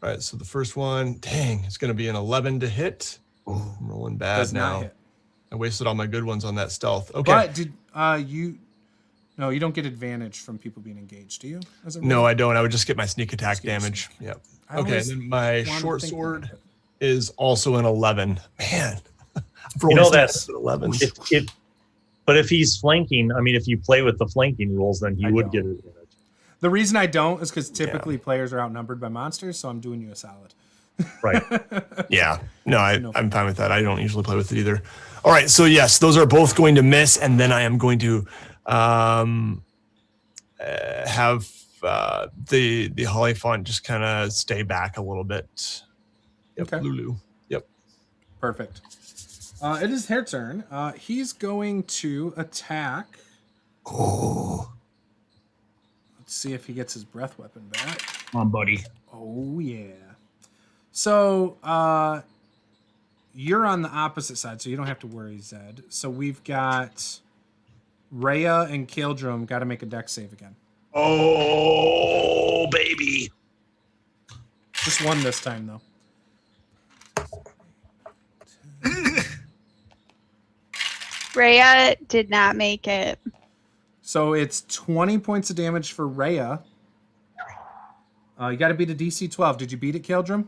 All right, so the first one, dang, it's going to be an 11 to hit. Ooh, I'm rolling bad Does now. not hit. I wasted all my good ones on that stealth. Okay. But did you don't get advantage from people being engaged, do you? No, I don't. I would just get my sneak attack damage. Yep. Okay, and then my short sword is also an 11. Man. That's an 11. But if he's flanking, I mean, if you play with the flanking rules, then he would get advantage. The reason I don't is because typically players are outnumbered by monsters, so I'm doing you a solid. Right. Yeah. No, I'm fine with that. I don't usually play with it either. All right. So yes, those are both going to miss, and then I am going to have the Holly font just kind of stay back a little bit. Yep, Okay. Lulu. Yep. Perfect. It is her turn. He's going to attack. Oh. see if he gets his breath weapon back. Come on, buddy. Oh, yeah. So, you're on the opposite side, so you don't have to worry, Zed. So we've got Rhea and Caeldrim got to make a dex save again. Oh, baby. Just one this time, though. Rhea did not make it. So it's 20 points of damage for Rhea. You got to beat a DC 12. Did you beat it, Caeldrim?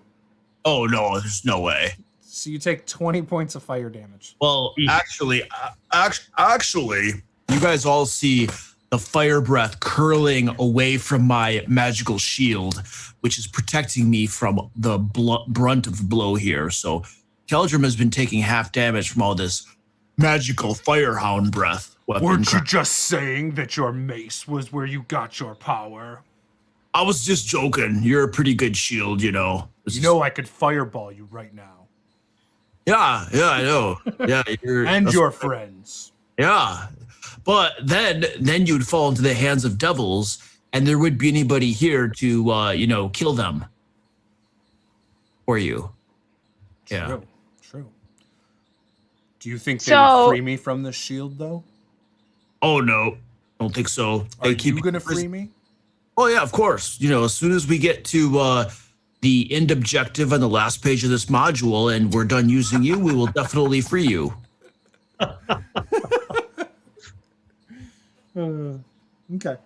Oh, no, there's no way. So you take 20 points of fire damage. Well, actually, you guys all see the fire breath curling away from my magical shield, which is protecting me from the brunt of the blow here. So Caeldrim has been taking half damage from all this magical firehound breath weapon. Weren't you just saying that your mace was where you got your power? I was just joking. You're a pretty good shield, you know. You know I could fireball you right now. Yeah, I know. Yeah, and your friends. Yeah, but then you'd fall into the hands of devils, and there would be anybody here to kill them for you. Yeah, True. Do you think they would free me from the shield, though? Oh no, don't think so. Are you gonna free me? Oh yeah, of course. As soon as we get to the end objective on the last page of this module, and we're done using you, we will definitely free you. Okay.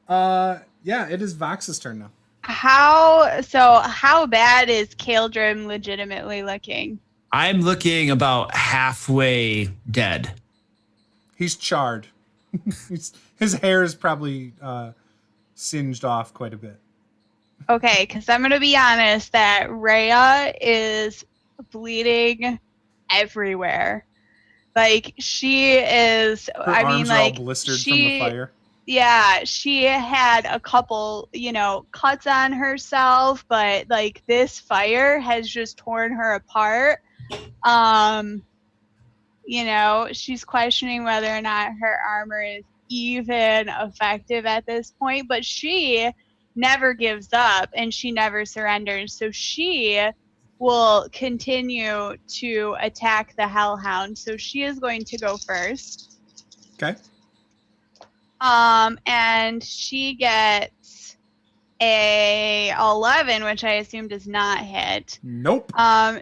Yeah, it is Vox's turn now. How bad is Caeldrim legitimately looking? I'm looking about halfway dead. He's charred. His hair is probably singed off quite a bit. Okay, because I'm gonna be honest that Rhea is bleeding everywhere. Like she is. Her arms are all blistered from the fire. Yeah, she had a couple, cuts on herself, but like this fire has just torn her apart. She's questioning whether or not her armor is even effective at this point, but she never gives up and she never surrenders. So she will continue to attack the Hellhound. So she is going to go first. Okay. And she gets a 11, which I assume does not hit. Nope.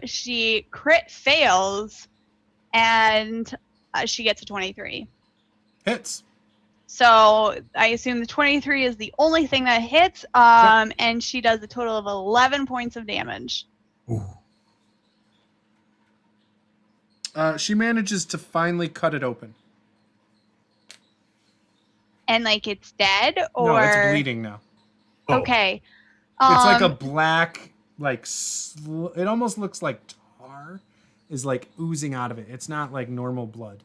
She crit fails, and she gets a 23. Hits. So I assume the 23 is the only thing that hits, Yep. And she does a total of 11 points of damage. Ooh. She manages to finally cut it open. And it's dead, or No, it's bleeding now. Okay. It's like a black, it almost looks like tar is oozing out of it. It's not like normal blood.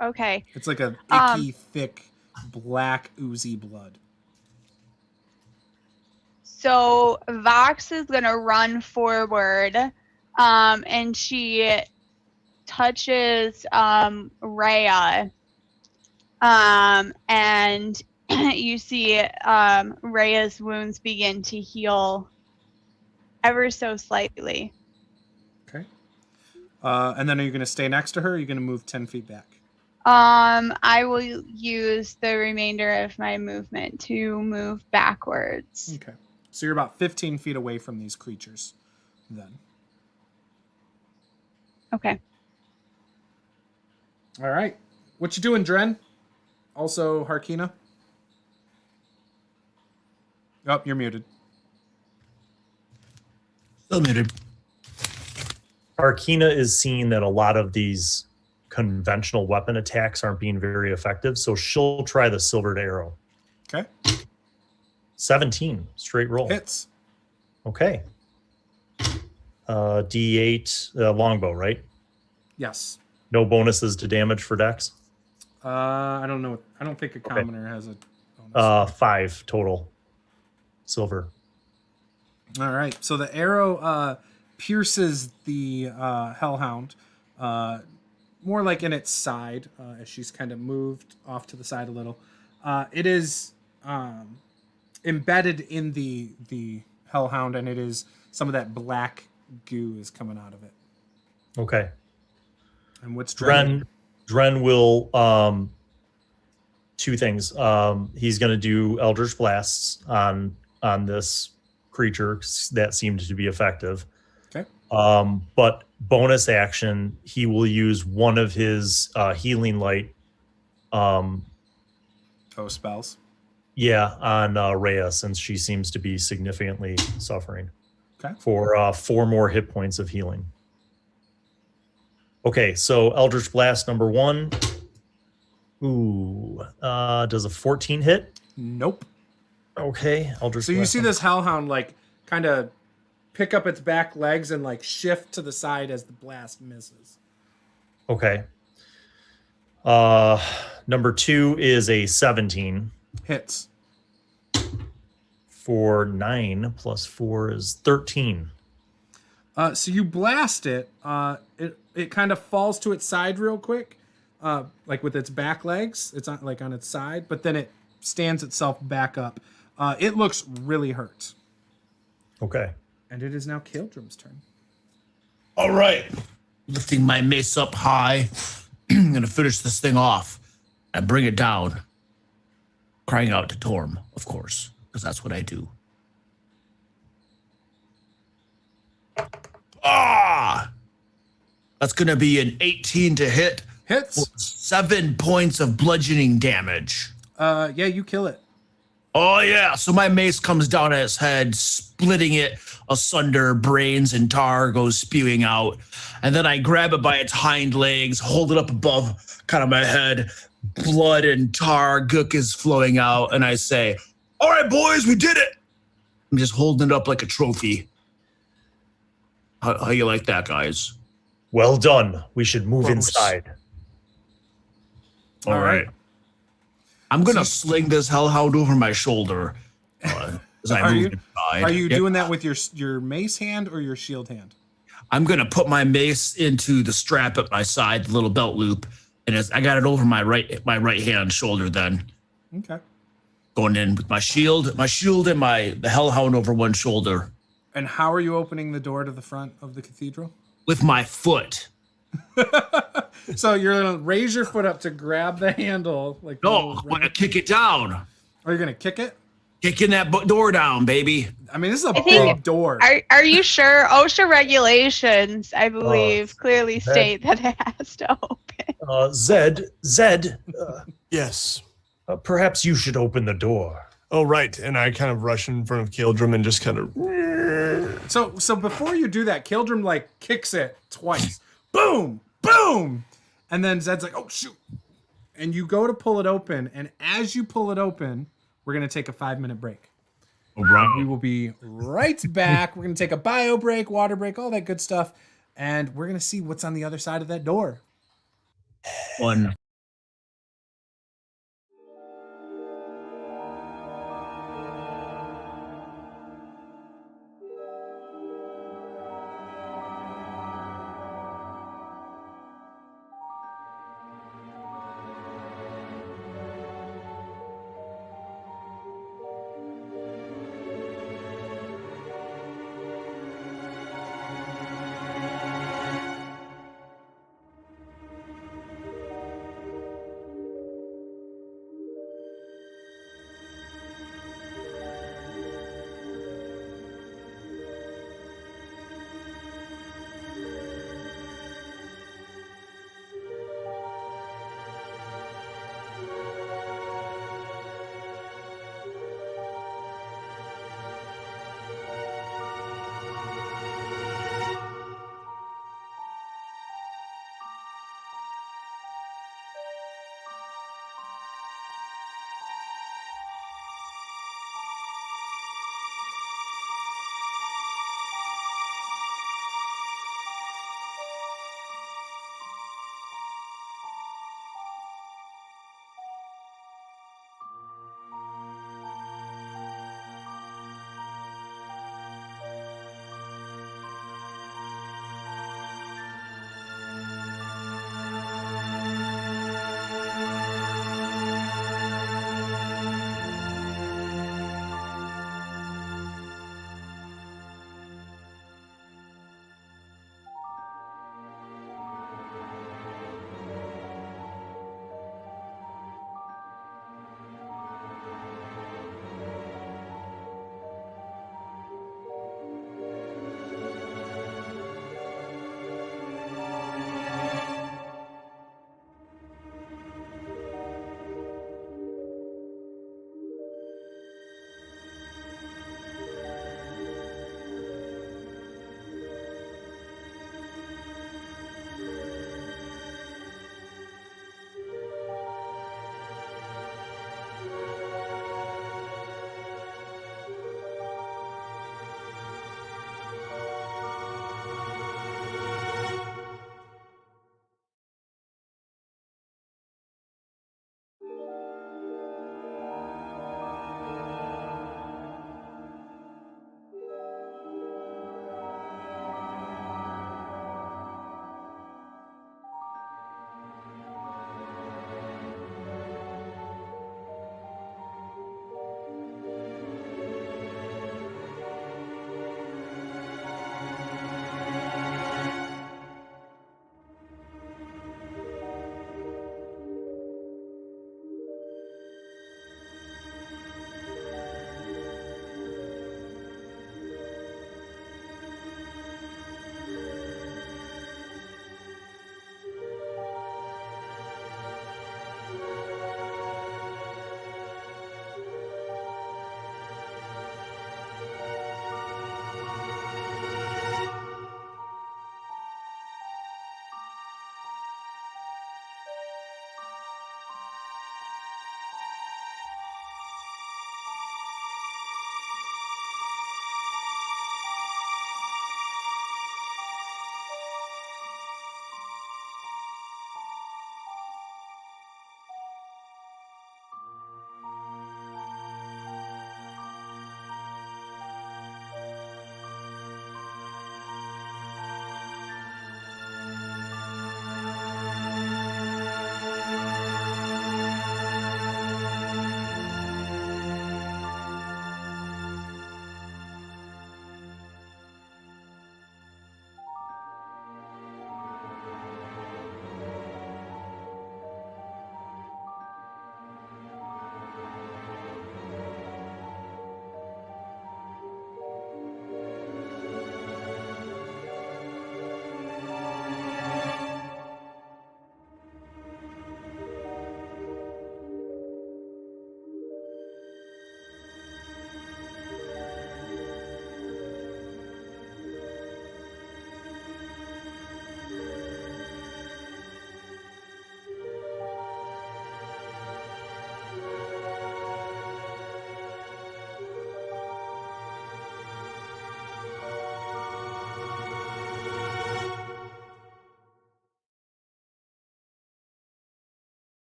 Okay. It's like a icky, thick, black, oozy blood. So Vox is gonna run forward, and she touches Rhea, and you see Rhea's wounds begin to heal ever so slightly. Okay. And then are you going to stay next to her? Or are you going to move 10 feet back? I will use the remainder of my movement to move backwards. Okay. So you're about 15 feet away from these creatures then. Okay. All right. What you doing, Dren? Also, Harkina? Oh, you're muted. Still muted. Arkina is seeing that a lot of these conventional weapon attacks aren't being very effective, so she'll try the silvered arrow. Okay. 17, straight roll. Hits. Okay. D8 longbow, right? Yes. No bonuses to damage for dex? I don't know. I don't think a commoner has a bonus. 5 total. Silver. All right. So the arrow pierces the hellhound, more like in its side, as she's kind of moved off to the side a little. It is embedded in the hellhound, and it is some of that black goo is coming out of it. Okay. And what's Dren? Dren will two things. He's going to do Eldritch Blasts on this creature that seemed to be effective. Okay. But bonus action, he will use one of his healing light. Spells. Yeah, on Rhea, since she seems to be significantly suffering. Okay. For 4 more hit points of healing. Okay, so Eldritch Blast number 1. Ooh, does a 14 hit? Nope. Okay, Eldritch So you Blast see this hellhound like kind of pick up its back legs and like shift to the side as the blast misses. Okay. Number 2 is a 17. Hits. For 9 plus 4 is 13. So you blast it. It kind of falls to its side real quick, like with its back legs. It's on, like on its side, but then it stands itself back up. It looks really hurt. Okay. And it is now Caeldrim's turn. All right. Lifting my mace up high. I'm going to finish this thing off and bring it down. Crying out to Torm, of course, because that's what I do. Ah! That's going to be an 18 to hit. Hits. 7 points of bludgeoning damage. Yeah, you kill it. Oh, yeah. So my mace comes down at its head, splitting it asunder. Brains and tar goes spewing out. And then I grab it by its hind legs, hold it up above kind of my head. Blood and tar, gook is flowing out. And I say, all right, boys, we did it. I'm just holding it up like a trophy. How you like that, guys? Well done. We should move Gross. inside. All right. I'm going to sling this hellhound over my shoulder as I move inside. Are you doing that with your mace hand or your shield hand? I'm going to put my mace into the strap at my side, the little belt loop, and I got it over my right hand shoulder then. Okay. Going in with my shield and the hellhound over one shoulder. And how are you opening the door to the front of the cathedral? With my foot. So you're going to raise your foot up to grab the handle. No, I'm going to kick it down. Are you going to kick it? Kicking that door down, baby. I mean, this is a big door. Are you sure? OSHA regulations, I believe, clearly state that it has to open. Zed. Yes. Perhaps you should open the door. Oh, right. And I kind of rush in front of Caeldrim and just kind of... So before you do that, Caeldrim like kicks it twice. Boom! Boom! And then Zed's like, oh, shoot. And you go to pull it open. And as you pull it open, we're going to take a 5-minute break. All right. We will be right back. We're going to take a bio break, water break, all that good stuff. And we're going to see what's on the other side of that door. One.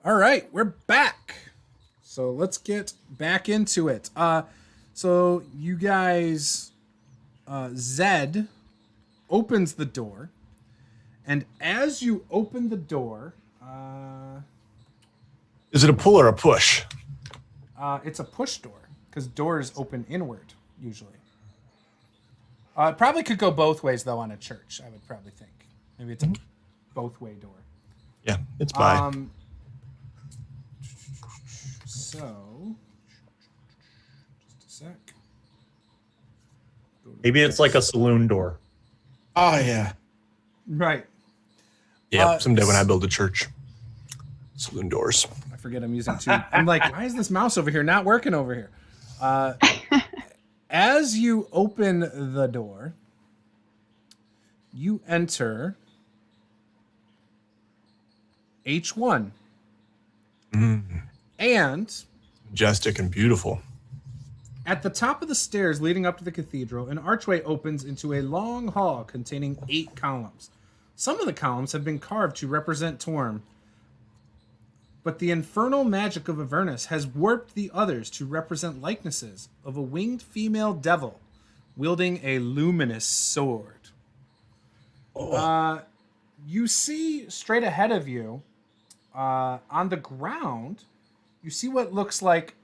All right, we're back. So let's get back into it. So you guys, Zed opens the door, and as you open the door, Is it a pull or a push? it's a push door because doors open inward usually. It probably could go both ways though on a church. I would probably think maybe it's a both way door. Yeah, it's by. So just a sec. Maybe it's like a saloon door. Oh yeah. Right. Yeah, someday when I build a church. Saloon doors. I forget I'm using two. I'm like, why is this mouse over here not working over here? As you open the door, you enter H1. And Majestic and beautiful. at the top of the stairs leading up to the cathedral, an archway opens into a long hall containing 8 columns. Some of the columns have been carved to represent Torm, but the infernal magic of Avernus has warped the others to represent likenesses of a winged female devil wielding a luminous sword. You see straight ahead of you, on the ground, you see what looks like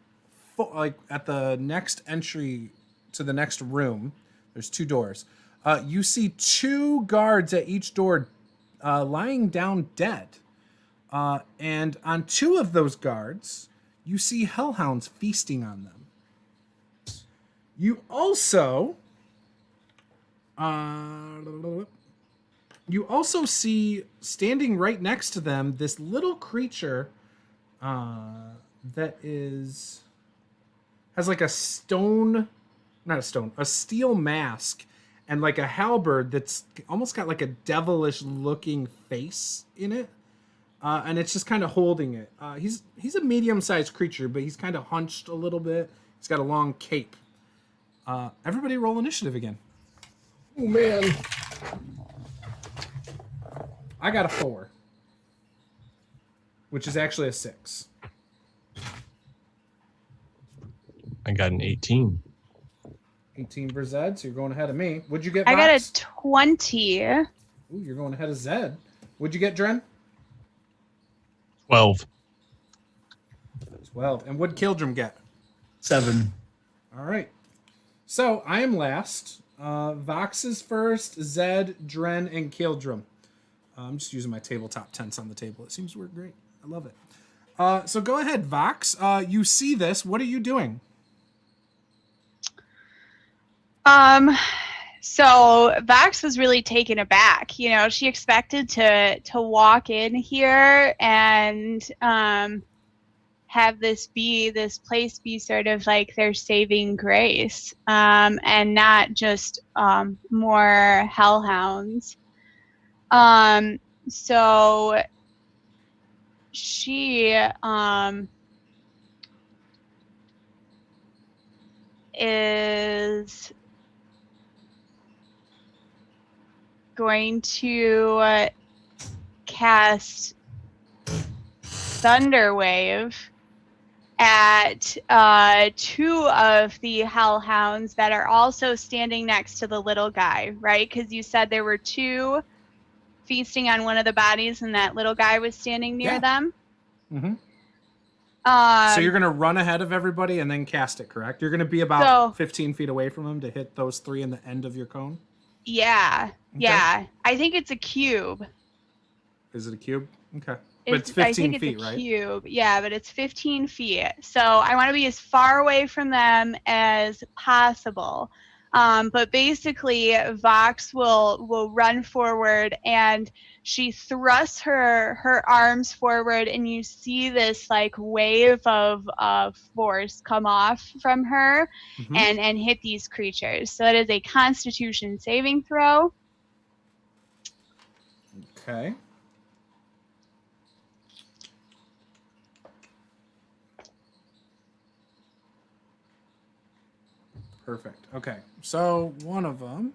at the next entry to the next room. There's 2 doors. You see 2 guards at each door lying down dead. And on 2 of those guards, you see hellhounds feasting on them. You also see standing right next to them this little creature that has like a steel mask and like a halberd that's almost got like a devilish looking face in it. And it's just kind of holding it. He's a medium-sized creature, but he's kind of hunched a little bit. He's got a long cape. Everybody roll initiative again. Oh, man. I got a 4, which is actually a 6. I got an 18. 18 for Zed, so you're going ahead of me. What'd you get, I got Vox? a 20. Ooh, you're going ahead of Zed. What'd you get, Dren? 12. 12. And what'd Caeldrim get? 7. All right. So I am last. Vox is first, Zed, Dren, and Caeldrim. I'm just using my tabletop tents on the table. It seems to work great. I love it. So go ahead, Vox. You see this. What are you doing? So Vox was really taken aback. You know, she expected to walk in here and have this place be sort of like their saving grace, and not just more hellhounds. So she is going to cast Thunderwave at 2 of the hellhounds that are also standing next to the little guy, right? Because you said there were 2 feasting on one of the bodies and that little guy was standing near them. Mm-hmm. So you're going to run ahead of everybody and then cast it, correct? You're going to be about 15 feet away from them to hit those 3 in the end of your cone? Yeah. Okay. Yeah. I think it's a cube. Is it a cube? Okay. But it's 15 feet, right? Cube. Yeah, but it's 15 feet. So I want to be as far away from them as possible. But basically, Vox will run forward, and she thrusts her arms forward, and you see this like wave of force come off from her, and hit these creatures. So it is a Constitution saving throw. Okay. Perfect. Okay, so one of them.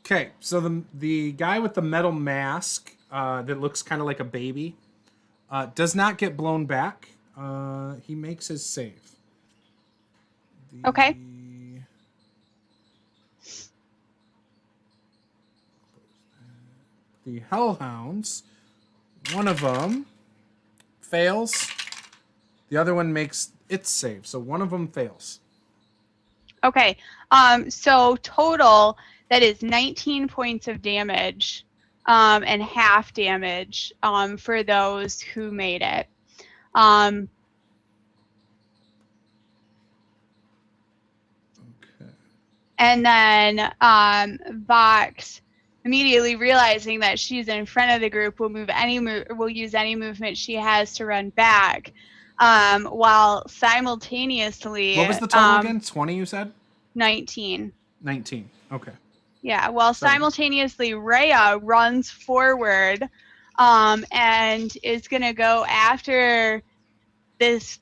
Okay, so the guy with the metal mask that looks kind of like a baby, Does not get blown back. He makes his save. Okay. The Hellhounds, one of them fails. The other one makes its save. So one of them fails. Okay. So total, that is 19 points of damage, and half damage, for those who made it. Okay. And then Vox, immediately realizing that she's in front of the group, will use any movement she has to run back, while simultaneously. What was the total again? 20, you said? 19. 19. Okay. Yeah. While simultaneously, Rhea runs forward, and is gonna go after this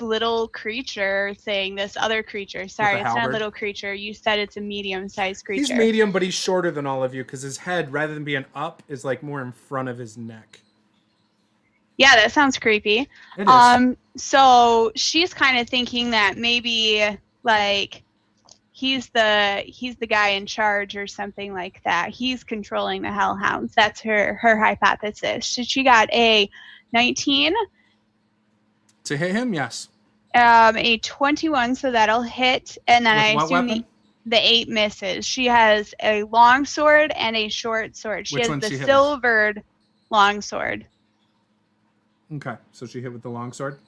little creature thing. This other creature. Sorry, it's not a little creature. You said it's a medium-sized creature. He's medium, but he's shorter than all of you because his head, rather than being up, is like more in front of his neck. Yeah, that sounds creepy. It is. So she's kind of thinking that maybe like he's the guy in charge or something like that. He's controlling the Hellhounds. That's her hypothesis. So she got a 19. To hit him, yes. A 21, so that'll hit, and then I With what assume weapon? the 8 misses. She has a long sword and a short sword. She Which has one the she hit with? silvered long sword. Okay, so she hit with the longsword?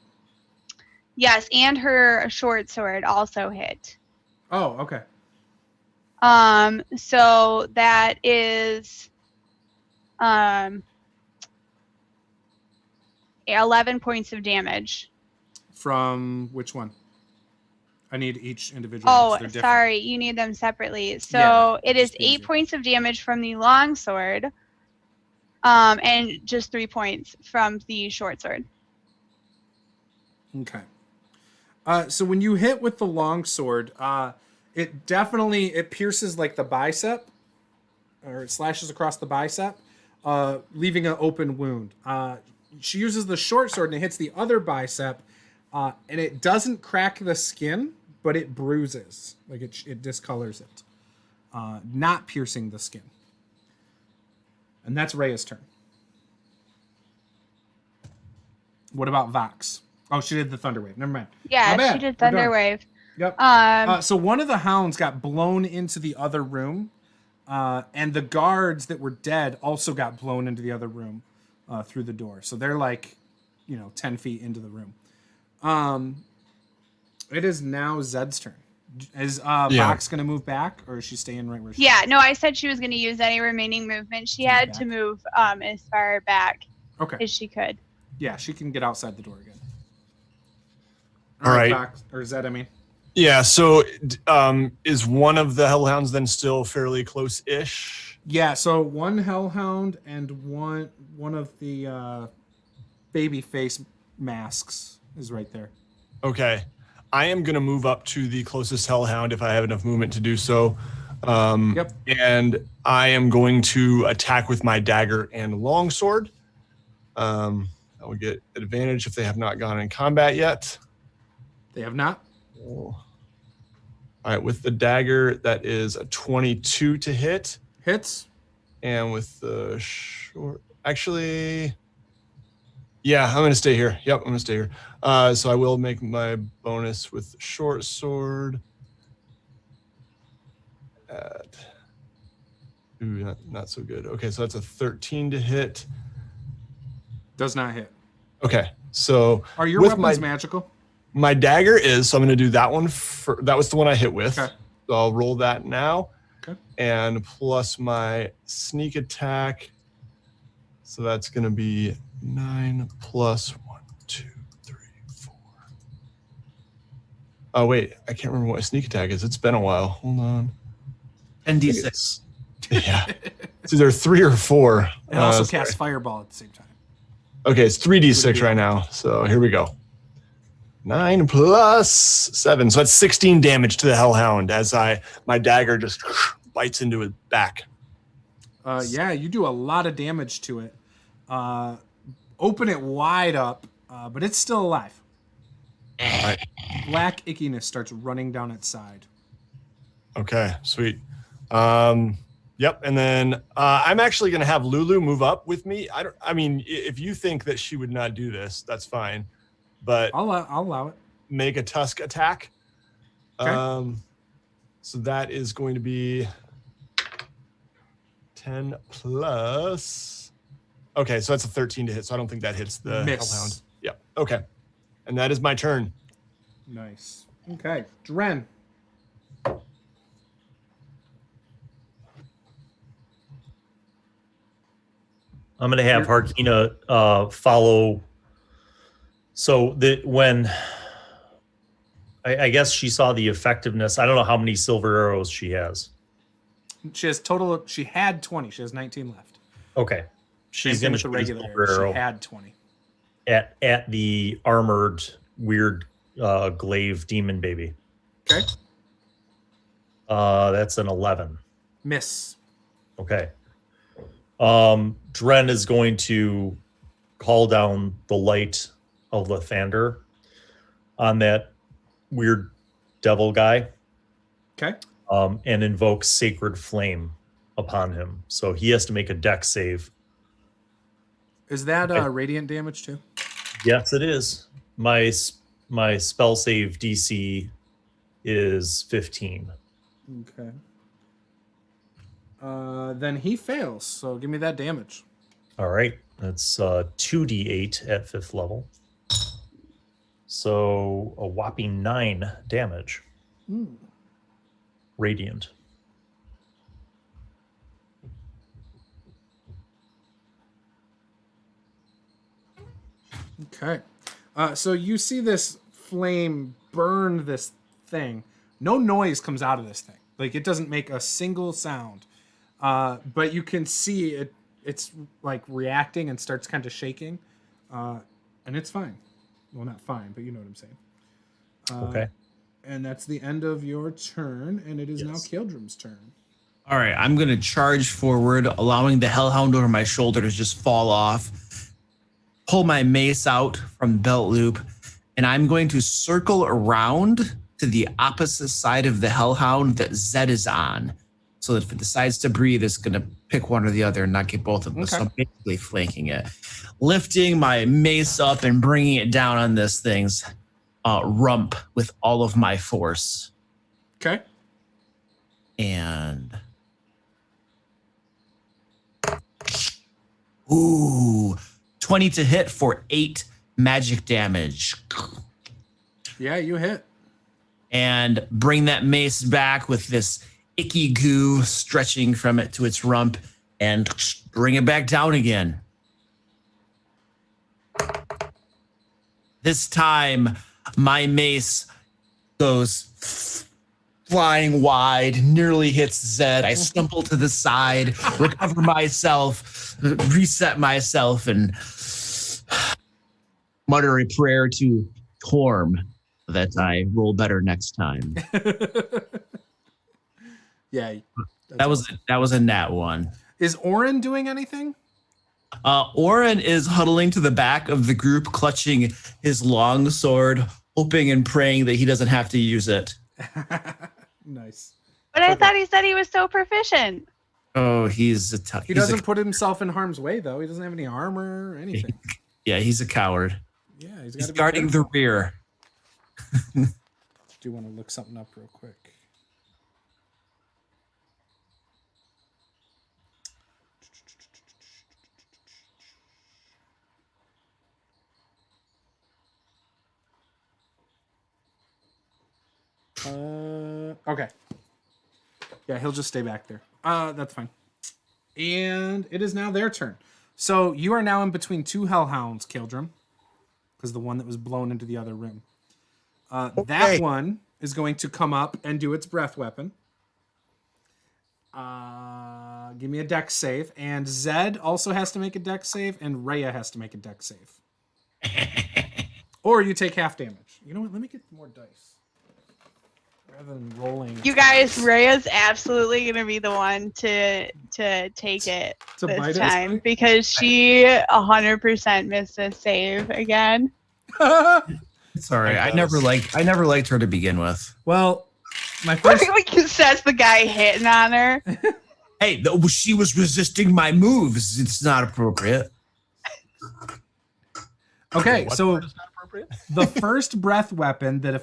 Yes, and her short sword also hit. Oh, okay. So that is 11 points of damage. From which one? I need each individual. Oh, They're different. sorry, you need them separately. So Yeah, it is just 8 easier. points of damage from the long sword, and just 3 points from the short sword. Okay. So when you hit with the longsword, it pierces like the bicep, or it slashes across the bicep, leaving an open wound. She uses the short sword and it hits the other bicep, and it doesn't crack the skin, but it bruises, like it discolors it, not piercing the skin. And that's Rhea's turn. What about Vox? Oh, she did the Thunder Wave. Never mind. My Yeah, bad. she did We're done. Thunder Wave. Yep. So one of the hounds got blown into the other room, and the guards that were dead also got blown into the other room through the door. So they're like, 10 feet into the room. It is now Zed's turn. Is Vox going to move back, or is she staying right where she is? Yeah, no, I said she was going to use any remaining movement. She had to move as far back as she could. Yeah, she can get outside the door again. All right. Vox, or Zed, I mean. Yeah, so is one of the Hellhounds then still fairly close-ish? Yeah, so one Hellhound and one of the baby face masks is right there. Okay. I am going to move up to the closest Hellhound if I have enough movement to do so. Yep. And I am going to attack with my dagger and longsword. I will get advantage if they have not gone in combat yet. They have not? All right, with the dagger, that is a 22 to hit. Hits. And with the short... Actually... Yeah, I'm going to stay here. Yep, I'm going to stay here. So I will make my bonus with short sword. Not so good. Okay, so that's a 13 to hit. Does not hit. Okay, so... Are your weapons magical? My dagger is, so I'm going to do that one. That was the one I hit with. Okay. So I'll roll that now. Okay. And plus my sneak attack. So that's going to be 9 plus 1, 2, 3, 4. Oh, wait. I can't remember what a sneak attack is. It's been a while. Hold on. 10d6. Yeah. It's either 3 or 4. It also casts Fireball at the same time. Okay, it's 3d6 right now. So here we go. 9 plus 7. So that's 16 damage to the Hellhound as my dagger just bites into his back. Yeah, you do a lot of damage to it. open it wide up, but it's still alive. Right. Black ickiness starts running down its side. Okay, sweet. Yep, and then I'm actually going to have Lulu move up with me. I mean, if you think that she would not do this, that's fine. But I'll allow it. Make a tusk attack. Okay. So that is going to be 10 plus. Okay, so that's a 13 to hit. So I don't think that hits the Hellhound. Yep. Okay, and that is my turn. Nice. Okay, Dren. I'm going to have Harkina follow. So when I guess she saw the effectiveness. I don't know how many silver arrows she has. She has total. She had 20. She has 19 left. Okay, she's going to shoot the regular silver arrow. She had 20 at the armored weird glaive demon baby. Okay. That's an 11. Miss. Okay. Dren is going to call down the light of Lathander on that weird devil guy. Okay. And invoke Sacred Flame upon him. So he has to make a dex save. Is that radiant damage too? Yes, it is. My spell save DC is 15. Okay. Then he fails. So give me that damage. All right. That's 2d8 at 5th level. So a whopping 9 damage. Radiant. Okay. So you see this flame burn this thing. No noise comes out of this thing. Like, it doesn't make a single sound. But you can see it's like reacting and starts kind of shaking. And it's fine. Well, not fine, but you know what I'm saying. Okay. And that's the end of your turn, and it is now Caeldrim's turn. All right, I'm going to charge forward, allowing the Hellhound over my shoulder to just fall off. Pull my mace out from the belt loop, and I'm going to circle around to the opposite side of the Hellhound that Zed is on. So that if it decides to breathe, it's going to pick one or the other and not get both of them. Okay. So I'm basically flanking it. Lifting my mace up and bringing it down on this thing's rump with all of my force. Okay. And... Ooh, 20 to hit for 8 magic damage. Yeah, you hit. And bring that mace back with this icky goo stretching from it to its rump and bring it back down again. This time, my mace goes flying wide, nearly hits Zed. I stumble to the side, recover myself, reset myself, and mutter a prayer to Torm that I roll better next time. Yeah. That was a nat one. Is Oren doing anything? Oren is huddling to the back of the group, clutching his long sword, hoping and praying that he doesn't have to use it. Nice. But I thought he said he was so proficient. Oh, he's a tough. He doesn't put himself in harm's way, though. He doesn't have any armor or anything. Yeah, he's a coward. Yeah, he's guarding the rear. Do want to look something up real quick. Okay. Yeah, he'll just stay back there. That's fine. And it is now their turn. So you are now in between two Hellhounds, Caeldrim, because the one that was blown into the other room. Okay. That one is going to come up and do its breath weapon. Give me a dex save. And Zed also has to make a dex save, and Rhea has to make a dex save. Or you take half damage. You know what? Let me get more dice. rather than rolling. You guys, Rhea's absolutely gonna be the one to take it To bite this it? time because she 100% missed a save again. Sorry, I never liked her to begin with. Well, my first. That's the guy hitting on her. Hey, she was resisting my moves. It's not appropriate. Okay, What so part is not appropriate? the first breath weapon that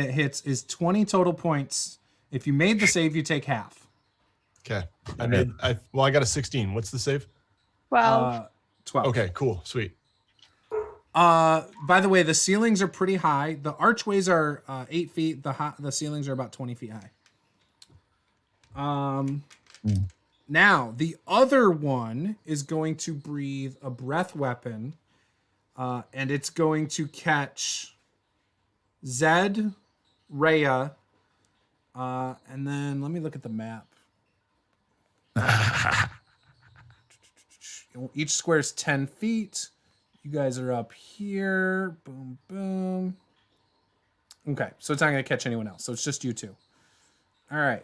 hits is 20 total points. If you made the save, you take half. Okay. I got a 16. What's the save? 12. 12. Okay, cool. Sweet. By the way, the ceilings are pretty high. The archways are 8 feet. The ceilings are about 20 feet high. Now, the other one is going to breathe a breath weapon, and it's going to catch Zed, Rhea, and then let me look at the map. Each square is 10 feet. You guys are up here. Boom, boom. Okay, so it's not going to catch anyone else. So it's just you two. All right.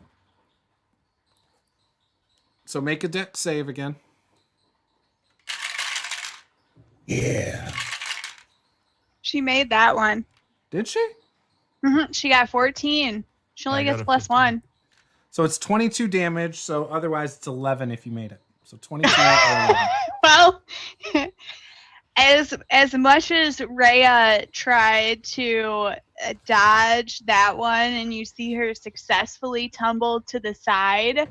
So make a dex save again. Yeah. She made that one. Did she? She got 14. She only I got gets a plus 15. 1. So it's 22 damage. So otherwise it's 11 if you made it. So 22 or 11. Well, as much as Rhea tried to dodge that one, and you see her successfully tumble to the side,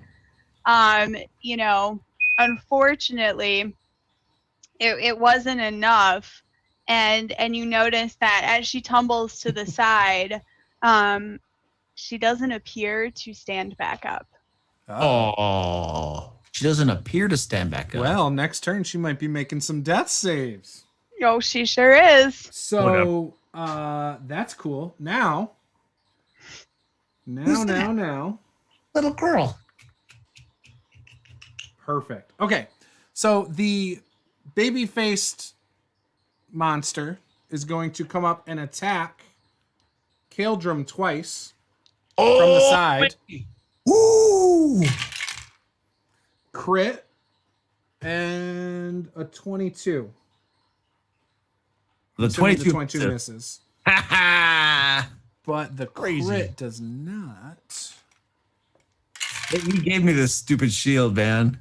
unfortunately, it wasn't enough, and you notice that as she tumbles to the side, she doesn't appear to stand back up. Oh, she doesn't appear to stand back up. Well, next turn she might be making some death saves. Oh, she sure is. So that's cool. Now. Little girl. Perfect. Okay. So the baby-faced monster is going to come up and attack Caeldrim twice from the side. Ooh. Crit and a 22. The Assuming 22 the 22 misses. Ha But the Crazy. crit does not. You gave me this stupid shield, man.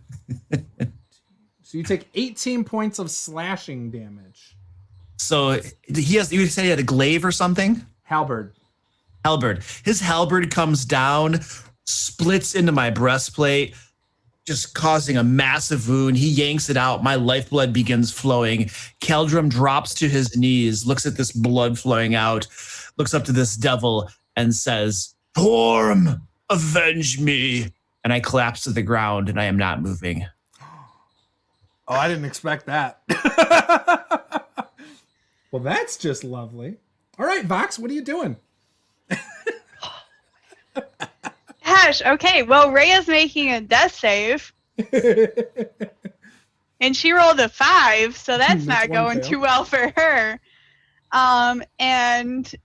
So you take 18 points of slashing damage. So you said he had a glaive or something? Halberd. Halberd. His halberd comes down, splits into my breastplate, just causing a massive wound. He yanks it out. My lifeblood begins flowing. Caeldrim drops to his knees, looks at this blood flowing out, looks up to this devil and says, "Torm, avenge me." And I collapse to the ground and I am not moving. Oh, I didn't expect that. Well, that's just lovely. All right, Vox, what are you doing? Gosh, okay. Well, Rhea's making a death save, and she rolled a 5, so that's not one going fail. too well for her. And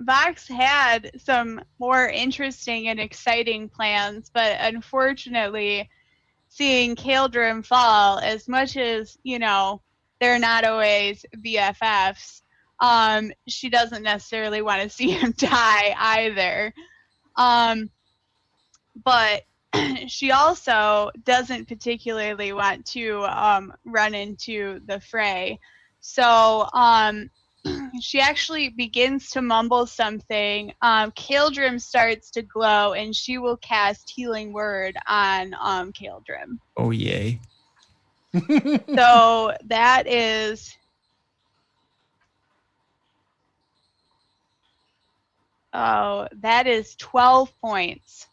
Vox had some more interesting and exciting plans, but unfortunately, seeing Caeldrim fall, as much as, they're not always BFFs, she doesn't necessarily want to see him die either. But she also doesn't particularly want to run into the fray. So she actually begins to mumble something. Caeldrim starts to glow, and she will cast Healing Word on Caeldrim. Oh, yay. So that is... that is 12 points.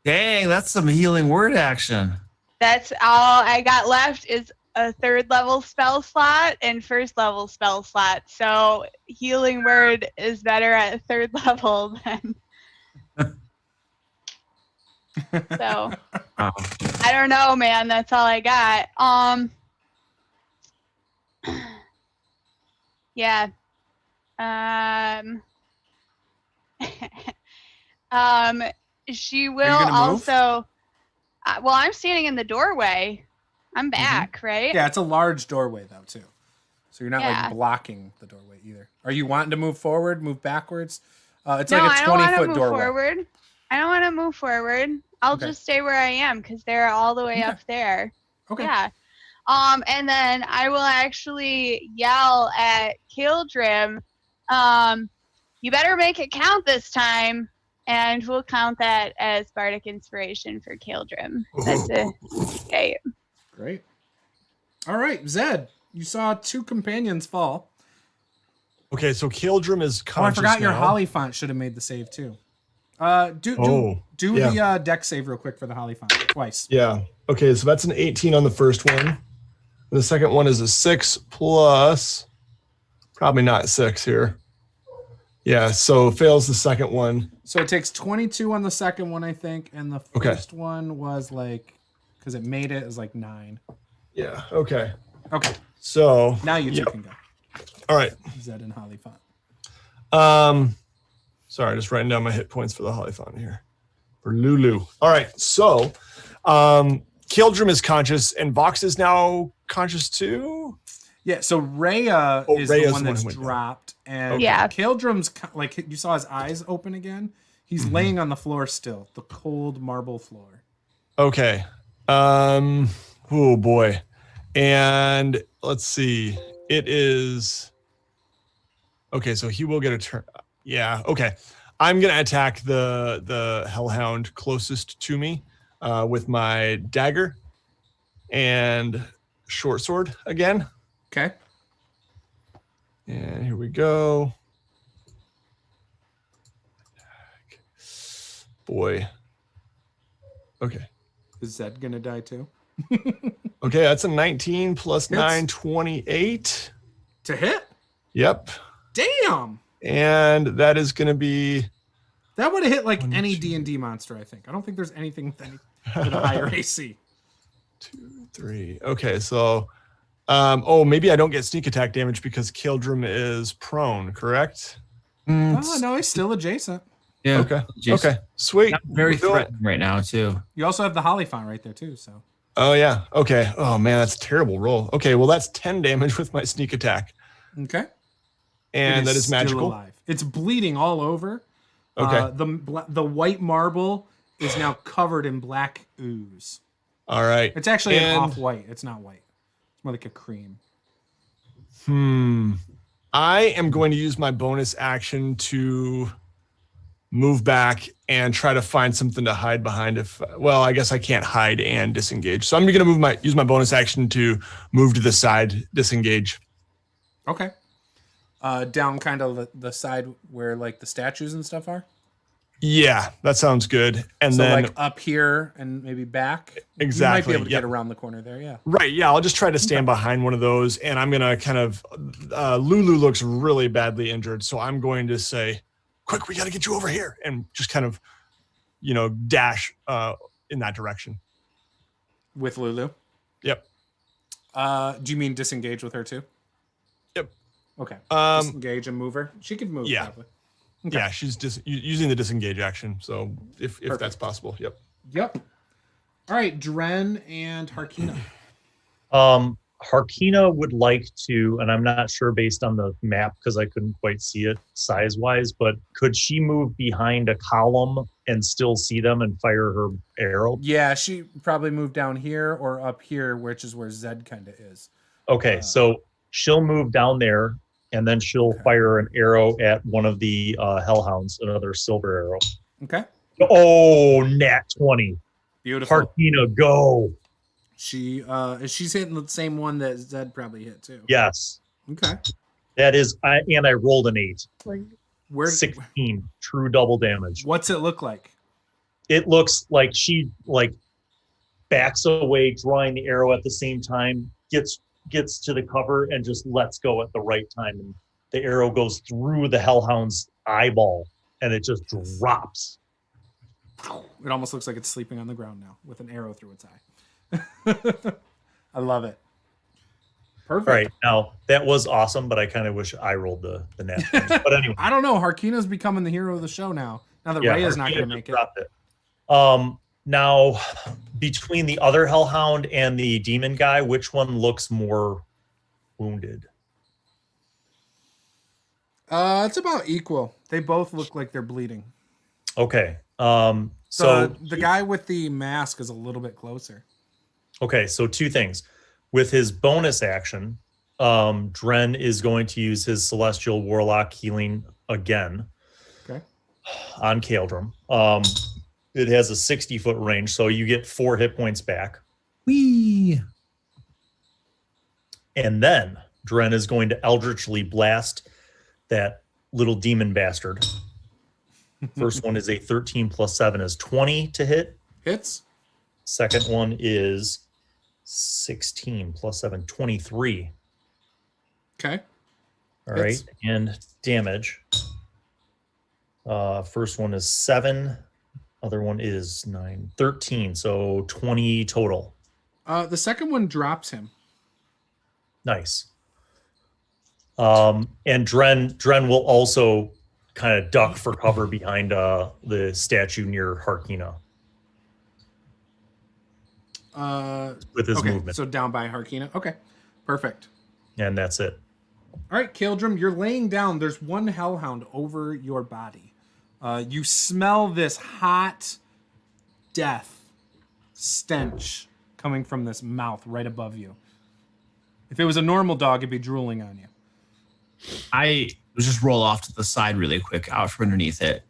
Dang, that's some healing word action. That's all I got left is a 3rd level spell slot and 1st level spell slot. So Healing Word is better at 3rd level than. So I don't know, man. That's all I got. Yeah. She will gonna move? also. Well, I'm standing in the doorway. I'm back, right? Yeah, it's a large doorway though too, so you're not Yeah. like blocking the doorway either. Are you wanting to move forward, move backwards? It's No, like a I don't want to 20-foot move doorway. forward. I don't want to move forward. I'll Okay. just stay where I am because they're all the way up there. Okay. Yeah. And then I will actually yell at Caeldrim, you better make it count this time. And we'll count that as Bardic Inspiration for Caeldrim. That's it. Okay. Great. All right, Zed, you saw 2 companions fall. Okay, so Caeldrim is Oh, I conscious forgot your now. Holly font should have made the save too. Do yeah. the deck save real quick for the Holly font twice. Yeah. Okay, so that's an 18 on the first one. And the second one is a 6 plus, probably not 6 here. Yeah, so fails the second one. So it takes 22 on the second one, I think, and the first one was like, because it made it was like 9. Yeah, okay. Okay, So now you two can go. All right. Zed and Holly font. Sorry, just writing down my hit points for the Holly Font here. For Lulu. All right, so Caeldrim is conscious, and Vox is now conscious too? Yeah, so Rhea is Rhea's the one that's went down. dropped, and Yeah. Caeldrim's like you saw his eyes open again. He's laying on the floor still, the cold marble floor. Okay. Oh boy. And let's see. It is okay, so he will get a turn. Yeah, okay. I'm gonna attack the Hellhound closest to me with my dagger and short sword again. Okay. And here we go. Boy. Okay. Is Zed gonna die too? Okay, that's a 19 plus Hits. 9, 28. To hit? Yep. Damn! And that is going to be... That would have hit like 1, any 2. D&D monster, I think. I don't think there's anything with a higher AC. 2, 3. Okay, so... oh, maybe I don't get sneak attack damage because Caeldrim is prone, correct? Oh, no, he's still adjacent. Yeah. Okay. Jason. Okay. Sweet. Not very We'll do it. threatening right now, too. You also have the Holly font right there too, so. Oh, yeah. Okay. Oh, man, that's a terrible roll. Okay, well, that's 10 damage with my sneak attack. Okay. And It that is still magical. alive. It's bleeding all over. Okay. The white marble is now covered in black ooze. All right. It's actually an And- off-white. It's not white. It's more like a cream. I am going to use my bonus action to move back and try to find something to hide behind. I guess I can't hide and disengage. So I'm going to use my bonus action to move to the side, disengage. Okay. Down kind of the side where like the statues and stuff are. Yeah, that sounds good. And So then like up here and maybe back. Exactly, You might be able to yep. get around the corner there. Yeah. right, yeah, I'll just try to stand behind one of those, and I'm gonna kind of Lulu looks really badly injured, so I'm going to say, "Quick, we got to get you over here," and just kind of, dash in that direction. With Lulu. Yep. Do you mean disengage with her too? Yep. Okay. Um, Disengage and move her. She could move. yeah. Probably. Okay. Yeah, she's using the disengage action. So if Perfect. that's possible, yep. Yep. All right, Dren and Harkina. Harkina would like to, and I'm not sure based on the map because I couldn't quite see it size-wise, but could she move behind a column and still see them and fire her arrow? Yeah, she probably moved down here or up here, which is where Zed kind of is. Okay, so she'll move down there, and then she'll fire an arrow at one of the hellhounds, another silver arrow. Okay. Oh, nat 20. Beautiful. Harkina, go. She's hitting the same one that Zed probably hit too. Yes. Okay. That is, I rolled an 8. Where? 16, true double damage. What's it look like? It looks like she backs away, drawing the arrow at the same time, gets to the cover and just lets go at the right time, and the arrow goes through the hellhound's eyeball and it just drops. It almost looks like it's sleeping on the ground now with an arrow through its eye. I love it. Perfect. All right, now that was awesome, but I kind of wish I rolled the nat 20. But anyway, I don't know. Harkina's becoming the hero of the show now. Now that Rhea's not going to make it. Now, between the other Hellhound and the demon guy, which one looks more wounded? It's about equal. They both look like they're bleeding. Okay. So the guy with the mask is a little bit closer. Okay, so two things. With his bonus action, Dren is going to use his Celestial Warlock healing again. Okay. On Caeldrim. It has a 60-foot range, so you get 4 hit points back. Whee! And then Dren is going to eldritchly blast that little demon bastard. First one is a 13 plus 7 is 20 to hit. Hits. Second one is 16 plus 7, 23. Okay. All right. And damage. First one is 7. Other one is 9, 13. So 20 total. The second one drops him. Nice. And Dren will also kind of duck for cover behind the statue near Harkina. With his movement. So down by Harkina. Okay. Perfect. And that's it. All right, Caeldrim, you're laying down. There's one hellhound over your body. You smell this hot death stench coming from this mouth right above you. If it was a normal dog, it'd be drooling on you. I just roll off to the side really quick, out from underneath it,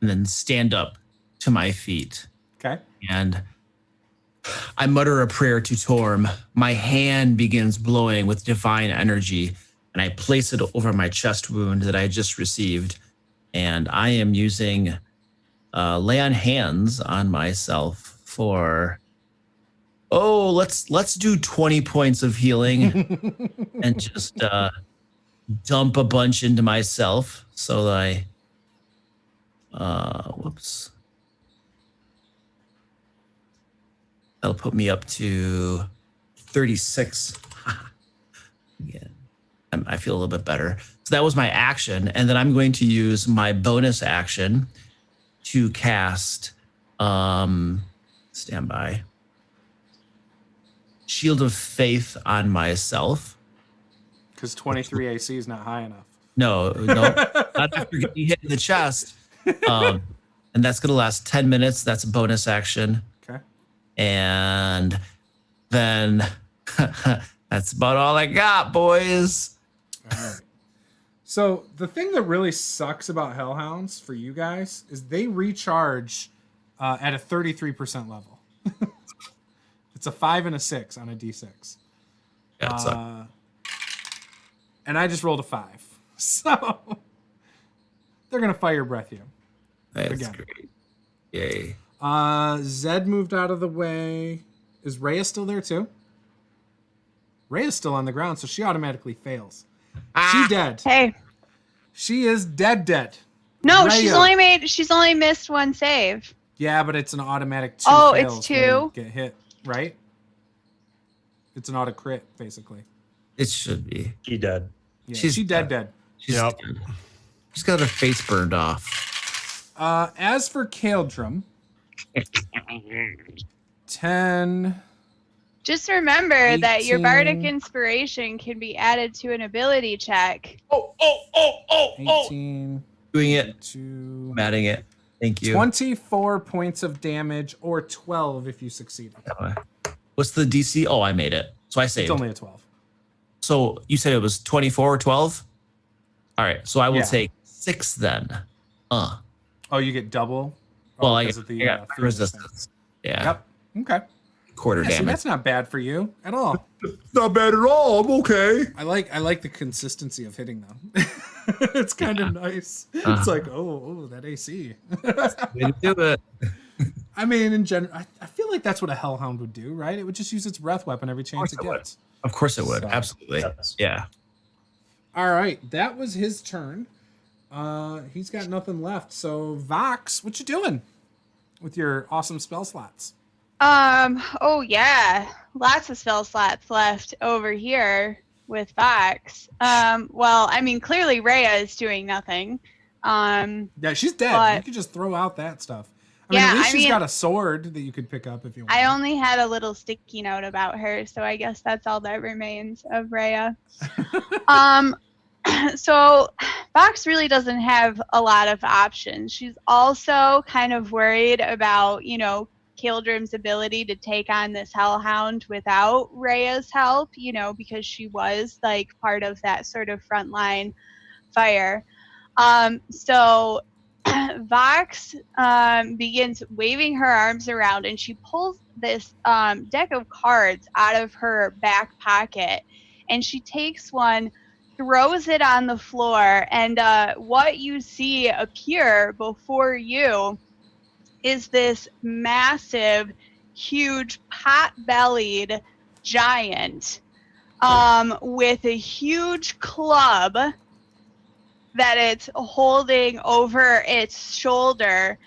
and then stand up to my feet. Okay. And I mutter a prayer to Torm. My hand begins blowing with divine energy, and I place it over my chest wound that I just received. And I am using lay on hands on myself for, let's do 20 points of healing and just dump a bunch into myself so that whoops. That'll put me up to 36. Yeah, I feel a little bit better. So that was my action. And then I'm going to use my bonus action to cast standby. Shield of Faith on myself. Because 23 AC is not high enough. No, not after getting hit in the chest. And that's going to last 10 minutes. That's a bonus action. Okay. And then that's about all I got, boys. All right. So the thing that really sucks about Hellhounds for you guys is they recharge at a 33% level. It's a 5 and a 6 on a D6. And I just rolled a 5. So they're going to fire breath you. That's again. great. Yay. Zed moved out of the way. Is Rhea still there too? Rhea's still on the ground, so she automatically fails. She dead. Hey. She is dead. No, Rhea. she's only missed one save. Yeah, but it's an automatic 2 Oh, fails it's when 2? you get hit, right? It's an auto crit, basically. It should be. He dead. Yeah, She's she dead. She's got her face burned off. As for Caeldrim, 10. Just remember that your 18. bardic inspiration can be added to an ability check. 18. Doing it. 2. I'm adding it. Thank you. 24 points of damage, or 12 if you succeeded. What's the DC? Oh, I made it. So I saved. It's only a 12. So you said it was 24 or 12? All right. So I will take 6 then. Oh, you get double? Well, I because of the got Phoenix resistance. thing. Yeah. Yep. Okay. Quarter See, damage. that's not bad for you at all. Not bad at all. I'm okay. I like the consistency of hitting though. It's kind of nice. It's like, oh, that AC. Way to do it. I mean, in general, I feel like that's what a Hellhound would do, right? It would just use its breath weapon every chance it gets. Of course it would. So, Absolutely. yes. Yeah. All right, that was his turn. He's got nothing left. So, Vox, what you doing with your awesome spell slots? Oh yeah, lots of spell slots left over here with Vox. Well, I mean, clearly Rhea is doing nothing. Yeah, she's dead. But, you could just throw out that stuff. I mean, at least she's got a sword that you could pick up if you want. I only had a little sticky note about her, so I guess that's all that remains of Rhea. So Vox really doesn't have a lot of options. She's also kind of worried about, Caeldrim's ability to take on this hellhound without Rhea's help, because she was like part of that sort of frontline fire. So Vox begins waving her arms around, and she pulls this deck of cards out of her back pocket, and she takes one, throws it on the floor, and what you see appear before you is this massive, huge, pot-bellied giant with a huge club that it's holding over its shoulder,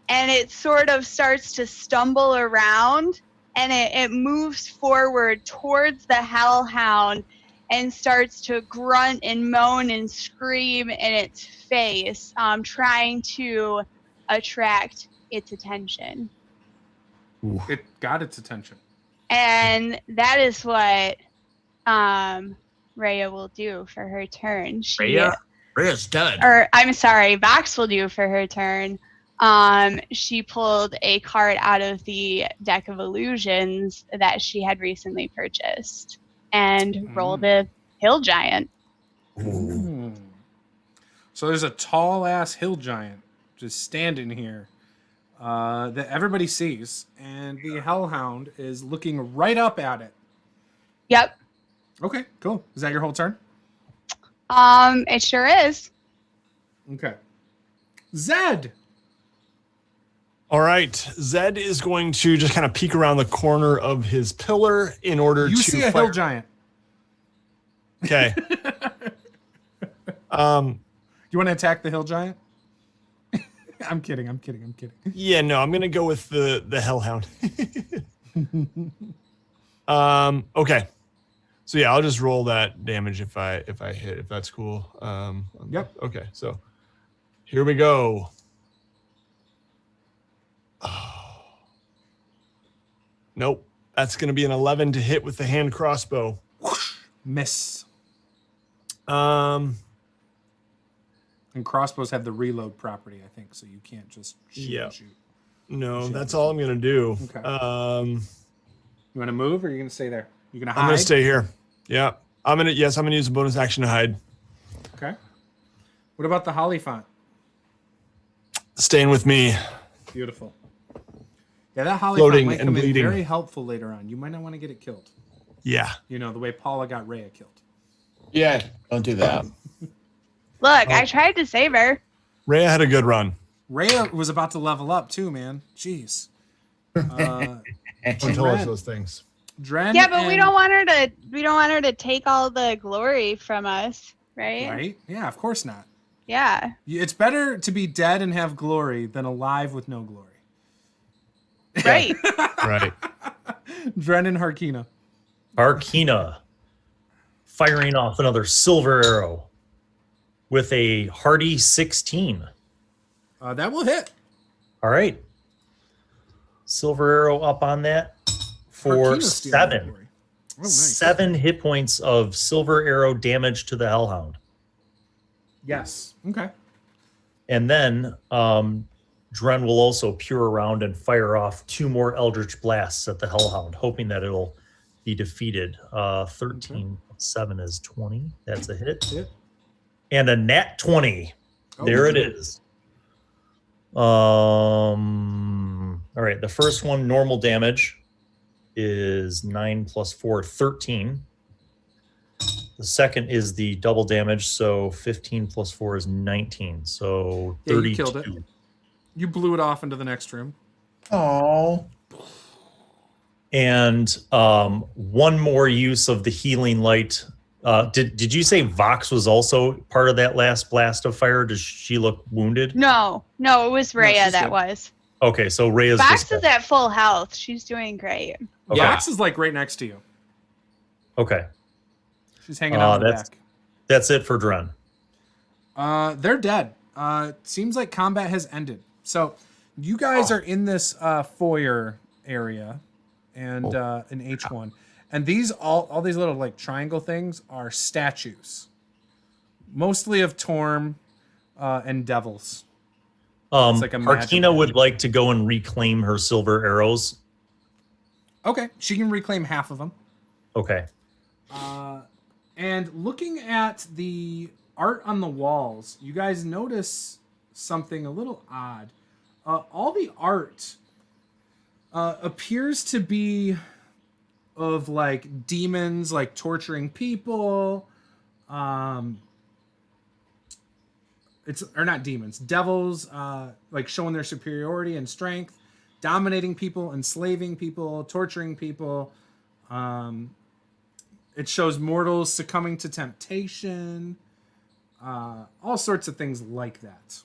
and it sort of starts to stumble around, and it moves forward towards the hellhound and starts to grunt and moan and scream in its face, trying to attract its attention. It got its attention. And that is what Rhea will do for her turn. Rhea's dead. Or, I'm sorry, Vox will do for her turn. She pulled a card out of the deck of illusions that she had recently purchased and rolled a hill giant. Ooh. So there's a tall ass hill giant just standing here that everybody sees, and the hellhound is looking right up at it. Yep. Okay, cool. Is that your whole turn? It sure is. Okay. Zed. All right. Zed is going to just kind of peek around the corner of his pillar in order to see a hill giant. Okay. You want to attack the hill giant? I'm kidding. Yeah, no, I'm gonna go with the hellhound. Okay. So yeah, I'll just roll that damage if I hit, if that's cool. Yep. Okay, so here we go. Oh. Nope. That's gonna be an 11 to hit with the hand crossbow. Miss. And crossbows have the reload property, I think, so you can't just shoot and shoot. No, that's all I'm gonna do. Okay. You want to move, or are you gonna stay there? You gonna hide? I'm gonna stay here. Yeah. I'm gonna use a bonus action to hide. Okay. What about the Hollyphant? Staying with me. Beautiful. Yeah, that Hollyphant Floating might and come in bleeding. very helpful later on. You might not want to get it killed. Yeah. The way Paula got Rhea killed. Yeah, don't do that. Look, I tried to save her. Rhea had a good run. Rhea was about to level up too, man. Jeez. Don't tell us those things. Dren. Yeah, but we don't want her to take all the glory from us, right? Right? Yeah, of course not. Yeah. It's better to be dead and have glory than alive with no glory. Right. Right. Dren and Harkina. Arkina firing off another silver arrow with a hearty 16. That will hit. All right. Silver arrow up on that for Harkina's stealing the 7. glory. Oh, nice. 7 hit points of silver arrow damage to the hellhound. Yes. Okay. And then Dren will also peer around and fire off 2 more Eldritch Blasts at the hellhound, hoping that it'll be defeated. 13 7 is 20. That's a hit. And a nat 20. Oh, there it is. All right. The first one, normal damage, is 9 plus 4, 13. The second is the double damage, so 15 plus 4 is 19. So 32. You killed it. You blew it off into the next room. Oh. And one more use of the healing light. Did you say Vox was also part of that last blast of fire? Does she look wounded? No, it was Rhea she's that good. was. Okay, so Rhea's Vox just is at full health. She's doing great. Okay. Vox is like right next to you. Okay. She's hanging out in the back. That's it for Dren. They're dead. seems like combat has ended. So you guys are in this foyer area and in H1. And these all these little like triangle things are statues. Mostly of Torm and devils. Like Arkina would like to go and reclaim her silver arrows. Okay, she can reclaim half of them. Okay. And looking at the art on the walls, you guys notice something a little odd. All the art appears to be of like demons, like torturing people. Or not demons, devils, like showing their superiority and strength, dominating people, enslaving people, torturing people. It shows mortals succumbing to temptation, all sorts of things like that.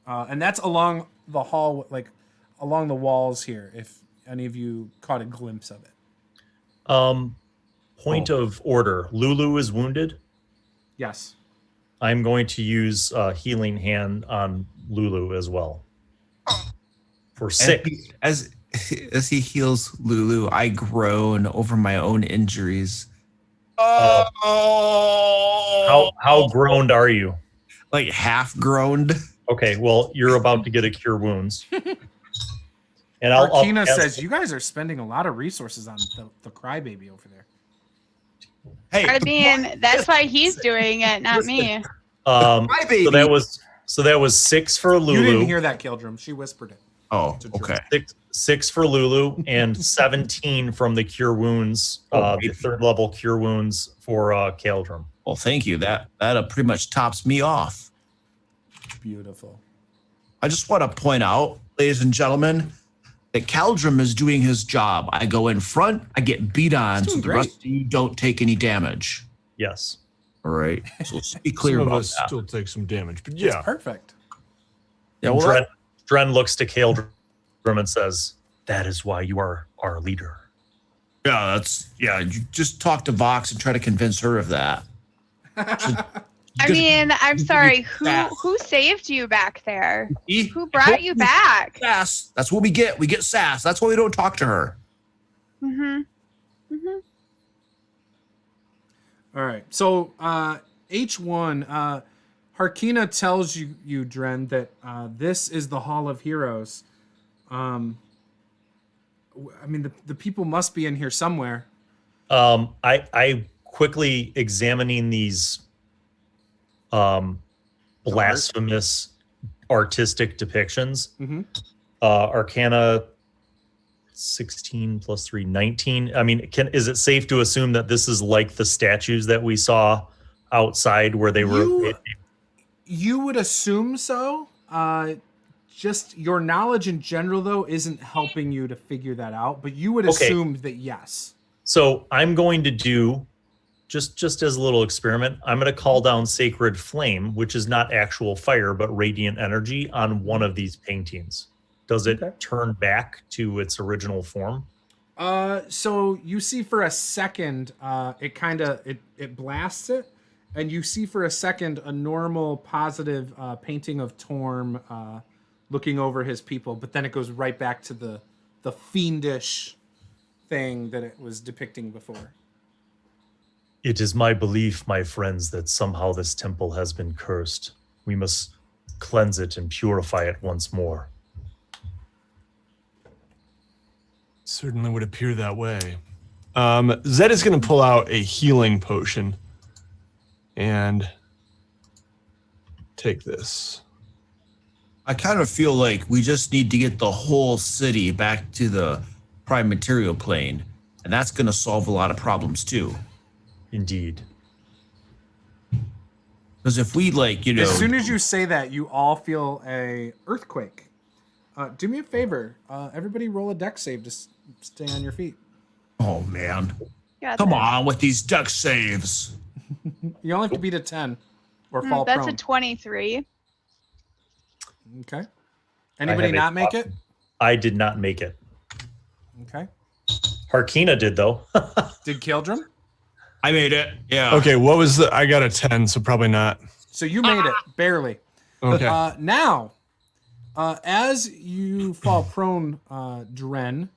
And that's along the hall, like along the walls here, if any of you caught a glimpse of it. Point of order. Lulu is wounded. Yes. I'm going to use Healing Hand on Lulu as well. For 6. As he heals Lulu, I groan over my own injuries. How groaned are you? Like half groaned. Okay, well, you're about to get a Cure Wounds. And Arkina says, you guys are spending a lot of resources on the crybaby over there. Hey, I mean, that's why he's doing it, not me. So that was 6 for Lulu. You didn't hear that, Caeldrim. She whispered it. Oh, okay. 6 for Lulu and 17 from the Cure Wounds, the 3rd level Cure Wounds for Caeldrim. Well, thank you. That pretty much tops me off. Beautiful. I just want to point out, ladies and gentlemen, that Caeldrim is doing his job. I go in front, I get beat on, so the rest of you don't take any damage. Yes. All right. So let's be clear Some about of us that. still take some damage, but yeah. It's perfect. Yeah, well, Dren looks to Caeldrim and says, "That is why you are our leader." Yeah, you just talk to Vox and try to convince her of that. I mean, I'm sorry. Who saved you back there? Who brought you back? Sass. That's what we get. We get sass. That's why we don't talk to her. Mm-hmm. Mm-hmm. All right. So H1, Arkina tells you, Dren, that this is the Hall of Heroes. I mean, the people must be in here somewhere. I quickly examining these blasphemous artistic depictions. Mm-hmm. Arcana 16 plus 3, 19. I mean, is it safe to assume that this is like the statues that we saw outside where they were? You would assume so. Just your knowledge in general, though, isn't helping you to figure that out. But you would assume that yes. So I'm going to do, just as a little experiment, I'm going to call down Sacred Flame, which is not actual fire, but radiant energy on one of these paintings. Does it turn back to its original form? So you see for a second, it blasts it, and you see for a second a normal positive painting of Torm looking over his people, but then it goes right back to the fiendish thing that it was depicting before. It is my belief, my friends, that somehow this temple has been cursed. We must cleanse it and purify it once more. Certainly would appear that way. Zed is going to pull out a healing potion and take this. I kind of feel like we just need to get the whole city back to the prime material plane, and that's going to solve a lot of problems too. Indeed. Because if we as soon as you say that, you all feel a earthquake. Do me a favor. Everybody roll a dex save to stay on your feet. Oh, man. Come on with these dex saves. You only have to beat a 10 or fall prone. That's a 23. Okay. Anybody not make it? I did not make it. Okay. Arkina did, though. Did Caeldrim? I made it. Yeah. Okay, what was I got a 10, so probably not. So you made it, barely. Okay. Now, as you fall prone, Dren,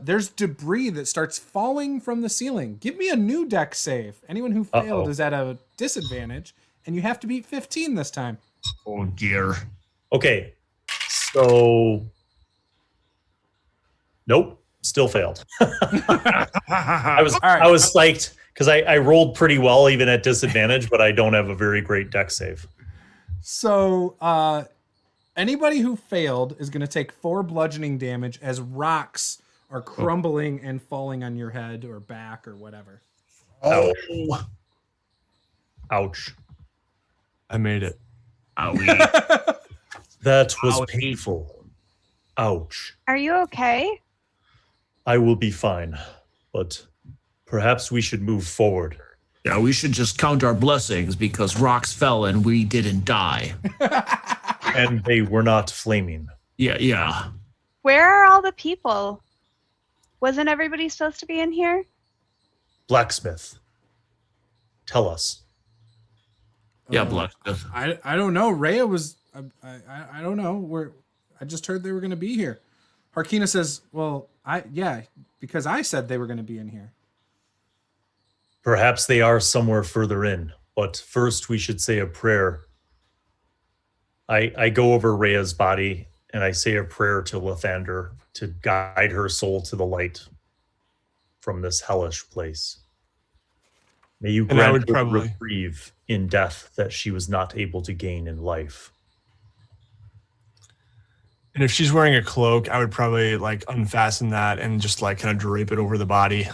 there's debris that starts falling from the ceiling. Give me a new deck save. Anyone who failed is at a disadvantage, and you have to beat 15 this time. Oh dear. Okay, so nope, still failed. I was psyched because I rolled pretty well even at disadvantage, but I don't have a very great deck save. So anybody who failed is going to take 4 bludgeoning damage as rocks are crumbling and falling on your head or back or whatever. Oh. Ouch. I made it. Owie. That was painful. Ouch. Are you okay? I will be fine, but perhaps we should move forward. Yeah, we should just count our blessings because rocks fell and we didn't die. And they were not flaming. Yeah. Where are all the people? Wasn't everybody supposed to be in here? Blacksmith, tell us. Yeah, blacksmith. I don't know. Rhea was I don't know. I just heard they were going to be here. Harkina says, "Well, because I said they were going to be in here." Perhaps they are somewhere further in, but first we should say a prayer. I go over Rhea's body and I say a prayer to Lathander to guide her soul to the light from this hellish place. May you grant her reprieve in death that she was not able to gain in life. And if she's wearing a cloak, I would probably like unfasten that and just like kind of drape it over the body.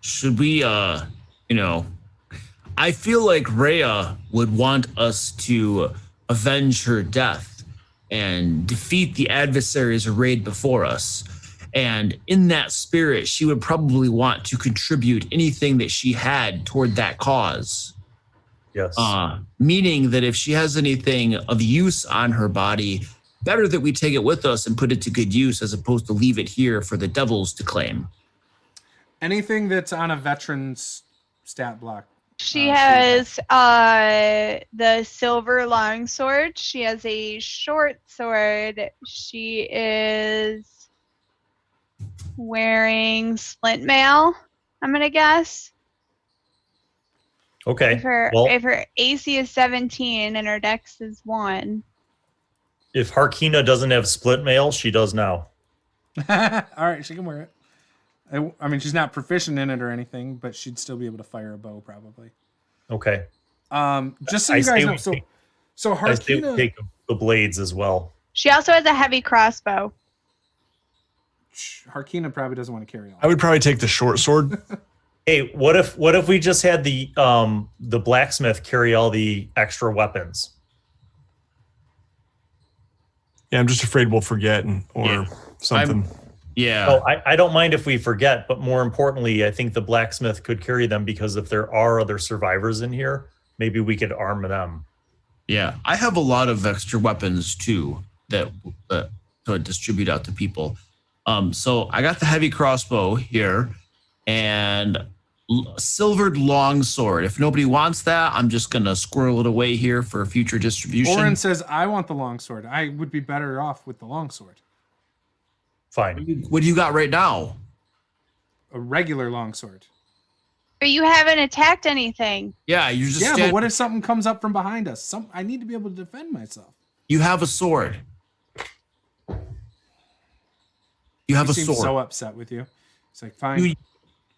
Should we, I feel like Rhea would want us to avenge her death and defeat the adversaries arrayed before us. And in that spirit, she would probably want to contribute anything that she had toward that cause. Yes. Meaning that if she has anything of use on her body, better that we take it with us and put it to good use as opposed to leave it here for the devils to claim. Anything that's on a veteran's stat block. She has the silver longsword. She has a short sword. She is wearing splint mail, I'm going to guess. Okay. If her AC is 17 and her dex is 1. If Harkina doesn't have split mail, she does now. All right, she can wear it. I mean, she's not proficient in it or anything, but she'd still be able to fire a bow probably. Okay. Just so you guys know, so Harkina take the blades as well. She also has a heavy crossbow. Harkina probably doesn't want to carry all. I would probably take the short sword. Hey, what if we just had the blacksmith carry all the extra weapons? Yeah, I'm just afraid we'll forget or something. Oh, I don't mind if we forget, but more importantly, I think the blacksmith could carry them because if there are other survivors in here, maybe we could arm them. Yeah, I have a lot of extra weapons too that to distribute out to people. So I got the heavy crossbow here and a silvered longsword. If nobody wants that, I'm just gonna squirrel it away here for future distribution. Oren says, "I want the longsword. I would be better off with the longsword." Fine. What do you got right now? A regular longsword. But you haven't attacked anything. Yeah, you just but what if something comes up from behind us? I need to be able to defend myself. You have a sword. You have a sword. So upset with you. It's like, fine.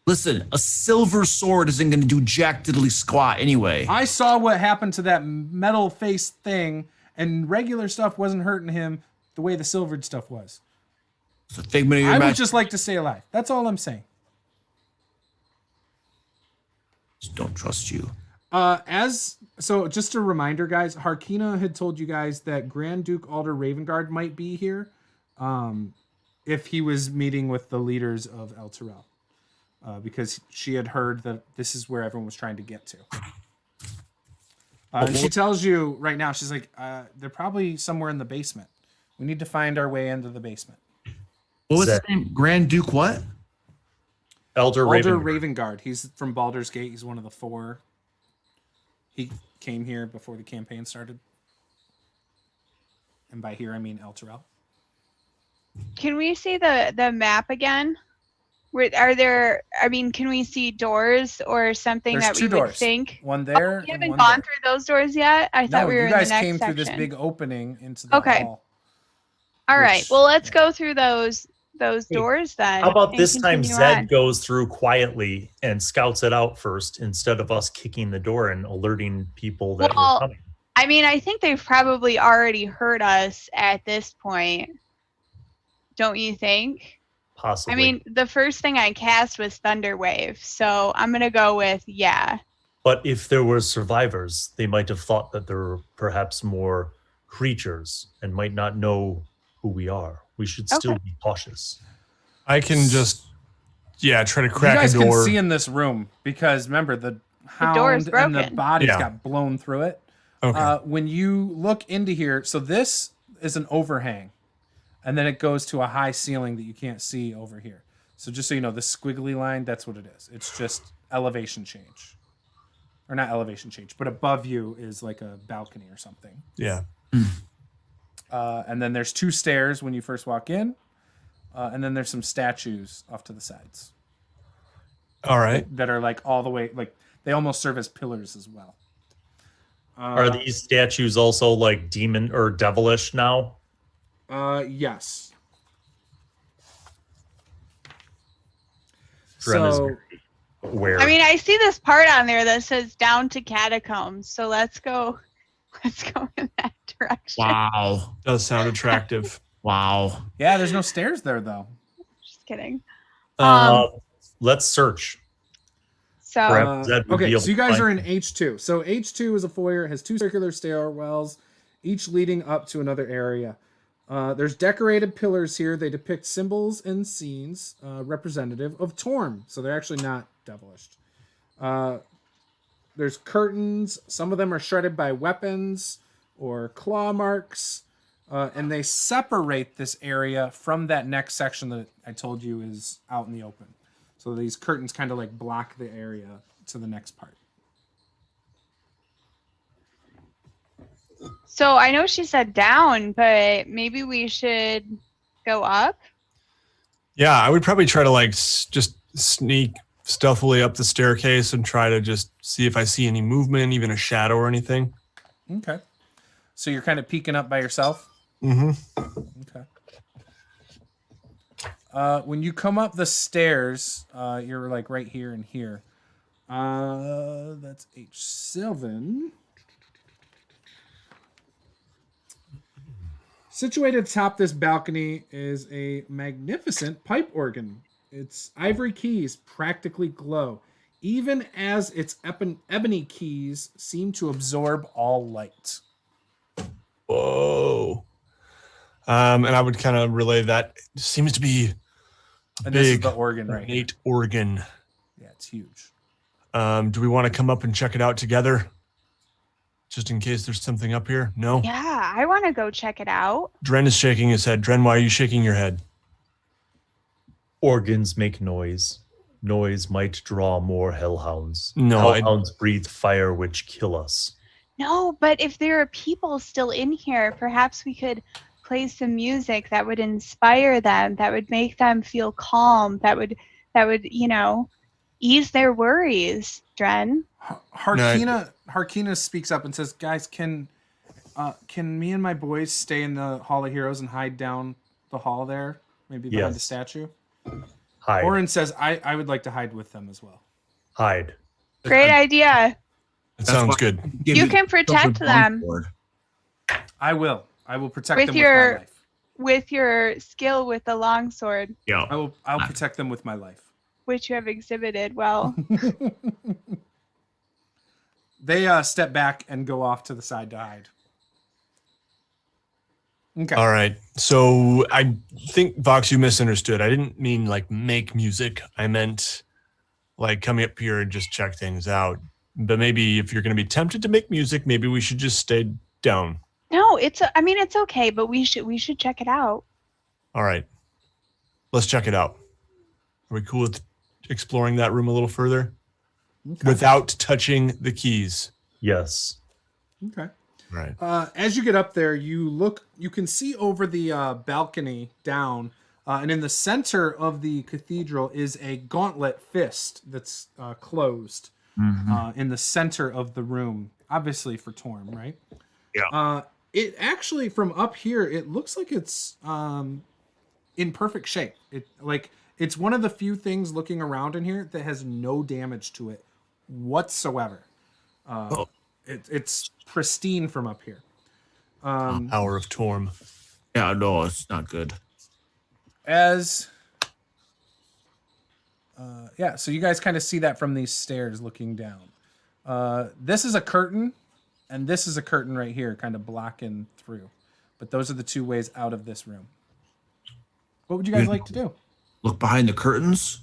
Listen, a silver sword isn't going to do jack diddly squat anyway. I saw what happened to that metal face thing, and regular stuff wasn't hurting him the way the silvered stuff was. It's a figment of your I would imagination. just like to stay alive. That's all I'm saying. Just don't trust you. So just a reminder, guys, Harkina had told you guys that Grand Duke Alder Ravengard might be here if he was meeting with the leaders of El Terrell. Because she had heard that this is where everyone was trying to get to. And she tells you right now, she's like, they're probably somewhere in the basement. We need to find our way into the basement. What was his name? Grand Duke what? Elder Ravengard. He's from Baldur's Gate. He's one of the 4 He came here before the campaign started. And by here, I mean El Terrell. Can we see the map again? Are there? I mean, can we see doors or something There's that two we doors. would think? One there. We and haven't one gone there. through those doors yet. I thought No, we were you in the guys next came section. through this big opening into the Okay. hall. All right. which- Well, let's go through those doors then. How about and this time continue Zed on. goes through quietly and scouts it out first instead of us kicking the door and alerting people that Well, we're coming? I mean, I think they've probably already heard us at this point. Don't you think? Possibly. I mean, the first thing I cast was Thunder Wave, so I'm gonna go with yeah. But if there were survivors, they might have thought that there were perhaps more creatures and might not know who we are. We should still Okay. be cautious. I can just, try to You crack guys a can door. see in this room because remember the door is hound and the broken. bodies Yeah. got blown through it. Okay. When you look into here, so this is an overhang, and then it goes to a high ceiling that you can't see over here. So just so you know, the squiggly line, that's what it is. It's just elevation change. Or not elevation change, but above you is like a balcony or something. Yeah. And then there's 2 stairs when you first walk in, and then there's some statues off to the sides All right. that are like all the way, like they almost serve as pillars as well. Are these statues also like demon or devilish now? Yes. Dren is So very aware. I mean, I see this part on there that says down to catacombs, so let's go in that direction. Wow. Does sound attractive. Wow. yeah, there's no stairs there though. Just kidding. Let's search. So Perhaps Zed would be Okay, able so you to guys find are in H2. So H2 is a foyer, it has 2 circular stairwells, each leading up to another area. There's decorated pillars here. They depict symbols and scenes representative of Torm. So they're actually not devilish. There's curtains. Some of them are shredded by weapons or claw marks. And they separate this area from that next section that I told you is out in the open. So these curtains kind of like block the area to the next part. So I know she said down, but maybe we should go up. Yeah, I would probably try to like just sneak stealthily up the staircase and try to just see if I see any movement, even a shadow or anything. Okay. So you're kind of peeking up by yourself? Mm-hmm. Okay. When you come up the stairs, you're like right here and here. That's H7. Situated atop this balcony is a magnificent pipe organ. Its ivory keys practically glow, even as its ebony keys seem to absorb all light. Whoa. And I would kind of relay that. It seems to be And this is big, the organ right here. ornate organ. Yeah, it's huge. Do we want to come up and check it out together? Just in case there's something up here? No? Yeah, I want to go check it out. Dren is shaking his head. Dren, why are you shaking your head? Organs make noise. Noise might draw more hellhounds. No, Hellhounds breathe fire which kill us. No, but if there are people still in here, perhaps we could play some music that would inspire them, that would make them feel calm, that would, ease their worries, Dren. Harkina speaks up and says, "Guys, can me and my boys stay in the Hall of Heroes and hide down the hall there, maybe behind the Yes. statue?" Hide. Orin says, "I would like to hide with them as well." Hide. Great idea. It sounds good. You can protect them I will protect With them your- with my life. with your skill with the longsword, Yeah. I'll protect them with my life. which you have exhibited well. They step back and go off to the side to hide. Okay. All right. So I think, Vox, you misunderstood. I didn't mean like make music. I meant like coming up here and just check things out. But maybe if you're going to be tempted to make music, maybe we should just stay down. No, it's okay, but we should check it out. All right. Let's check it out. Are we cool with exploring that room a little further? Okay. Without touching the keys. Yes. Okay. Right. As you get up there, you can see over the balcony down, and in the center of the cathedral is a gauntlet fist that's closed in the center of the room, obviously for Torm, right? Yeah. It actually, from up here, it looks like it's in perfect shape. It's one of the few things looking around in here that has no damage to it whatsoever. It's pristine from up here. Power of Torm. Yeah, no, it's not good. So you guys kind of see that from these stairs looking down. This is a curtain, and this is a curtain right here, kind of blocking through. But those are the two ways out of this room. What would you guys like to do? Look behind the curtains.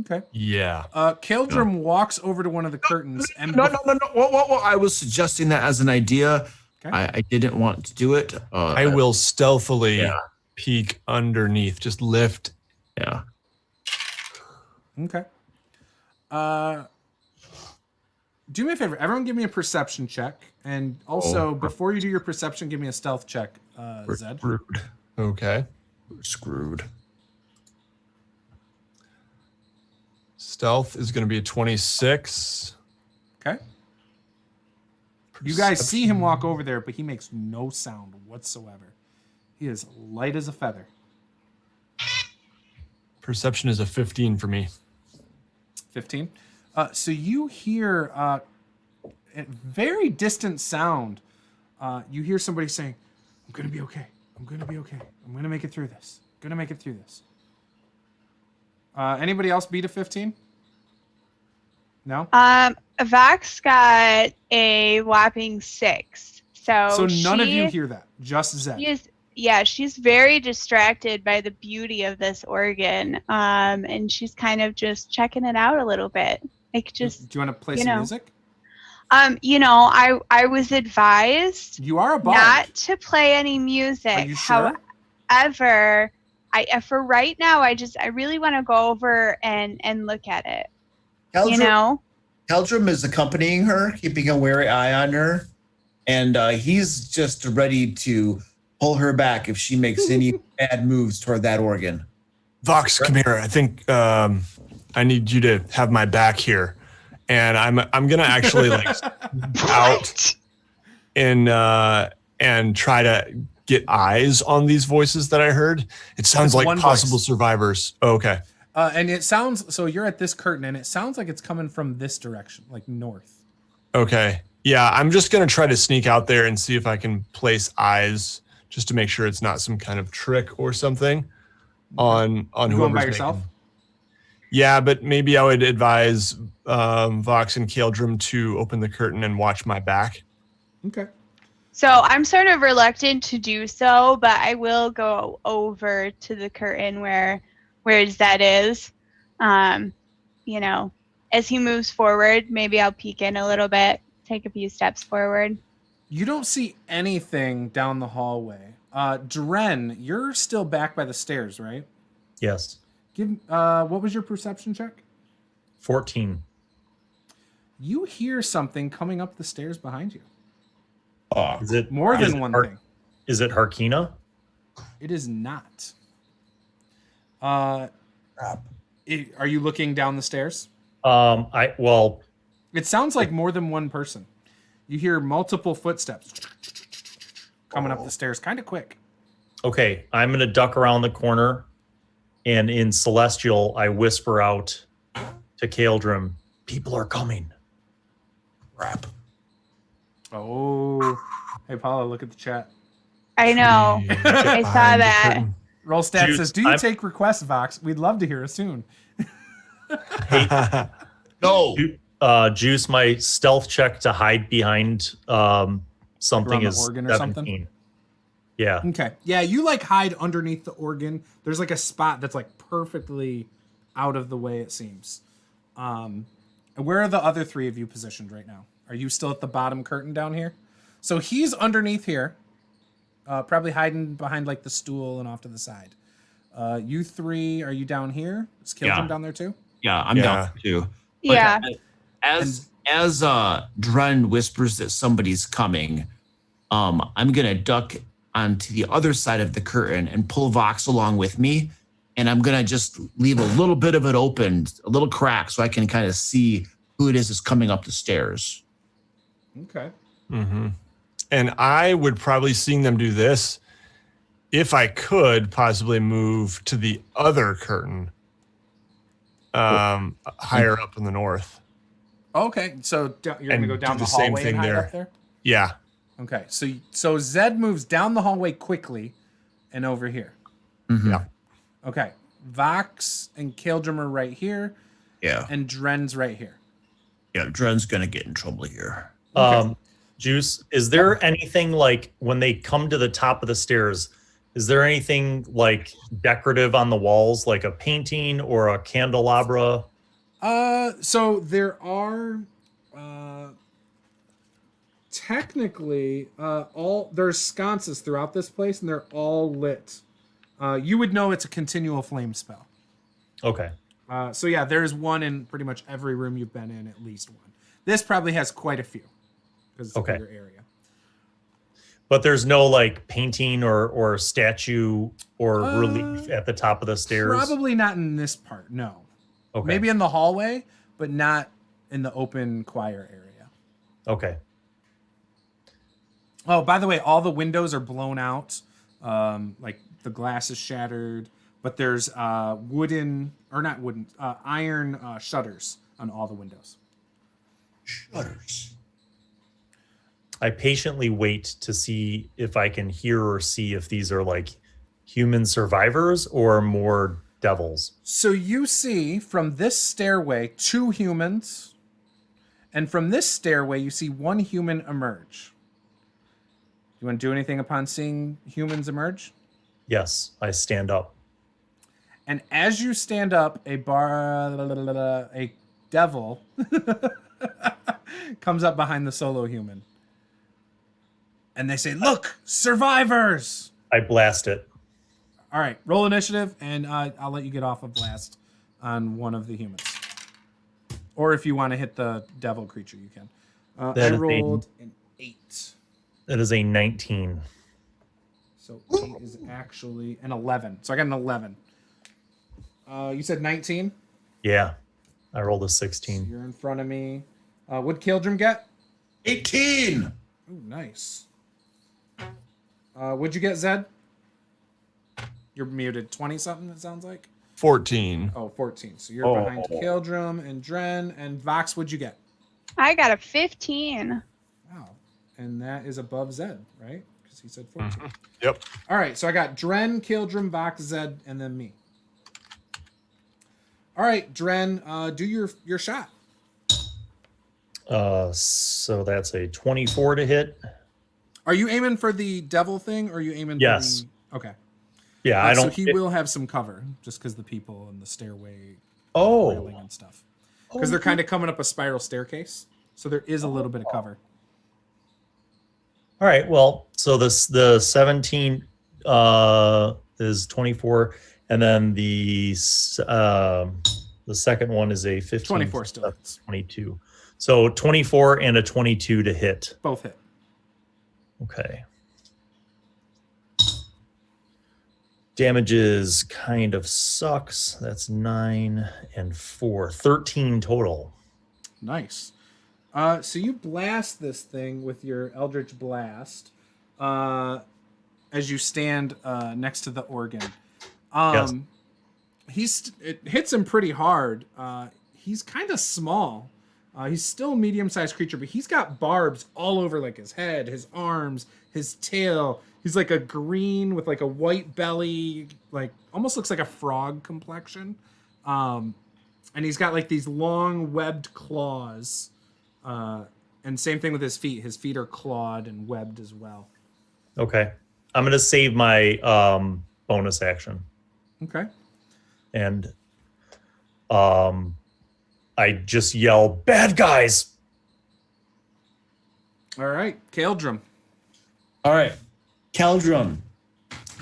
Okay. Yeah. Caeldrim walks over to one of the curtains and No. Whoa. I was suggesting that as an idea. Okay. I didn't want to do it. I will stealthily peek underneath, just lift. Yeah. Okay. Do me a favor. Everyone give me a perception check. And also, before you do your perception, give me a stealth check, Zed. Screwed. Okay. We're screwed. Stealth is going to be a 26. Okay. You guys see him walk over there, but he makes no sound whatsoever. He is light as a feather. Perception is a 15 for me. 15. So you hear a very distant sound. You hear somebody saying, "I'm going to be okay. I'm going to be okay. I'm going to make it through this. I'm going to make it through this." Anybody else beat a 15? No? Vox got a whopping 6. So none of you hear that. Just Zed. She's very distracted by the beauty of this organ. And she's kind of just checking it out a little bit. Like just Do you want to play some music? I was advised You are a bard. not to play any music. Are you sure? However, for right now, I really want to go over and look at it. Caeldrim is accompanying her, keeping a wary eye on her, and he's just ready to pull her back if she makes any bad moves toward that organ. Vox, come here. I think I need you to have my back here, and I'm gonna actually out and try to get eyes on these voices that I heard. It sounds like possible survivors. Oh, okay. And it sounds, so you're at this curtain, and it sounds like it's coming from this direction, like north. Okay. Yeah, I'm just going to try to sneak out there and see if I can place eyes just to make sure it's not some kind of trick or something on whoever's going by yourself? Yeah, but maybe I would advise Vox and Caeldrim to open the curtain and watch my back. Okay. So I'm sort of reluctant to do so, but I will go over to the curtain where Zed is. As he moves forward, maybe I'll peek in a little bit, take a few steps forward. You don't see anything down the hallway. Dren, you're still back by the stairs, right? Yes. What was your perception check? 14. You hear something coming up the stairs behind you. Is it More than one thing. Is it Harkina? It is not. Are you looking down the stairs? It sounds like more than one person. You hear multiple footsteps coming up the stairs, kind of quick. Okay, I'm going to duck around the corner, and in Celestial, I whisper out to Caeldrim, "People are coming." Crap. Oh. Hey, Paula, look at the chat. I know. I saw that. Roll Stat Juce, says, "Do you take requests, Vox? We'd love to hear it soon." No. Juice, my stealth check to hide behind something Around the is organ or 17. something? Yeah. Okay. Yeah, you hide underneath the organ. There's a spot that's perfectly out of the way, it seems. Where are the other three of you positioned right now? Are you still at the bottom curtain down here? So he's underneath here, probably hiding behind the stool and off to the side. You three, are you down here? Is Caeldrim down there too? Yeah, I'm down too. Yeah. As as Dren whispers that somebody's coming, I'm gonna duck onto the other side of the curtain and pull Vox along with me, and I'm gonna just leave a little bit of it open, a little crack, so I can kind of see who it is that's coming up the stairs. Okay. Mm-hmm. And I would probably, seeing them do this, if I could possibly move to the other curtain, higher up in the north. Okay, so you're going to go down do the the same hallway thing and hide there. up there? Yeah. Okay, so Zed moves down the hallway quickly and over here. Mm-hmm. Yeah. Okay, Vox and Caeldrim are right here. Yeah. And Dren's right here. Yeah, Dren's gonna get in trouble here. Juce, is there anything like when they come to the top of the stairs, is there anything like decorative on the walls, like a painting or a candelabra? So there are technically there's sconces throughout this place and they're all lit. You would know it's a continual flame spell. Okay. So yeah, there's one in pretty much every room you've been in, at least one. This probably has quite a few because it's a bigger area. But there's no like painting or statue or relief at the top of the stairs? Probably not in this part, no. Okay. Maybe in the hallway, but not in the open choir area. Okay. Oh, by the way, all the windows are blown out. Like the glass is shattered, but there's iron shutters on all the windows. Shutters. I patiently wait to see if I can hear or see if these are like human survivors or more devils. So you see from this stairway 2 humans, and from this stairway you see 1 human emerge. You want to do anything upon seeing humans emerge? Yes, I stand up. And as you stand up, a devil comes up behind the solo human. And they say, "Look, survivors!" I blast it. All right, roll initiative, and I'll let you get off a blast on one of the humans. Or if you want to hit the devil creature, you can. I rolled an 8. That is a 19. So 8 is actually an 11. So I got an 11. You said 19? Yeah, I rolled a So 16. you're in front of me. What'd Caeldrim get? 18. Ooh, nice. What'd you get, Zed? You're muted. 20-something, it sounds like? 14. Oh, 14. So you're behind Caeldrim and Dren. And Vox, what'd you get? I got a 15. Wow. And that is above Zed, right? Because he said 14. Yep. All right, so I got Dren, Caeldrim, Vox, Zed, and then me. All right, Dren, do your shot. So that's a 24 to hit. Are you aiming for the devil thing, or are you aiming Yes. for the... Okay. Yeah, I don't. So he will have some cover, just because the people in the stairway Oh. railing and stuff. Because they're kind of coming up a spiral staircase, so there is a little bit of cover. All right. Well, so the 17 is 24, and then the second one is a 15. 24 still That's hits. 22. So 24 and a 22 to hit. Both hit. Okay. Damages kind of sucks. That's 9 and 4. 13 total. Nice. So you blast this thing with your Eldritch Blast as you stand next to the organ. Yes. It hits him pretty hard. He's kind of small. He's still a medium-sized creature, but he's got barbs all over like his head, his arms, his tail. He's like a green with like a white belly, like almost looks like a frog complexion. And he's got like these long webbed claws. And same thing with his feet. His feet are clawed and webbed as well. Okay. I'm going to save my bonus action. Okay. And I just yell, "Bad guys!" All right. Caeldrim. All right. Caeldrim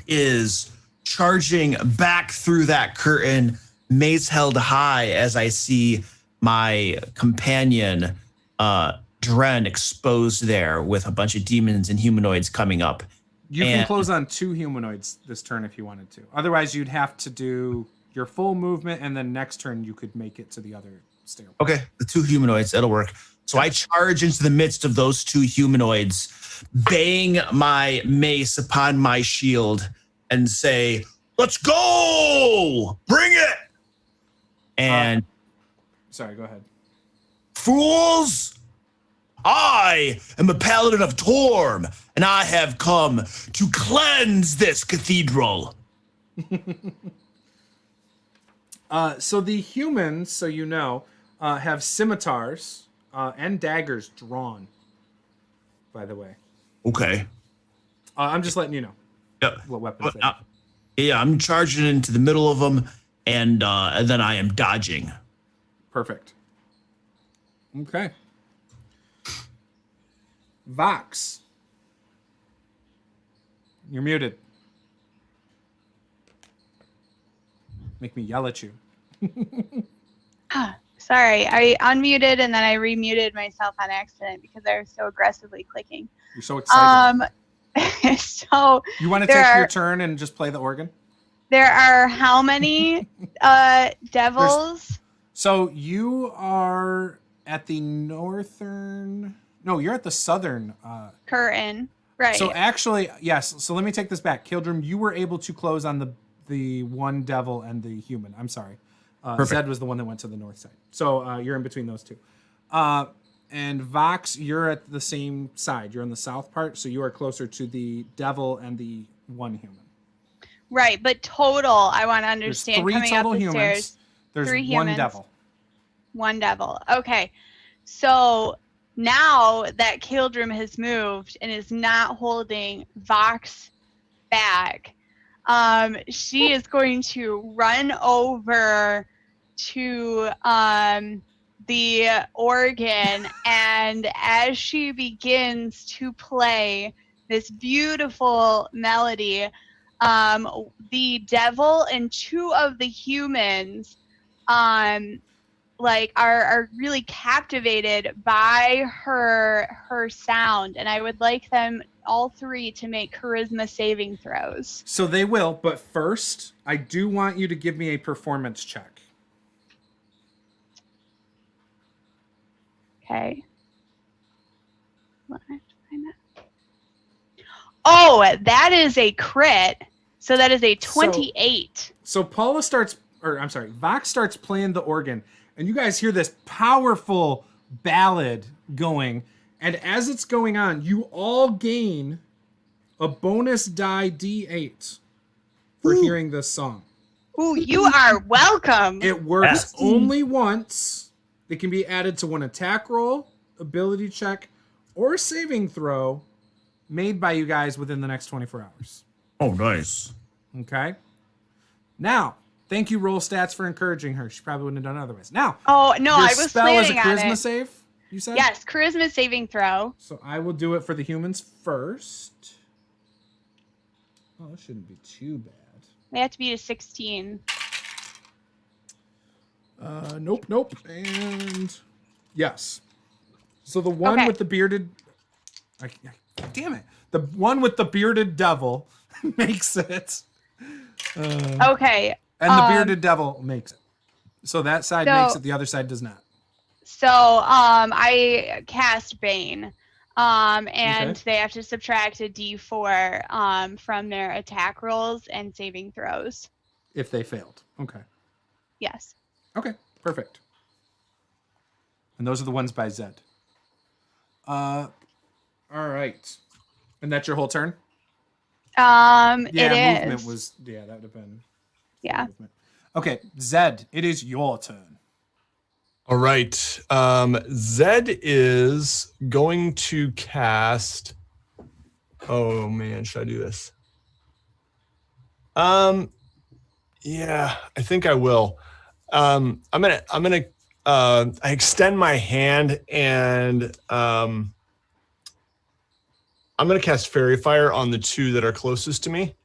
is charging back through that curtain, mace held high, as I see my companion Dren exposed there with a bunch of demons and humanoids coming up. You can close on 2 humanoids this turn if you wanted to. Otherwise, you'd have to do your full movement, and then next turn you could make it to the other stairway. Okay, the 2 humanoids, that'll work. So I charge into the midst of those 2 humanoids, bang my mace upon my shield, and say, "Let's go! Bring it!" And sorry, go ahead. Fools! I am a paladin of Torm, and I have come to cleanse this cathedral. So the humans, so you know, have scimitars and daggers drawn, by the way. Okay. I'm just letting you know what weapons they have. Yeah, I'm charging into the middle of them, and then I am dodging. Perfect. Okay. Vox. You're muted. Make me yell at you. Sorry, I unmuted and then I remuted myself on accident because I was so aggressively clicking. You're so excited. So you want to take your turn and just play the organ? There are how many devils? So you are at the northern... No, you're at the southern... curtain. Right. So actually, yes. So let me take this back. Caeldrim, you were able to close on the one devil and the human. I'm sorry. Zed was the one that went to the north side. So you're in between those 2. And Vox, you're at the same side. You're on the south part, so you are closer to the devil and the one human. Right, but total, I want to understand. There's 3 coming total up the humans. Stairs, There's 3 one humans. devil. One devil. Okay. So now that Caeldrim has moved and is not holding Vox back, she is going to run over to the organ, and as she begins to play this beautiful melody, the devil and 2 of the humans are really captivated by her sound, and I would like them all 3 to make charisma saving throws. So they will, but first, I do want you to give me a performance check. Okay. Oh, that is a crit. So that is a 28. So Paula Vox starts playing the organ, and you guys hear this powerful ballad going. And as it's going on, you all gain a bonus die D8 for hearing this song. Ooh, you are welcome. It works only once. It can be added to one attack roll, ability check, or saving throw made by you guys within the next 24 hours. Oh, nice. Okay. Now, thank you, Roll Stats, for encouraging her. She probably wouldn't have done it otherwise. Now, oh no, I was spell is a planning charisma on it. save. You said? Yes, charisma saving throw. So I will do it for the humans first. Oh, it shouldn't be too bad. They have to be a 16. Nope. And yes. So the one with the bearded... damn it. The one with the bearded devil makes it. Okay. And the bearded devil makes it. So that side makes it, the other side does not. So I cast Bane. And they have to subtract a D4 from their attack rolls and saving throws. If they failed. Okay. Yes. Okay, perfect. And those are the ones by Zed. All right. And that's your whole turn? It is. Movement was, that would have been. Yeah. Movement. Okay, Zed, it is your turn. All right. Zed is going to cast. Oh man, should I do this? Yeah, I think I will. I extend my hand and I'm gonna cast Fairy Fire on the 2 that are closest to me.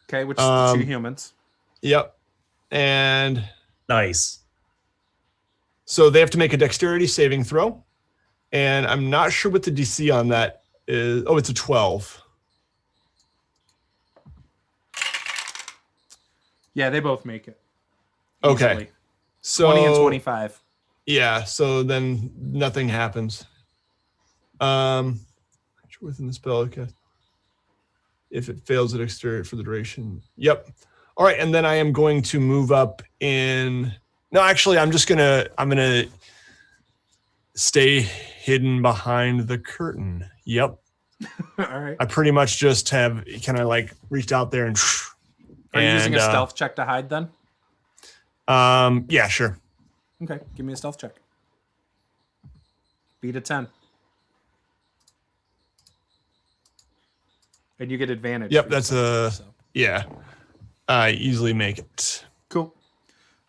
Okay, which is the 2 humans. Yep. And nice. so they have to make a dexterity saving throw. And I'm not sure what the DC on that is. Oh, it's a 12. Yeah, they both make it. Okay. Easily. So 20 and 25. Yeah, so then nothing happens. Within the spell, okay. If it fails at exterior for the duration. Yep. All right, and then I am going to move up in. No, actually, I'm gonna stay hidden behind the curtain. Yep. All right. I pretty much just have kind of like reached out there and. Are you using a stealth check to hide then? Yeah, sure. Okay, give me a stealth check. Beat a 10. And you get advantage. Yep, that's yeah. I easily make it. Cool.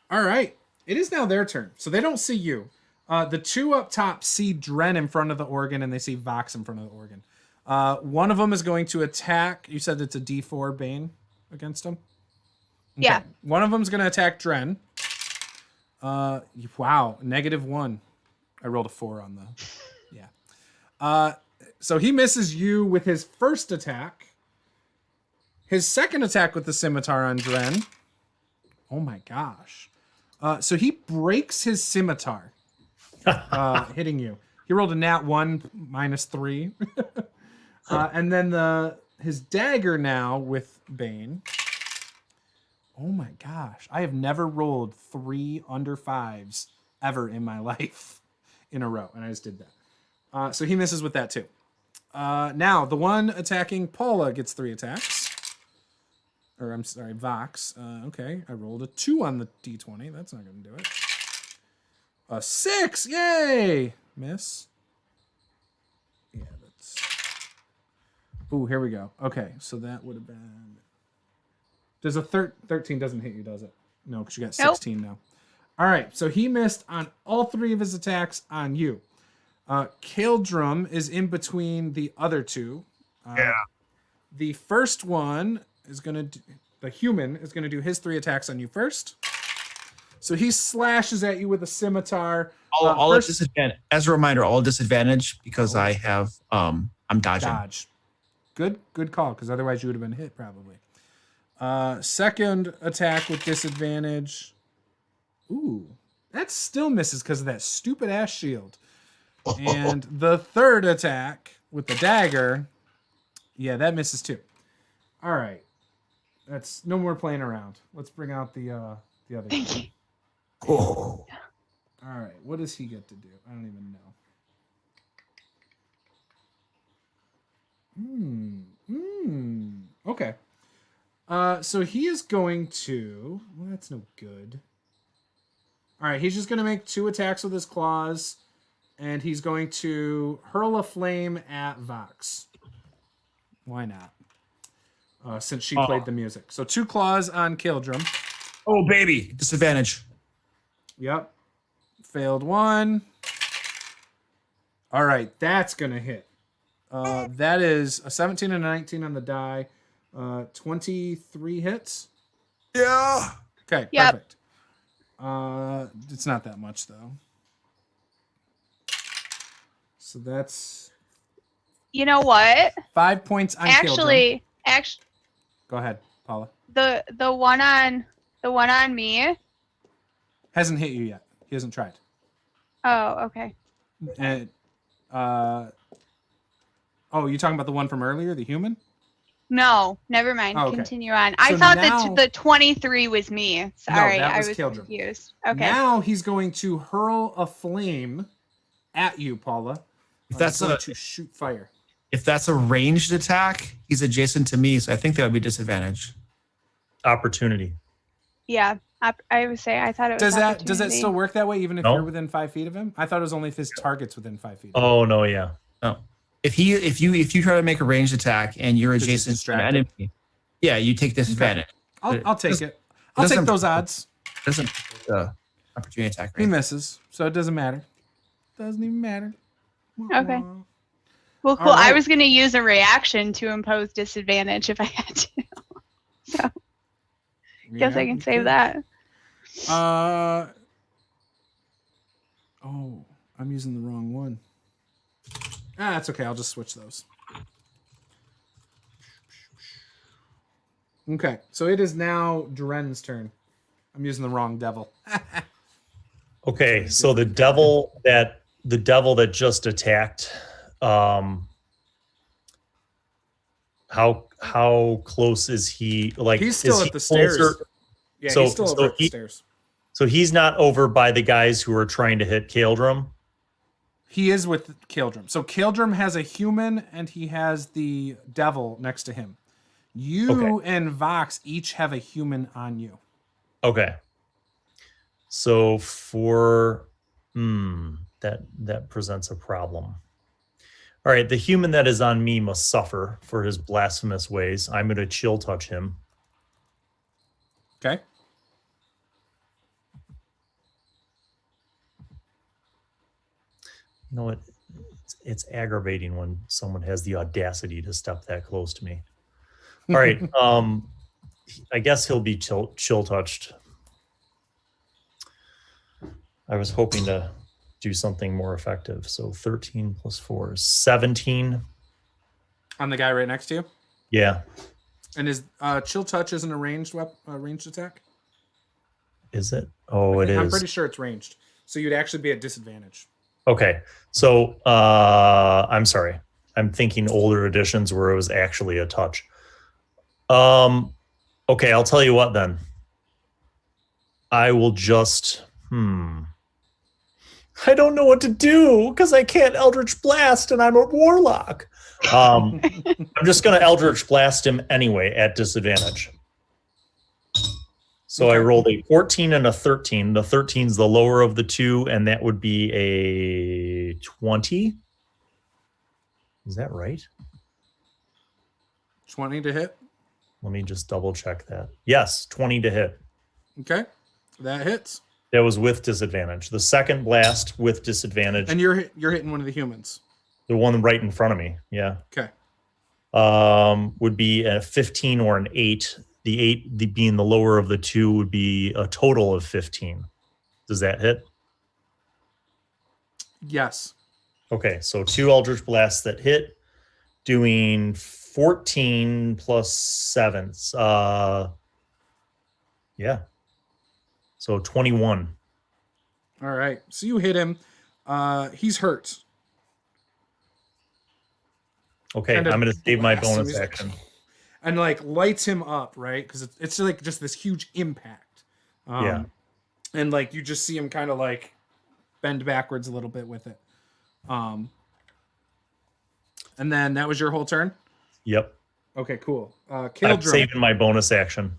All right. It is now their turn. So they don't see you. The two up top see Dren in front of the organ, and they see Vox in front of the organ. One of them is going to attack. You said it's a D4 Bane against him? Okay. Yeah. One of them is going to attack Dren. Wow, -1. I rolled a 4 on the... Yeah. So he misses you with his first attack. His second attack with the scimitar on Dren. Oh my gosh. So he breaks his scimitar, hitting you. He rolled a nat 1 -3. And then his dagger now with Bane. Oh my gosh. I have never rolled 3 under 5s ever in my life in a row. And I just did that. So he misses with that too. Now, the one attacking Paula gets 3 attacks. Or, I'm sorry, Vox. Okay, I rolled a 2 on the D20. That's not going to do it. A 6! Yay! Miss. Yeah, that's... Ooh, here we go. Okay, so that would have been... Does a 13 doesn't hit you, does it? No, because you got 16 now. All right, so he missed on all 3 of his attacks on you. Caeldrim is in between the other 2. Yeah. The first one is going to... The human is going to do his 3 attacks on you first. So he slashes at you with a scimitar. All at disadvantage. As a reminder, all disadvantage because I have... I'm dodging. Dodge. Good call, because otherwise you would have been hit probably. Second attack with disadvantage. Ooh, that still misses because of that stupid ass shield. And the third attack with the dagger, yeah, that misses too. All right, that's no more playing around. Let's bring out the other. Thank you. Oh. All right, what does he get to do? I don't even know. Okay. So he is going to... Well, that's no good. All right, he's just going to make 2 attacks with his claws, and he's going to hurl a flame at Vox. Why not? Since she played the music. So 2 claws on Caeldrim. Oh, baby. Disadvantage. Yep. Failed 1. All right, that's going to hit. That is a 17 and a 19 on the die. 23 hits. Yeah. Okay, Yep. perfect. It's not that much though. So that's... You know what? 5 points on Caeldrim. Actually, Go ahead, Paula. the one on me. Hasn't hit you yet. He hasn't tried. Oh, okay. And oh, you talking about the one from earlier, the human? No, never mind. Oh, okay. Continue on. So I thought now- that the 23 was me. Sorry, that I was was Caeldrim. confused. Okay. Now he's going to hurl a flame at you, Paula. If that's He's going a to shoot fire. if that's a ranged attack, he's adjacent to me, so I think that would be disadvantage. Opportunity. Yeah, I would say I thought it was. Does that opportunity. still work that way even if No. you're within 5 feet of him? I thought it was only if his target's within 5 feet. Oh no, yeah. No. If you try to make a ranged attack and you're Because he's adjacent to an distracted. enemy, yeah, you take disadvantage. I'll take it. I'll doesn't- take those odds. It doesn't opportunity attack He range. misses, so it doesn't matter. Doesn't even matter. Okay. Well, cool. All right. I was going to use a reaction to impose disadvantage if I had to. So guess I can save that. Oh, I'm using the wrong one. That's okay. I'll just switch those. Okay, so it is now Dren's turn. I'm using the wrong devil. Okay, so the devil that just attacked, how close is he? Like, he's still is at the stairs. Yeah, So- he's still so over at the he- stairs. So he's not over by the guys who are trying to hit Caeldrim? He is with Caeldrim. So Caeldrim has a human and he has the devil next to him. You and Vox each have a human on you. Okay. So for that presents a problem. All right, the human that is on me must suffer for his blasphemous ways. I'm going to chill touch him. Okay. You know what? It's aggravating when someone has the audacity to step that close to me. All right. I guess he'll be chill touched. I was hoping to do something more effective. So 13 plus 4 is 17. On the guy right next to you? Yeah. And his chill touch isn't a ranged attack? Is it? Oh, it is. I'm pretty sure it's ranged. So you'd actually be at disadvantage. Okay. So I'm sorry. I'm thinking older editions where it was actually a touch. Okay, I'll tell you what then. I will just I don't know what to do because I can't Eldritch Blast and I'm a warlock. I'm just gonna Eldritch Blast him anyway at disadvantage. So I rolled a 14 and a 13. The 13's the lower of the two, and that would be a 20. Is that right? 20 to hit. Let me just double check that. Yes, 20 to hit. Okay. That hits. That was with disadvantage. The second blast with disadvantage. And you're hitting one of the humans. The one right in front of me. Yeah. Okay. Would be a 15 or an 8. The 8 being the lower of the two would be a total of 15. Does that hit? Yes. Okay, so 2 Eldritch Blasts that hit, doing 14 plus 7. Yeah. So 21. All right. So you hit him. He's hurt. Okay, Kind of I'm going to save my blasts him. bonus He's like- action. And like lights him up, right? Because it's like just this huge impact. Yeah. And like you just see him kind of like bend backwards a little bit with it. And then that was your whole turn? Yep. Okay, cool. I'm Caeldrim. saving my bonus action.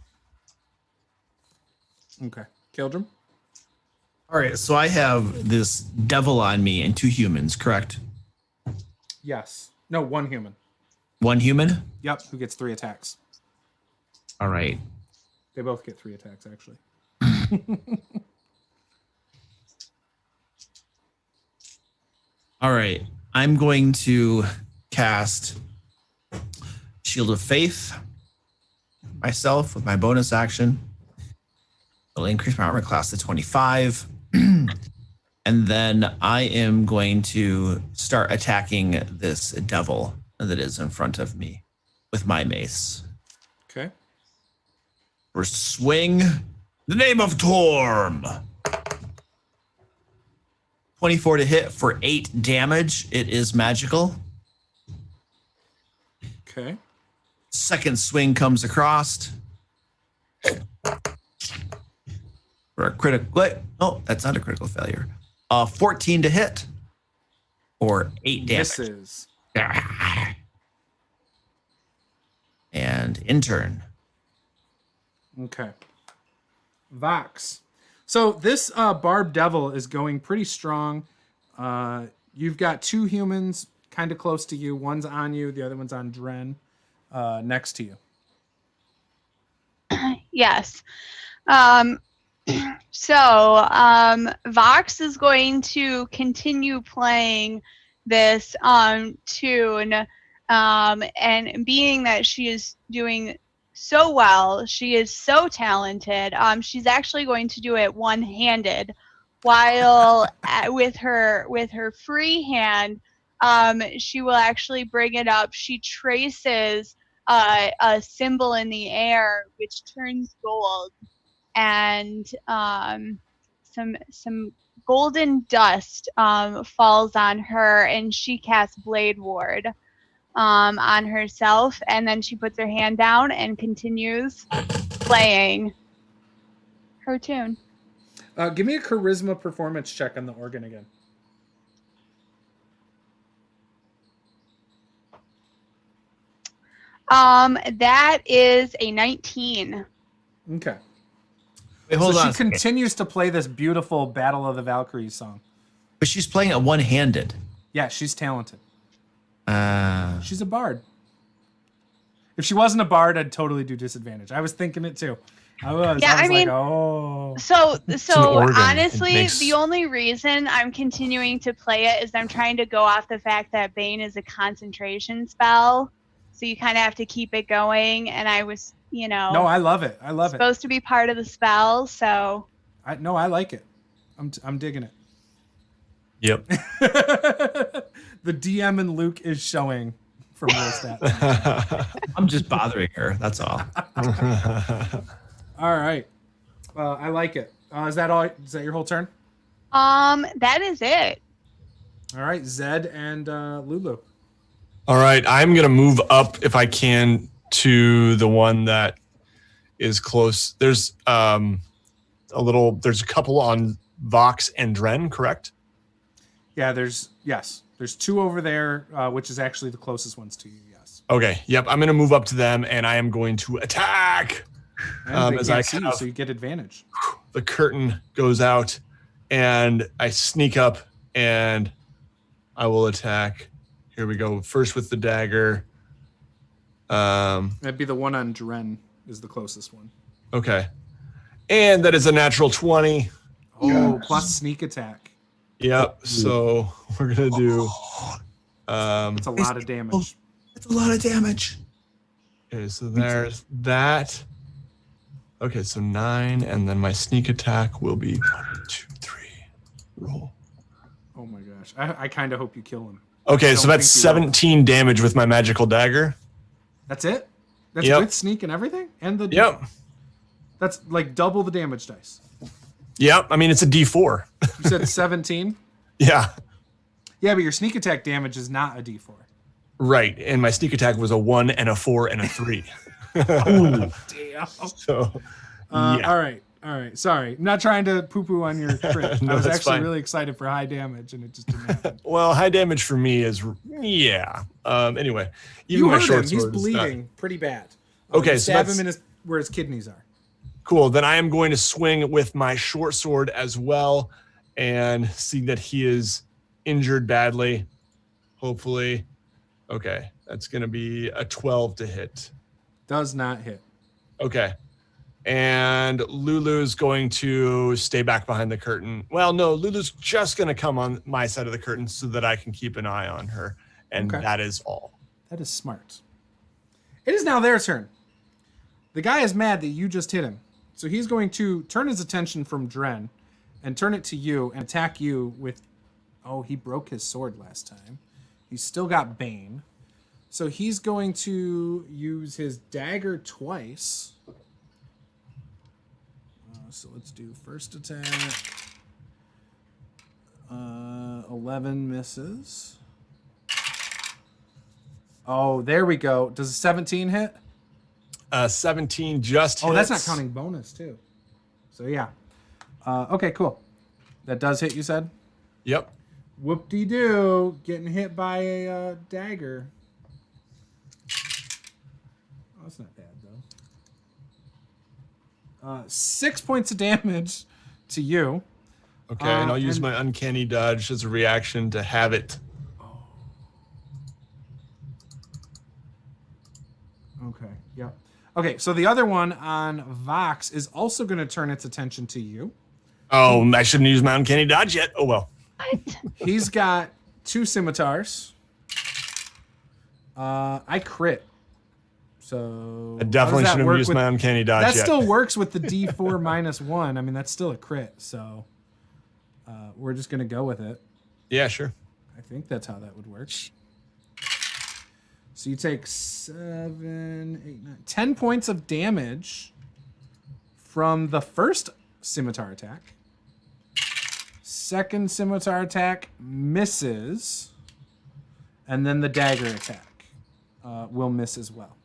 Okay. Caeldrim? All right, so I have this devil on me and 2 humans, correct? Yes. No, 1 human. 1 human? Yep, who gets 3 attacks. All right. They both get 3 attacks, actually. All right. I'm going to cast Shield of Faith myself with my bonus action. It'll increase my armor class to 25. And then I am going to start attacking this devil that is in front of me with my mace. Okay. For swing, the name of Torm. 24 to hit for 8 damage. It is magical. Okay. Second swing comes across. For a critical. Oh, that's not a critical failure. 14 to hit. Or 8 damage. Misses. And in turn. Okay. Vox. So this Barb Devil is going pretty strong. You've got 2 humans kind of close to you. One's on you. The other one's on Dren next to you. Yes. Vox is going to continue playing this tune, and being that she is doing so well, she is so talented. She's actually going to do it one-handed, while with her free hand, she will actually bring it up. She traces a symbol in the air which turns gold, and some golden dust falls on her, and she casts Blade Ward on herself, and then she puts her hand down and continues playing her tune. Give me a charisma performance check on the organ again. That is a 19. Okay. Wait, hold on. She continues to play this beautiful Battle of the Valkyries song. But she's playing it one-handed. Yeah, she's talented. Uh, She's a bard. If she wasn't a bard, I'd totally do disadvantage. I was thinking it too. I mean, like, oh. So organ. honestly, the only reason I'm continuing to play it is I'm trying to go off the fact that Bane is a concentration spell. So you kind of have to keep it going. And I was, No, I love it. I love supposed to be part of the spell. So. I like it. I'm digging it. Yep. The DM and Luke is showing from your stats. I'm just bothering her. That's all. All right. I like it. Is that all? Is that your whole turn? That is it. All right, Zed and Lulu. All right, I'm going to move up if I can to the one that is close. There's there's a couple on Vox and Dren, correct? Yeah, there's two over there, which is actually the closest ones to you, yes. Okay, yep, I'm going to move up to them and I am going to attack. And as they I can't see you, so you get advantage. The curtain goes out and I sneak up and I will attack. Here we go. First with the dagger. That'd be the one on Dren is the closest one. Okay. And that is a natural 20. Oh, plus sneak attack. Yep. So we're going to do... It's a lot of damage. It's a lot of damage. Okay, so there's that. Okay, so 9, and then my sneak attack will be 1, 2, 3. Roll. Oh my gosh. I kind of hope you kill him. Okay, so that's 17 damage with my magical dagger. That's it? That's Yep. with sneak and everything? And the Yep. That's like double the damage dice. Yep, I mean, it's a D4. You said 17? Yeah, Yeah, but your sneak attack damage is not a D4. right. And my sneak attack was a 1 and a 4 and a 3. Damn. So, yeah. All right. Sorry. I'm not trying to poo-poo on your crit. No, I was that's actually fine. really excited for high damage, and it just didn't happen. Well, high damage for me is, yeah. Anyway, even You my hurt short him. He's sword is not- bleeding pretty bad. Okay, You so stab that's- him in where his kidneys are. Cool. Then I am going to swing with my short sword as well and see that he is injured badly. Hopefully. Okay. That's going to be a 12 to hit. Does not hit. Okay. And Lulu's going to stay back behind the curtain. Well, no, Lulu's just going to come on my side of the curtain so that I can keep an eye on her. And Okay. that is all. That is smart. It is now their turn. The guy is mad that you just hit him. So he's going to turn his attention from Dren and turn it to you and attack you with... Oh, he broke his sword last time. He's still got Bane. So he's going to use his dagger twice. So let's do first attack. 11 misses. Oh, there we go. Does a 17 hit? 17 just hits. Oh, that's not counting bonus, too. So, yeah. Okay, cool. That does hit, you said? Yep. Whoop-de-doo. Getting hit by a dagger. Oh, that's not bad, though. 6 points of damage to you. Okay, and I'll use and- my uncanny dodge as a reaction to have it. Okay, yep. Okay, so the other one on Vox is also going to turn its attention to you. Oh, I shouldn't use my uncanny dodge yet. Oh, well. What? He's got 2 scimitars. I crit. So I definitely shouldn't have used my uncanny dodge that yet. still works with the D4 minus 1. I mean, that's still a crit. So we're just going to go with it. Yeah, sure. I think that's how that would work. So you take 7, 8, 9, 10 points of damage from the first scimitar attack. Second scimitar attack misses. And then the dagger attack will miss as well.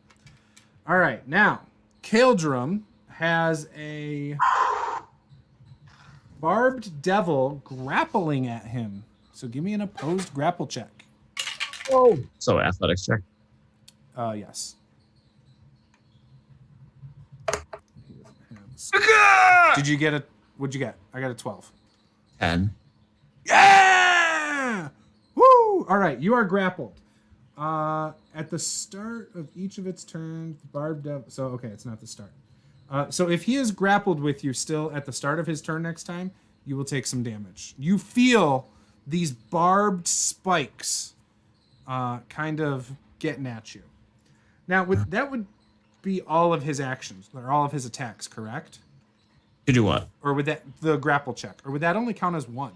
All right, now, Caeldrim has a barbed devil grappling at him. So give me an opposed grapple check. Oh. So athletics check. Yes. Did you get a? What'd you get? I got a 12. 10. Yeah! Woo! All right, you are grappled. At the start of each of its turns, the barbed devil. So okay, it's not the start. So if he is grappled with you still at the start of his turn next time, you will take some damage. You feel these barbed spikes, kind of getting at you. Now, that would be all of his actions, or all of his attacks, correct? To do what? Or would that the grapple check, or would that only count as one?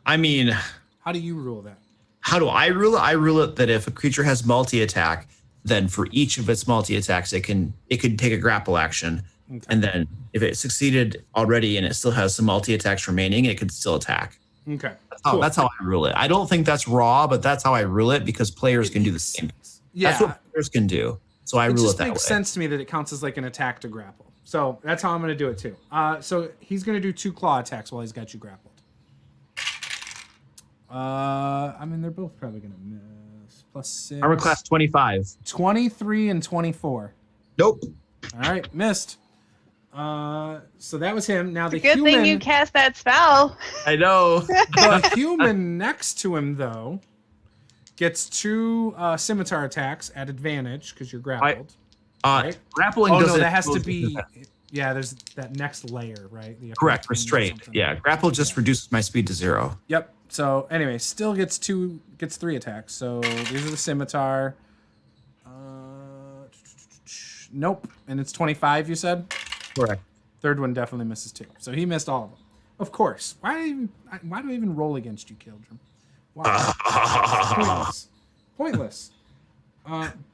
I mean, how do you rule that? How do I rule it? I rule it that if a creature has multi-attack, then for each of its multi-attacks, it could take a grapple action. Okay. And then if it succeeded already and it still has some multi-attacks remaining, it could still attack. Okay. That's how I rule it. I don't think that's raw, but that's how I rule it because players can do the same. Yeah. That's what players can do. So I rule it that way. It makes sense to me that it counts as like an attack to grapple. So that's how I'm going to do it too. So he's going to do 2 claw attacks while he's got you grappled. I mean, they're both probably going to miss. +6. Armor class 25. 23 and 24. Nope. All right, missed. So that was him. Now the good human, thing you cast that spell. I know. The human next to him, though, gets 2 scimitar attacks at advantage because you're grappled. Right? Grappling oh, doesn't. No, that has to be. Yeah, there's that next layer, right? Correct. Restraint. Yeah, grapple just reduces my speed to 0. Yep. So anyway, still gets 3 attacks. So these are the scimitar. Nope. And it's 25, you said? Correct. Third one definitely misses too. So he missed all of them. Of course. Why do I even roll against you, Caeldrim? Why? Pointless.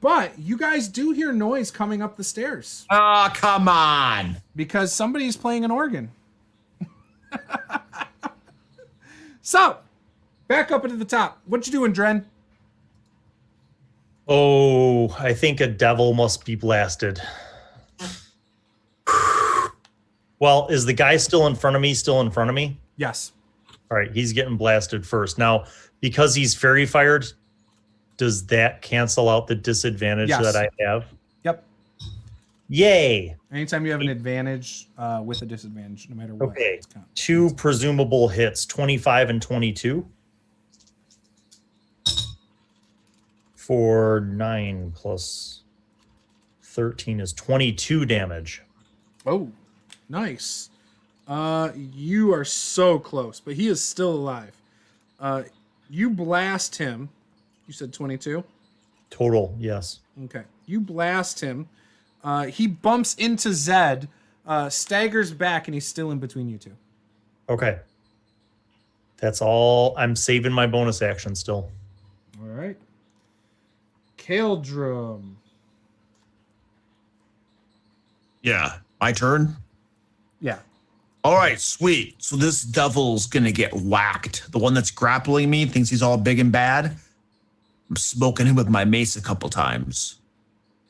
But you guys do hear noise coming up the stairs. Oh, come on. Because somebody's playing an organ. So, back up into the top. What you doing, Dren? Oh, I think a devil must be blasted. Well, is the guy still in front of me? Yes. All right, he's getting blasted first. Now, because he's fairy fired, does that cancel out the disadvantage that I have? Yep. Yay. Anytime you have an advantage with a disadvantage, no matter what. Okay, 2 presumable hits, 25 and 22. For 9 plus 13 is 22 damage. Oh, nice. You are so close, but he is still alive. You blast him. You said 22? Total, yes. Okay. You blast him. He bumps into Zed, staggers back, and he's still in between you two. Okay. That's all. I'm saving my bonus action still. All right. Caeldrim. Yeah. My turn? Yeah. All right, sweet. So this devil's going to get whacked. The one that's grappling me thinks he's all big and bad. I'm smoking him with my mace a couple times.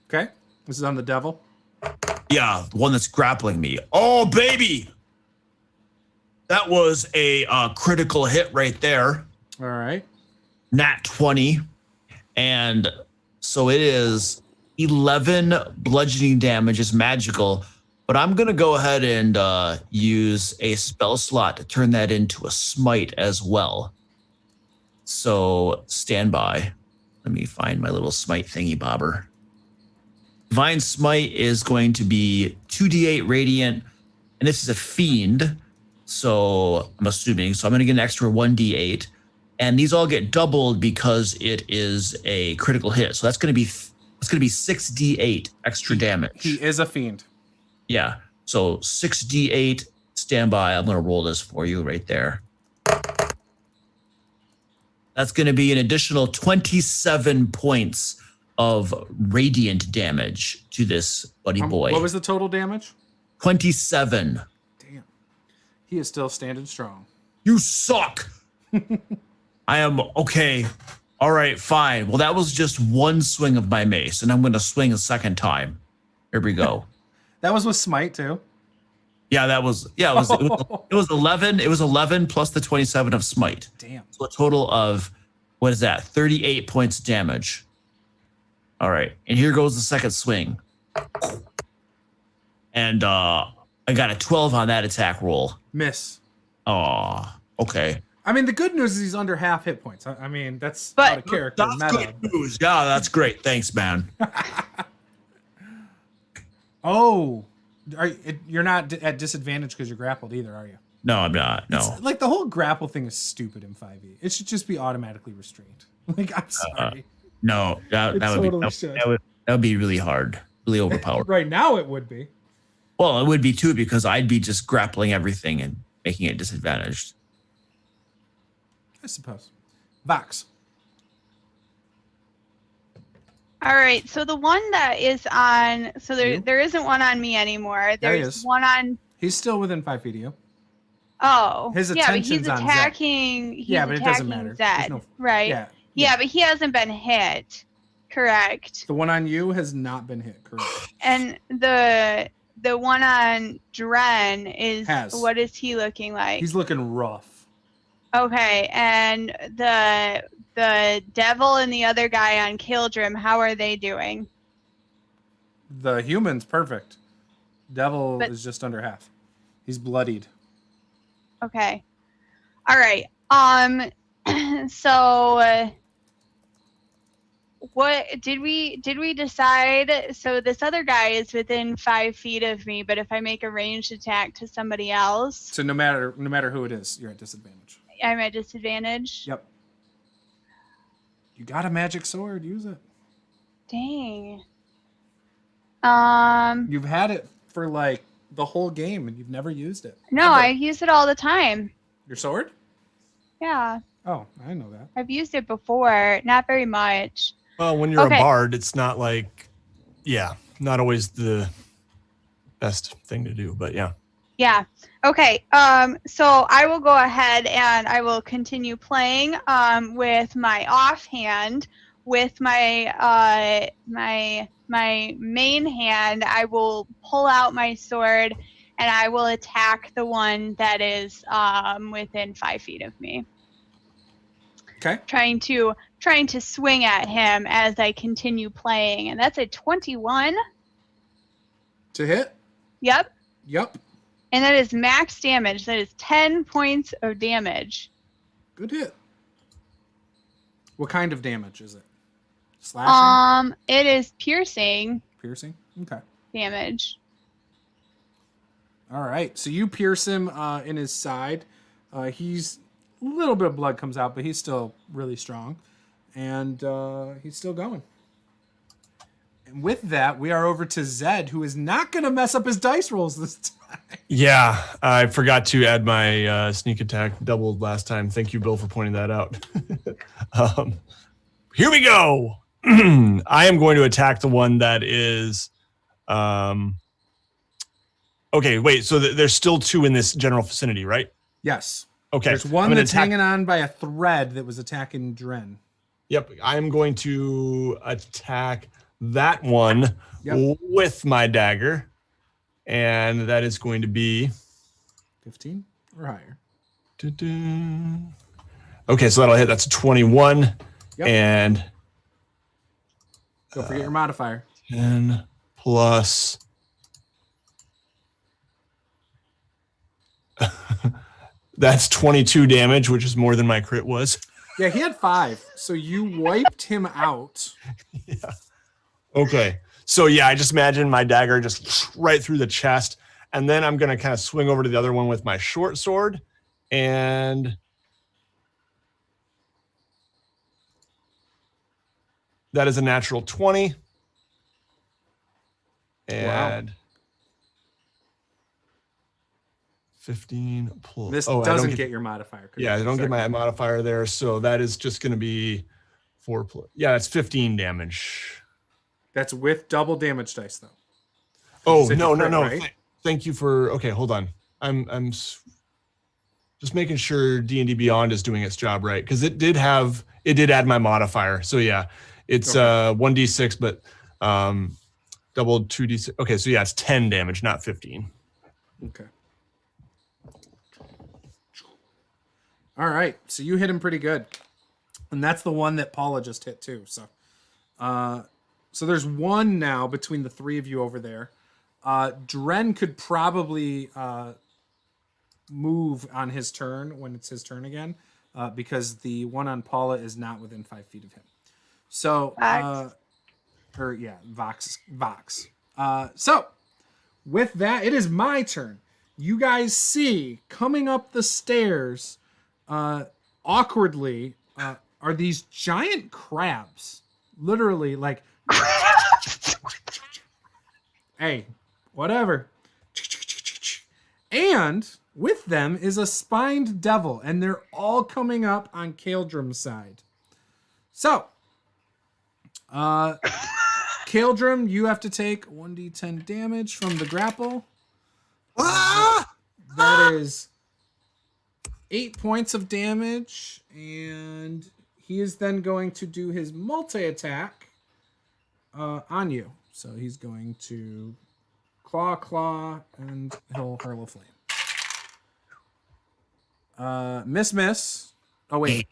Okay. This is on the devil? Yeah, the one that's grappling me. Oh, baby. That was a critical hit right there. All right. Nat 20. And so it is 11 bludgeoning damage is magical. But I'm going to go ahead and use a spell slot to turn that into a smite as well. So stand by. Let me find my little smite thingy bobber. Divine Smite is going to be 2d8 radiant, and this is a fiend, so I'm assuming. So I'm going to get an extra 1d8, and these all get doubled because it is a critical hit. So that's going to be 6d8 extra damage. He is a fiend. Yeah. So 6d8. Stand by. I'm going to roll this for you right there. That's going to be an additional 27 points of radiant damage to this buddy boy. What was the total damage? 27. Damn. He is still standing strong. You suck. I am okay. All right, fine. Well, that was just one swing of my mace, and I'm going to swing a second time. Here we go. That was with smite too. Yeah, it was 11. It was 11 plus the 27 of smite. Damn. So a total of, what is that? 38 points of damage. All right. And here goes the second swing. And I got a 12 on that attack roll. Miss. Oh, okay. I mean, the good news is he's under half hit points. I mean, that's out of character. That's good news. Yeah, that's great. Thanks, man. Oh. You're not at disadvantage because you're grappled either, are you? No, I'm not. No. It's, like the whole grapple thing is stupid in 5e. It should just be automatically restrained. Like, I'm sorry. No, that would be really hard, really overpowered. Right now it would be. Well, it would be too, because I'd be just grappling everything and making it disadvantaged. I suppose. Vox. All right, so the one that is on, so there isn't one on me anymore. There's one on. He's still within 5 feet of you. Oh, his but attention's he's attacking. He's but it doesn't matter. Zed, no, right? Yeah, but he hasn't been hit. Correct. The one on you has not been hit. Correct. And the one on Dren is. What is he looking like? He's looking rough. Okay, and the devil and the other guy on Caeldrim, how are they doing? The human's perfect. Devil is just under half. He's bloodied. Okay. All right. So what did we decide? So this other guy is within 5 feet of me, but if I make a ranged attack to somebody else, so no matter who it is, you're at disadvantage. I'm at disadvantage. Yep. You got a magic sword. Use it. Dang. You've had it for like the whole game, and you've never used it. No, I use it all the time. Your sword? Yeah. Oh, I know that. I've used it before, not very much. Well, when you're a bard, it's not like, not always the best thing to do, but yeah. Yeah. Okay. So I will go ahead and I will continue playing with my offhand. With my my main hand, I will pull out my sword and I will attack the one that is within 5 feet of me. Okay. Trying to swing at him as I continue playing, and that's a 21. To hit? Yep. Yep. And that is max damage. That is 10 points of damage. Good hit. What kind of damage is it? Slashing? It is piercing. Piercing? Okay. Damage. All right. So you pierce him in his side. He's a little bit of blood comes out, but he's still really strong. And he's still going. And with that, we are over to Zed, who is not going to mess up his dice rolls this time. Yeah, I forgot to add my sneak attack doubled last time. Thank you, Bill, for pointing that out. Here we go. I am going to attack the one that is... okay, wait, so there's still two in this general vicinity, right? Yes. Okay. There's one that's hanging on by a thread that was attacking Dren. Yep, I'm going to attack that one with my dagger. And that is going to be 15 or higher. Okay, so that'll hit. That's a 21. Yep. And don't forget your modifier. 10 plus that's 22 damage, which is more than my crit was. Yeah, he had 5. So you wiped him out. Yeah. Okay. So yeah, I just imagine my dagger just right through the chest, and then I'm gonna kind of swing over to the other one with my short sword, and that is a natural 20. And 15 plus. This I doesn't don't get your modifier. Yeah, I don't get my modifier there. So that is just going to be 4 plus. Yeah, it's 15 damage. That's with double damage dice, though. Oh, no. Right? Thank you for. Okay, hold on. I'm just making sure D&D Beyond is doing its job right, because it did add my modifier. So yeah, it's 1d6, but double 2d6. Okay, so yeah, it's 10 damage, not 15. Okay. All right, so you hit him pretty good, and that's the one that Paula just hit too. So, so there's one now between the three of you over there. Dren could probably move on his turn when it's his turn again, because the one on Paula is not within 5 feet of him. So, Vox. So, with that, it is my turn. You guys see coming up the stairs, awkwardly, are these giant crabs. Literally, like, hey, whatever. And with them is a spined devil, and they're all coming up on Caeldrim's side. So, Caeldrim, you have to take 1d10 damage from the grapple. That is 8 points of damage, and he is then going to do his multi-attack on you. So he's going to claw, and he'll hurl a flame. Miss. Oh, wait.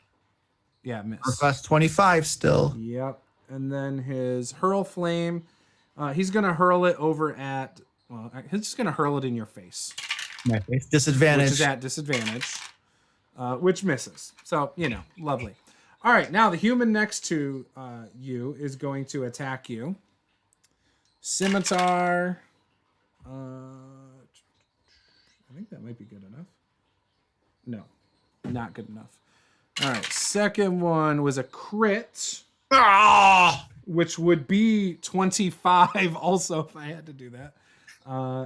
Yeah, miss. Plus 25 still. Yep. And then his hurl flame, he's going to hurl it over at, well, he's just going to hurl it in your face. My face. Disadvantage. Which is at disadvantage, which misses. So, lovely. All right, now the human next to you is going to attack you. Scimitar. I think that might be good enough. No, not good enough. All right, second one was a crit, which would be 25 also if I had to do that.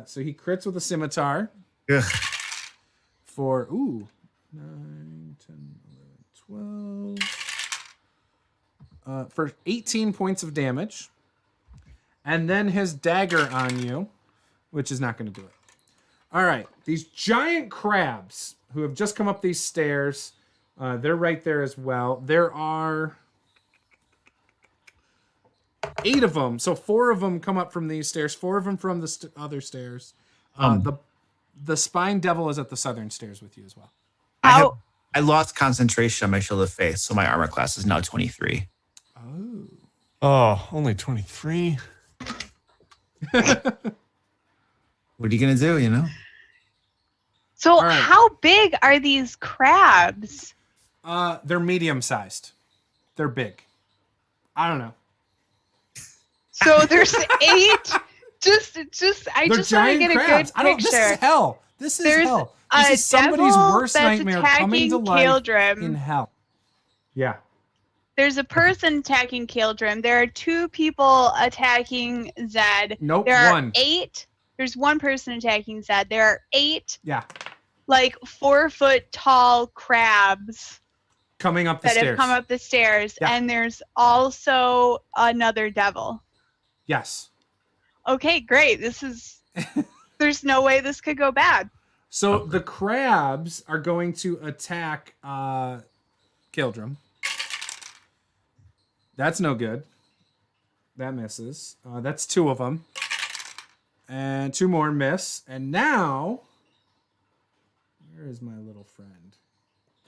So he crits with a scimitar. Ugh. For, 9, 10, 11, 12. For 18 points of damage. And then his dagger on you, which is not going to do it. All right, these giant crabs who have just come up these stairs, they're right there as well. There are 8 of them. So 4 of them come up from these stairs, 4 of them from the other stairs. The spine devil is at the southern stairs with you as well. I lost concentration on my shield of faith, so my armor class is now 23. Oh, only 23. What are you gonna do? So how big are these crabs? They're medium sized. They're big. I don't know. So there's 8. I They're just want to get crabs. a good picture. This is hell. This is hell. This is somebody's worst nightmare coming to life Caeldrim. in hell. Yeah. There's a person attacking Caeldrim. There are 2 people attacking Zed. Nope, there one. Are 8. There's 1 person attacking Zed. There are 8. Yeah. Like 4-foot tall crabs Coming up the that stairs. have come up the stairs, Yeah. and there's also another devil. Yes. Okay, great. This is. There's no way this could go bad. So the crabs are going to attack Caeldrim. That's no good. That misses. That's 2 of them. And 2 more miss. And now, where is my little friend?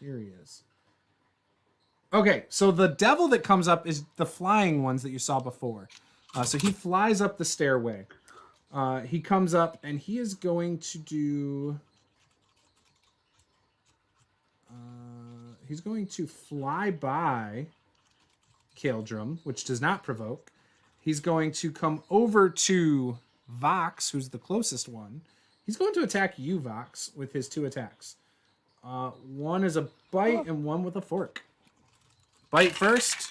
Here he is. Okay, so the devil that comes up is the flying ones that you saw before. So he flies up the stairway. He comes up and he is going to do... he's going to fly by Caeldrim, which does not provoke. He's going to come over to Vox, who's the closest one. He's going to attack you, Vox, with his 2 attacks. One is a bite and one with a fork. Bite first.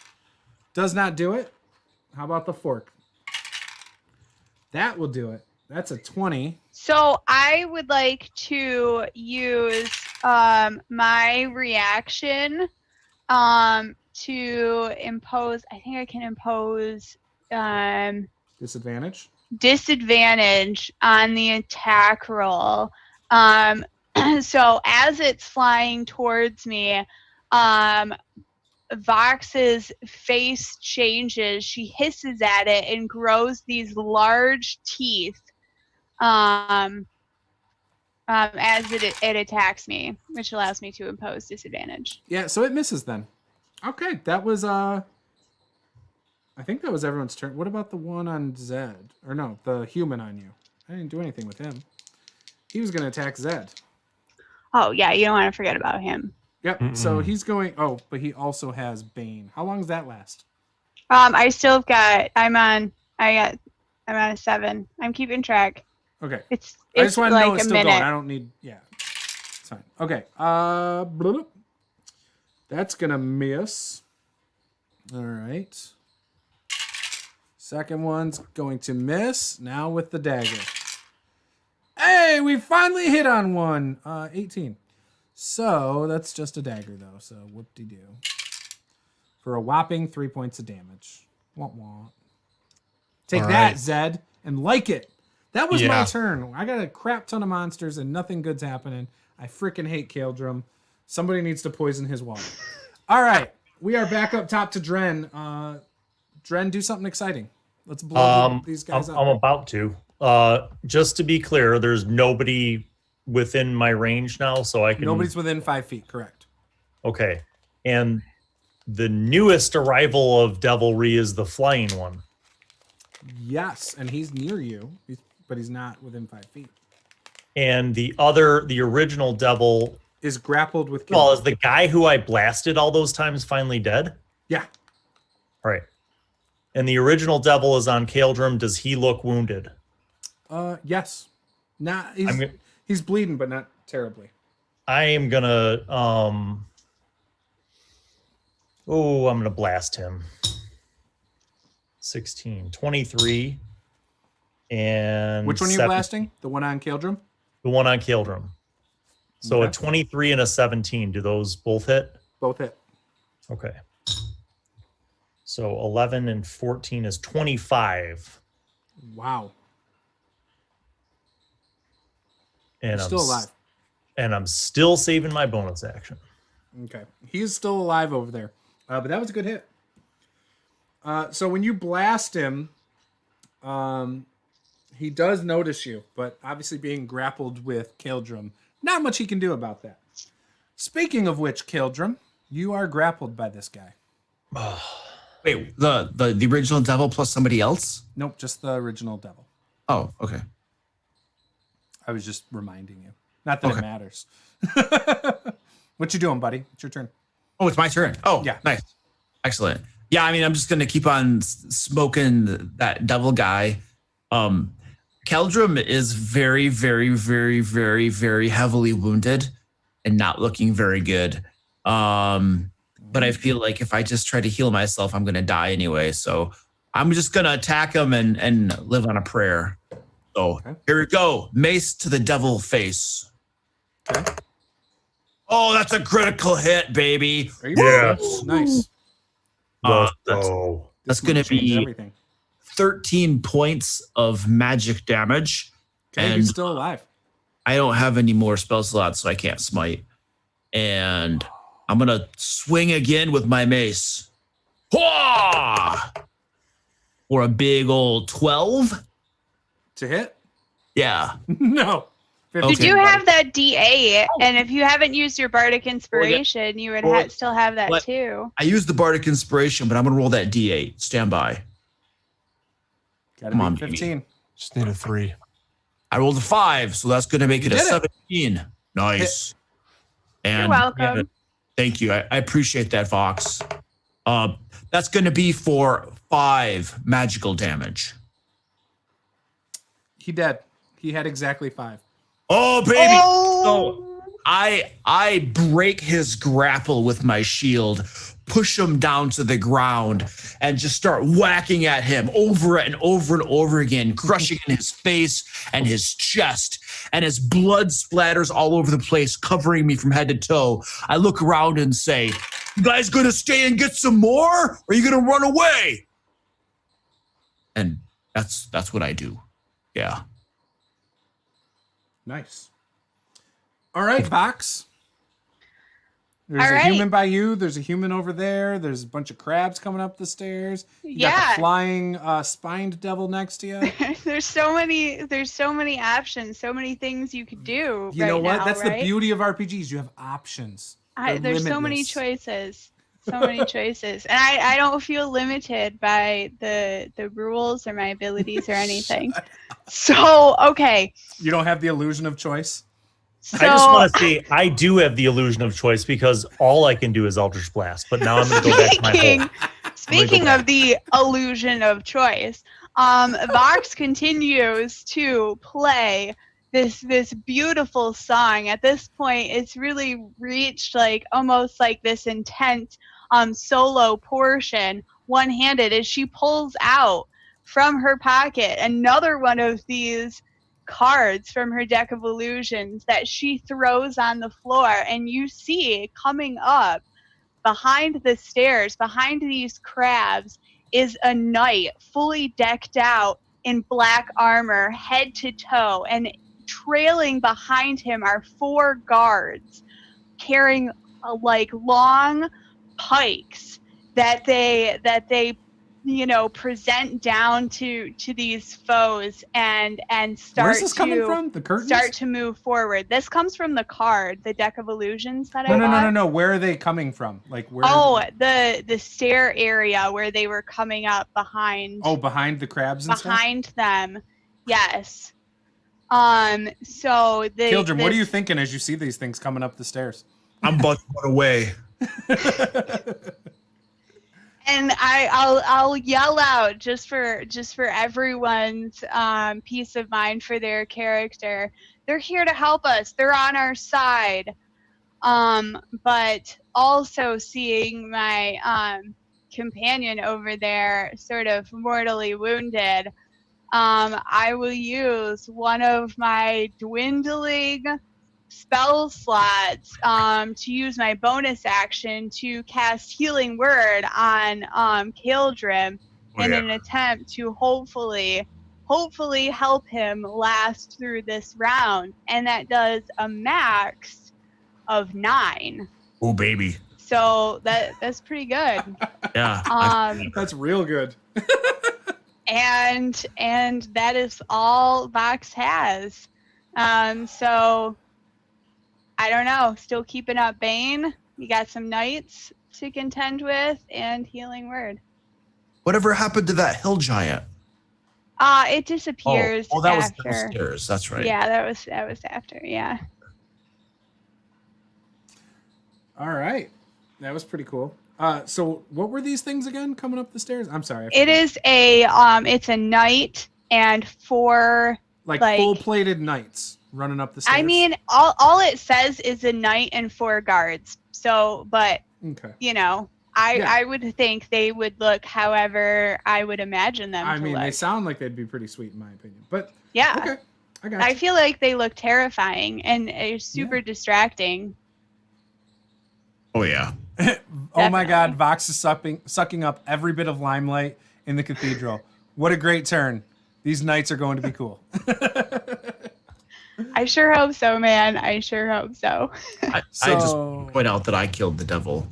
Does not do it. How about the fork? That will do it. That's a 20. So I would like to use my reaction to impose. I think I can impose Disadvantage on the attack roll. So as it's flying towards me, Vox's face changes. She hisses at it and grows these large teeth as it attacks me, which allows me to impose disadvantage. Yeah, so it misses then. Okay, that was I think that was everyone's turn. What about the one on Zed? Or no, the human on you. I didn't do anything with him. He was going to attack Zed. Oh, yeah, you don't want to forget about him. Yep. So he's going. Oh, but he also has Bane. How long does that last? I still got. I'm on a 7. I'm keeping track. Okay. It's I just want to like know it's a still minute. going. I don't need. Yeah. It's fine. Okay. Bloop. That's gonna miss. All right. Second one's going to miss. Now with the dagger. Hey, we finally hit on one. 18. So that's just a dagger, though. So whoop-de-doo. For a whopping 3 points of damage. Womp. Take that, Zed, and like it. That was my turn. I got a crap ton of monsters and nothing good's happening. I freaking hate Caeldrim. Somebody needs to poison his water. All right. We are back up top to Dren. Dren, do something exciting. Let's blow these guys up. I'm about to. Just to be clear, there's nobody within my range now, so I can. Nobody's within 5 feet, correct? Okay, and the newest arrival of Devilry is the flying one. Yes, and he's near you, but he's not within 5 feet. And the original devil is grappled with. Well, is the guy who I blasted all those times finally dead? Yeah. All right. And the original devil is on Caeldrim. Does he look wounded? Yes. He's bleeding, but not terribly. I am gonna I'm gonna blast him. 16, 23, and which one are you blasting? The one on Caeldrim? The one on Caeldrim. So a 23 and a 17. Do those both hit? Both hit. Okay. So 11 and 14 is 25. Wow. And I'm still alive. And I'm still saving my bonus action. Okay. He's still alive over there. But that was a good hit. So when you blast him, he does notice you, but obviously being grappled with Caeldrim, not much he can do about that. Speaking of which, Caeldrim, you are grappled by this guy. Wait, the original devil plus somebody else? Nope, just the original devil. Oh, okay. I was just reminding you. Not that it matters. What you doing, buddy? It's your turn. Oh, it's my turn. Oh, yeah. Nice. Excellent. Yeah, I mean, I'm just going to keep on smoking that devil guy. Caeldrim is very, very, very, very, very heavily wounded and not looking very good. But I feel like if I just try to heal myself, I'm going to die anyway. So I'm just going to attack him and live on a prayer. So here we go. Mace to the devil face. Okay. Oh, that's a critical hit, baby. Yes. Nice. That's going to be everything. 13 points of magic damage. Okay, and he's still alive. I don't have any more spell slots, so I can't smite. And I'm going to swing again with my mace. Hwah! For a big old 12. To hit? Yeah. No. Did you have that D8? And if you haven't used your Bardic Inspiration, you would still have that too. I used the Bardic Inspiration, but I'm going to roll that D8. Stand by. Come on, 15. Baby. Just need a 3. I rolled a 5, so that's going to make it a 17. Nice. And you're welcome. Thank you. I appreciate that, Vox. That's going to be for 5 magical damage. He dead. He had exactly 5. Oh, baby. Oh. So I break his grapple with my shield, push him down to the ground and just start whacking at him over and over and over again, crushing in his face and his chest. And as blood splatters all over the place, covering me from head to toe, I look around and say, "You guys gonna stay and get some more? Or are you gonna run away?" And that's what I do. Yeah. Nice. All right, Vox. There's All a right. human by you. There's a human over there. There's a bunch of crabs coming up the stairs. You got Yeah. the flying spined devil next to you. There's so many options, so many things you could do. You know right what? now, That's right? the beauty of RPGs. You have options. There's so many limitless. choices. So many choices. And I don't feel limited by the rules or my abilities or anything. So, okay. You don't have the illusion of choice. So, I just want to say I do have the illusion of choice because all I can do is Eldritch Blast. But now I'm going to go back to my hole. Speaking of the illusion of choice, Vox continues to play this beautiful song. At this point, it's really reached like almost like this intense solo portion, one-handed, as she pulls out from her pocket another one of these cards from her deck of illusions that she throws on the floor, and you see coming up behind the stairs, behind these crabs, is a knight fully decked out in black armor, head to toe, and trailing behind him are 4 guards carrying like long pikes that they present down to these foes and start Where's this coming from? The curtains? start to move forward. This comes from the card, the deck of illusions that I bought. No. Where are they coming from? Like where? Oh, the stair area where they were coming up behind. Oh, behind the crabs and behind them, yes. So the Caeldrim, what are you thinking as you see these things coming up the stairs? I'm about to run away. And I'll yell out just for everyone's peace of mind for their character. They're here to help us. They're on our side. But also seeing my companion over there sort of mortally wounded, I will use one of my dwindling spell slots to use my bonus action to cast Healing Word on Caeldrim in an attempt to hopefully help him last through this round, and that does a max of 9. Oh, baby. So that's pretty good. Yeah. That's real good. and that is all Vox has. So I don't know. Still keeping up Bane. You got some knights to contend with and Healing Word. Whatever happened to that hill giant? It disappears Oh, that was after. downstairs. That's right. Yeah, that was after. Yeah. All right. That was pretty cool. So what were these things again coming up the stairs? I'm sorry. It is it's a knight and 4 like like- full-plated knights running up the stairs. I mean, all it says is a knight and 4 guards. So, but okay. I would think they would look however I would imagine them I to mean, look. they sound like they'd be pretty sweet in my opinion. But Yeah. okay, I got I you. feel like they look terrifying and super distracting. Oh, yeah. Oh my God, Definitely. Vox is sucking up every bit of limelight in the cathedral. What a great turn. These knights are going to be cool. I sure hope so, man. I sure hope so. I just point out that I killed the devil.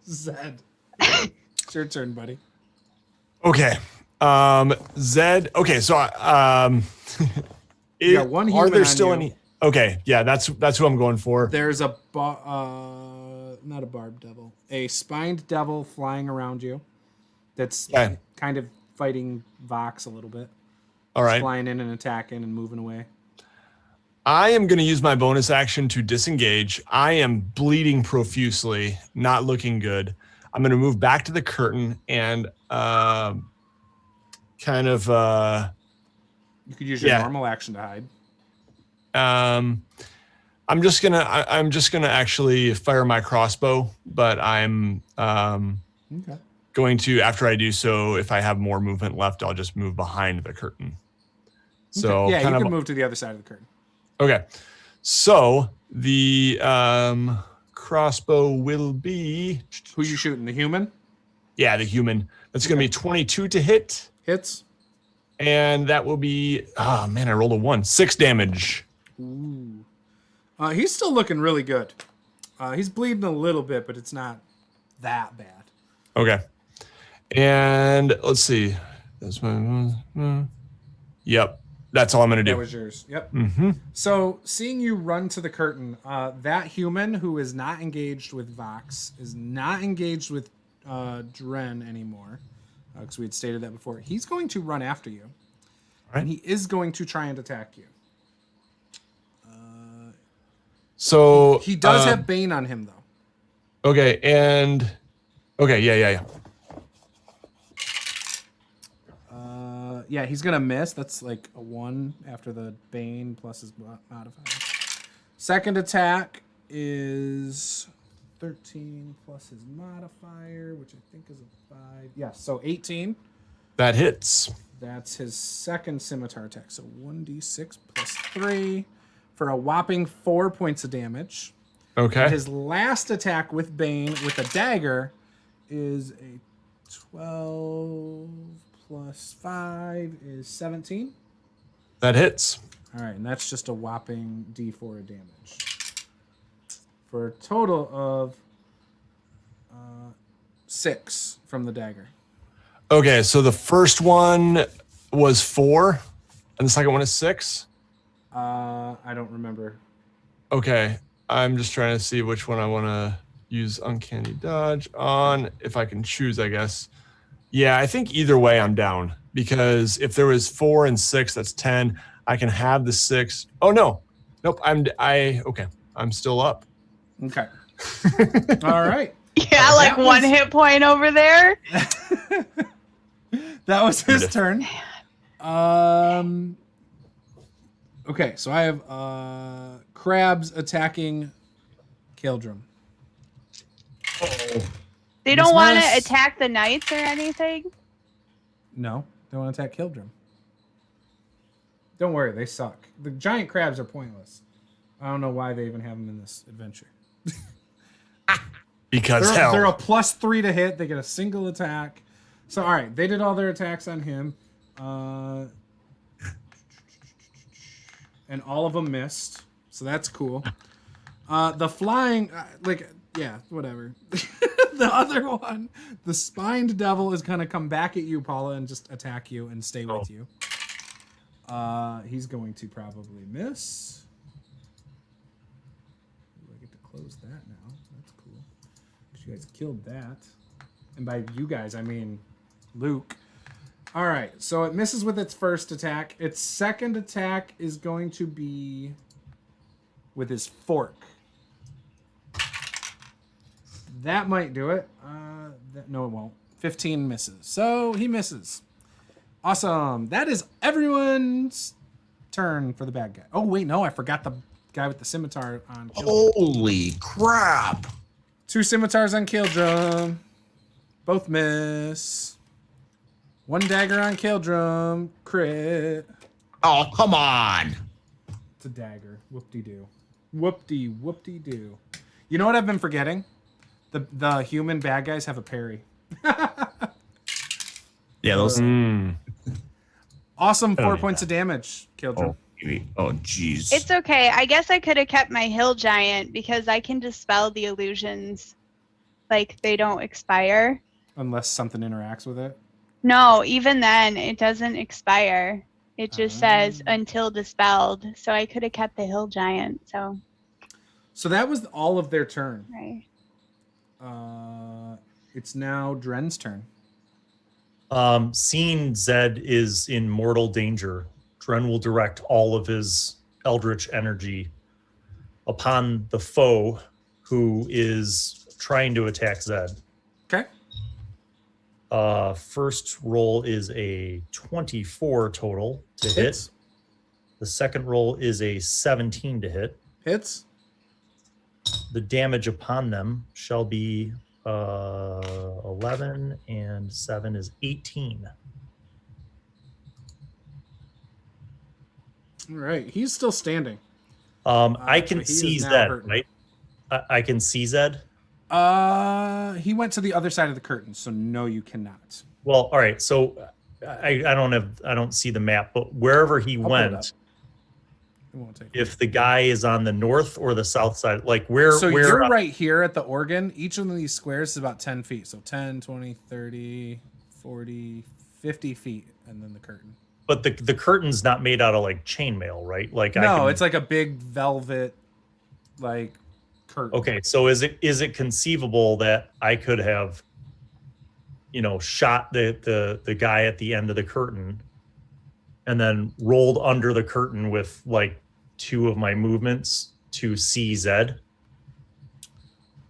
Zed. It's your turn, buddy. Okay. Zed. Okay, so You got one are human there on still you. any? Okay, yeah, that's who I'm going for. There's a not a barb devil, a spined devil flying around you. That's Okay. kind of fighting Vox a little bit. All right. Flying in and attacking and moving away. I am going to use my bonus action to disengage. I am bleeding profusely, not looking good. I'm going to move back to the curtain and kind of You could use your normal action to hide. I'm just gonna actually fire my crossbow, but I'm Okay. going to, after I do so, if I have more movement left, I'll just move behind the curtain. So Okay. Yeah, kind you of can move to the other side of the curtain. okay. So the crossbow will be Who you shooting? The human? the human. That's gonna be 22 to hit, Hits. and that will be I rolled a 1, 6 damage. Ooh. He's still looking really good. He's bleeding a little bit, but it's not that bad. Okay. And let's see. That's my. Yep. That's all I'm gonna That do. was yours. Yep. Mm-hmm. So, seeing you run to the curtain, that human who is not engaged with Vox is not engaged with Dren anymore, because we had stated that before. He's going to run after you, Right. and he is going to try and attack you. So He does have Bane on him, though. Okay, and okay, yeah. Yeah, he's gonna miss. That's like a 1 after the Bane plus his modifier. Second attack is 13 plus his modifier, which I think is a 5. Yeah, so 18. That hits. That's his second scimitar attack. So 1d6 plus 3 for a whopping 4 points of damage. Okay. And his last attack with Bane with a dagger is a 12 plus 5 is 17. That hits. All right, and that's just a whopping d4 of damage. For a total of 6 from the dagger. Okay, so the first one was 4, and the second one is 6. I don't remember. Okay, I'm just trying to see which one I want to use Uncanny Dodge on, if I can choose, I guess. Yeah, I think either way I'm down, because if there was 4 and 6, that's 10. I can have the 6. Oh no, nope. I'm still up. Okay. All right. Yeah, like That one was- hit point over there. That was his turn. Okay, so I have crabs attacking Caeldrim. They don't want to Miss. attack the knights or anything. No, they want to attack Caeldrim. Don't worry, they suck. The giant crabs are pointless. I don't know why they even have them in this adventure. Because They're a +3 to hit. They get a single attack. So, all right, they did all their attacks on him. And all of them missed. So that's cool. The flying, whatever. The other one, the spined devil is going to come back at you, Paula, and just attack you and stay with you. He's going to probably miss. Ooh, I get to close that now. That's cool. You guys killed that. And by you guys, I mean Luke. All right, so it misses with its first attack. Its second attack is going to be with his fork. That might do it. No, it won't. 15 misses. So he misses. Awesome. That is everyone's turn for the bad guy. Oh, wait, no, I forgot the guy with the scimitar on Caeldrim. Holy crap. 2 scimitars on Caeldrim. Both miss. 1 dagger on Caeldrim. Crit. Oh, come on. It's a dagger. Whoop-de-doo. Whoop-de-whoop-de-doo. You know what I've been forgetting? The human bad guys have a parry. Yeah, those. Awesome 4 need points that. of damage, Caeldrim. Oh, jeez. It's okay. I guess I could have kept my hill giant because I can dispel the illusions. Like, they don't expire. Unless something interacts with it. No, even then, it doesn't expire. It just says until dispelled. So I could have kept the hill giant. So, So that was all of their turn. right. It's now Dren's turn. Seeing Zed is in mortal danger, Dren will direct all of his eldritch energy upon the foe who is trying to attack Zed. Okay. First roll is a 24 total to hit. Hits. The second roll is a 17 to hit. Hits. the damage upon them shall be 11 and 7 is 18. All right, he's still standing. I can but he see is now Zed, hurting. right? I can see Zed. He went to the other side of the curtain, so no, you cannot. Well, all right. So I don't see the map, but wherever he pull it went, up. It won't take. if the guy is on the north or the south side, like where? So where you're right here at the organ. Each one of these squares is about 10 feet. So 10, 20, 30, 40, 50 feet, and then the curtain. But the curtain's not made out of like chainmail, right? Like No, it's like a big velvet, like curtain. Okay, so is it conceivable that I could have, shot the guy at the end of the curtain, and then rolled under the curtain with like 2 of my movements to see Zed?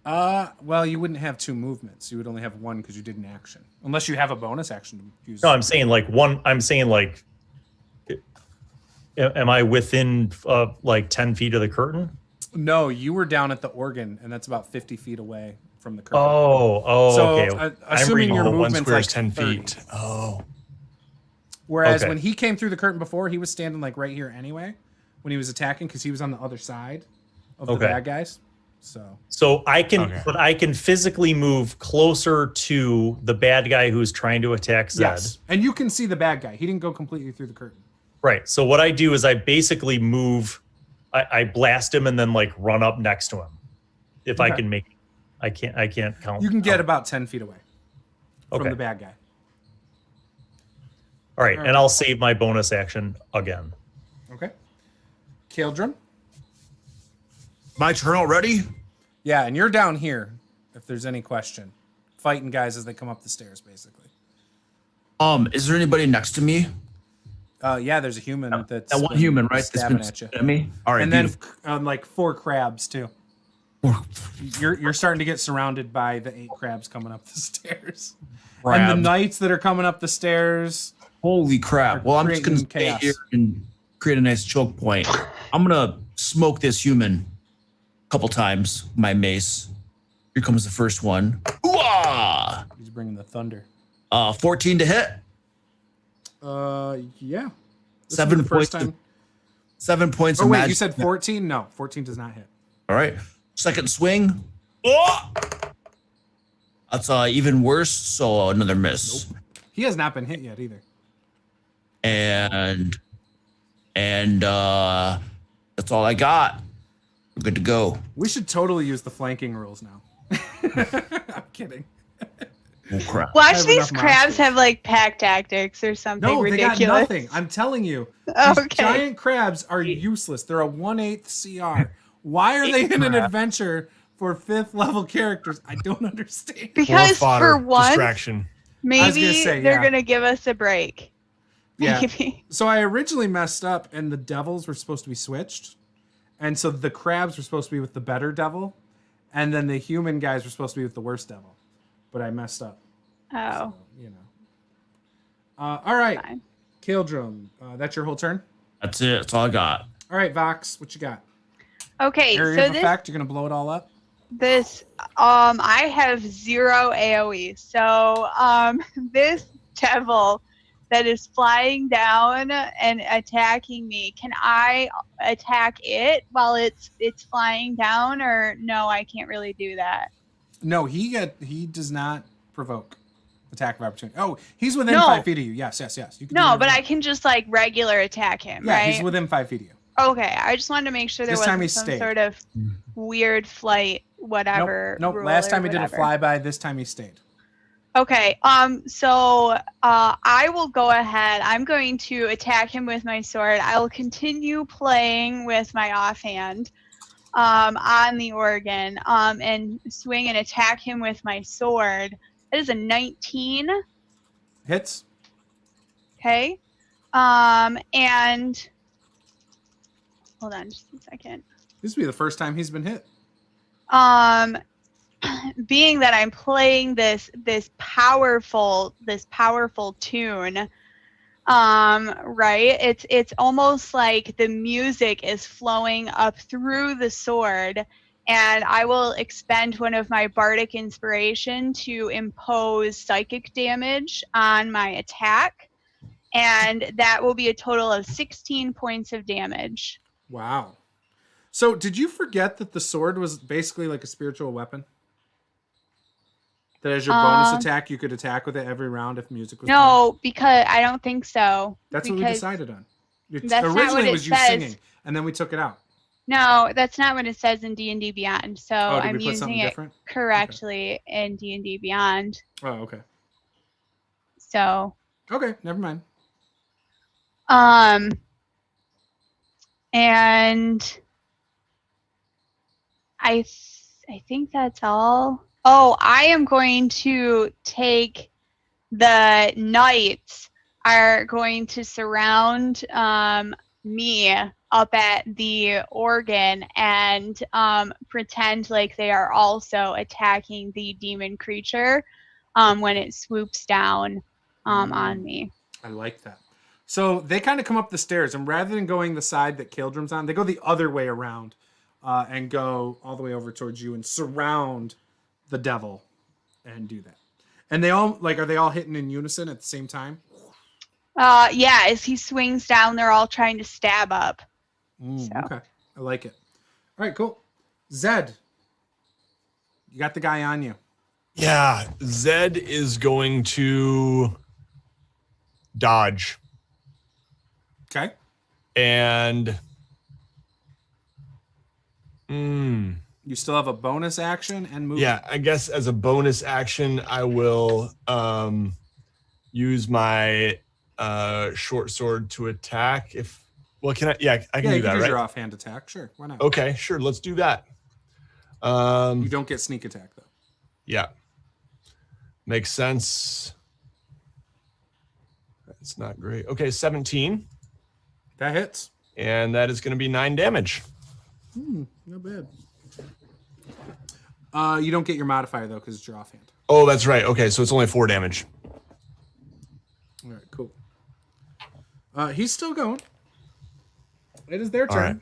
Well, you wouldn't have 2 movements. You would only have 1 because you did an action, unless you have a bonus action to use. No, I'm saying like one. I'm saying like, am I within like 10 feet of the curtain? No, you were down at the organ, and that's about 50 feet away from the curtain. Oh, so, okay. Assuming your Oh, one movement's square like is 10 30. feet. Oh. Whereas Okay. when he came through the curtain before, he was standing like right here anyway, when he was attacking, because he was on the other side of the Okay. bad guys. So I can, Okay. but I can physically move closer to the bad guy who's trying to attack Zed. Yes, and you can see the bad guy. He didn't go completely through the curtain. Right. So what I do is I basically move, I blast him and then like run up next to him. If I Okay. can make, I can't count. You can get about 10 feet away from Okay. the bad guy. All right. And I'll save my bonus action again. Okay. Caeldrim? My turn already? Yeah, and you're down here, if there's any question. Fighting guys as they come up the stairs, basically. Is there anybody next to me? Yeah, there's a human that's That one been human, right? That's stabbing been at you. at me. All right, And then beautiful. like 4 crabs too. You're starting to get surrounded by the 8 crabs coming up the stairs. And the Crabs. knights that are coming up the stairs. Holy crap. Well, I'm just going to creating stay chaos. here and create a nice choke point. I'm going to smoke this human a couple times, my mace. Here comes the first one. Ooh-ah! He's bringing the thunder. 14 to hit. Yeah. This 7 is the first points. time. 7 points Oh of wait, magic. you said 14? No, 14 does not hit. All right. Second swing. Oh! That's even worse. So another miss. He has not been hit yet either. And that's all I got. We're good to go. We should totally use the flanking rules now. I'm kidding. Oh crap. I Watch have these enough crabs monsters. have like pack tactics or something No, ridiculous. they got nothing. I'm telling you. These Okay. giant crabs are useless. They're a 1/8 CR. Why are they in an adventure for 5th level characters? I don't understand. Because fodder, for once, distraction. maybe say, they're yeah. gonna give us a break. Yeah. Maybe. So I originally messed up, and the devils were supposed to be switched, and so the crabs were supposed to be with the better devil, and then the human guys were supposed to be with the worst devil, but I messed up. Oh, So, you know. All right, fine. Caeldrim, that's your whole turn. That's it. That's all I got. All right, Vox, what you got? Okay, Area so of this effect, you're gonna blow it all up. I have 0 AoE. So this devil that is flying down and attacking me, can I attack it while it's flying down, or no, I can't really do that? No, he does not provoke attack of opportunity. Oh, he's within No. 5 feet of you. Yes. You can do No, whatever but you I want. can just like regular attack him, Yeah, right? he's within 5 feet of you. Okay, I just wanted to make sure there This time he wasn't some stayed. sort of weird flight, whatever. Nope. rule Last or time he did a whatever. flyby. This time he stayed. Okay, so I will go ahead. I'm going to attack him with my sword. I will continue playing with my offhand on the organ and swing and attack him with my sword. That is a 19. Hits. Okay. And hold on just a second. This will be the first time he's been hit. Being that I'm playing this powerful tune, right? It's almost like the music is flowing up through the sword and I will expend one of my bardic inspiration to impose psychic damage on my attack, and that will be a total of 16 points of damage. Wow. So did you forget that the sword was basically like a spiritual weapon? That as your bonus attack, you could attack with it every round if music was playing? Because I don't think so. That's what we decided on. That's originally not was what you it singing, and then we took it out. No, that's not what it says in D&D Beyond. So Did I'm we put something using it different? correctly in D&D Beyond. Oh, okay. So. Okay, never mind. And I think that's all. Oh, I am going to take the knights are going to surround me up at the organ and pretend like they are also attacking the demon creature when it swoops down on me. I like that. So they kind of come up the stairs, and rather than going the side that Caeldrim's on, they go the other way around and go all the way over towards you and surround the devil and do that. And they all, like, are they all hitting in unison at the same time? Yeah, as he swings down, they're all trying to stab up. Okay, I like it. All right, cool. Zed, you got the guy on you. Yeah, Zed is going to dodge. Okay. And you still have a bonus action and move. Yeah, I guess as a bonus action, I will use my short sword to attack. Can I? Yeah, I can do that, right? Use your offhand attack. Sure, why not? Okay, sure. Let's do that. You don't get sneak attack though. Yeah, makes sense. It's not great. Okay, 17. That hits. And that is going to be 9 damage. Not bad. You don't get your modifier though because it's your offhand. Oh, that's right. Okay, so it's only 4 damage. All right, cool. He's still going. It is their turn. All right.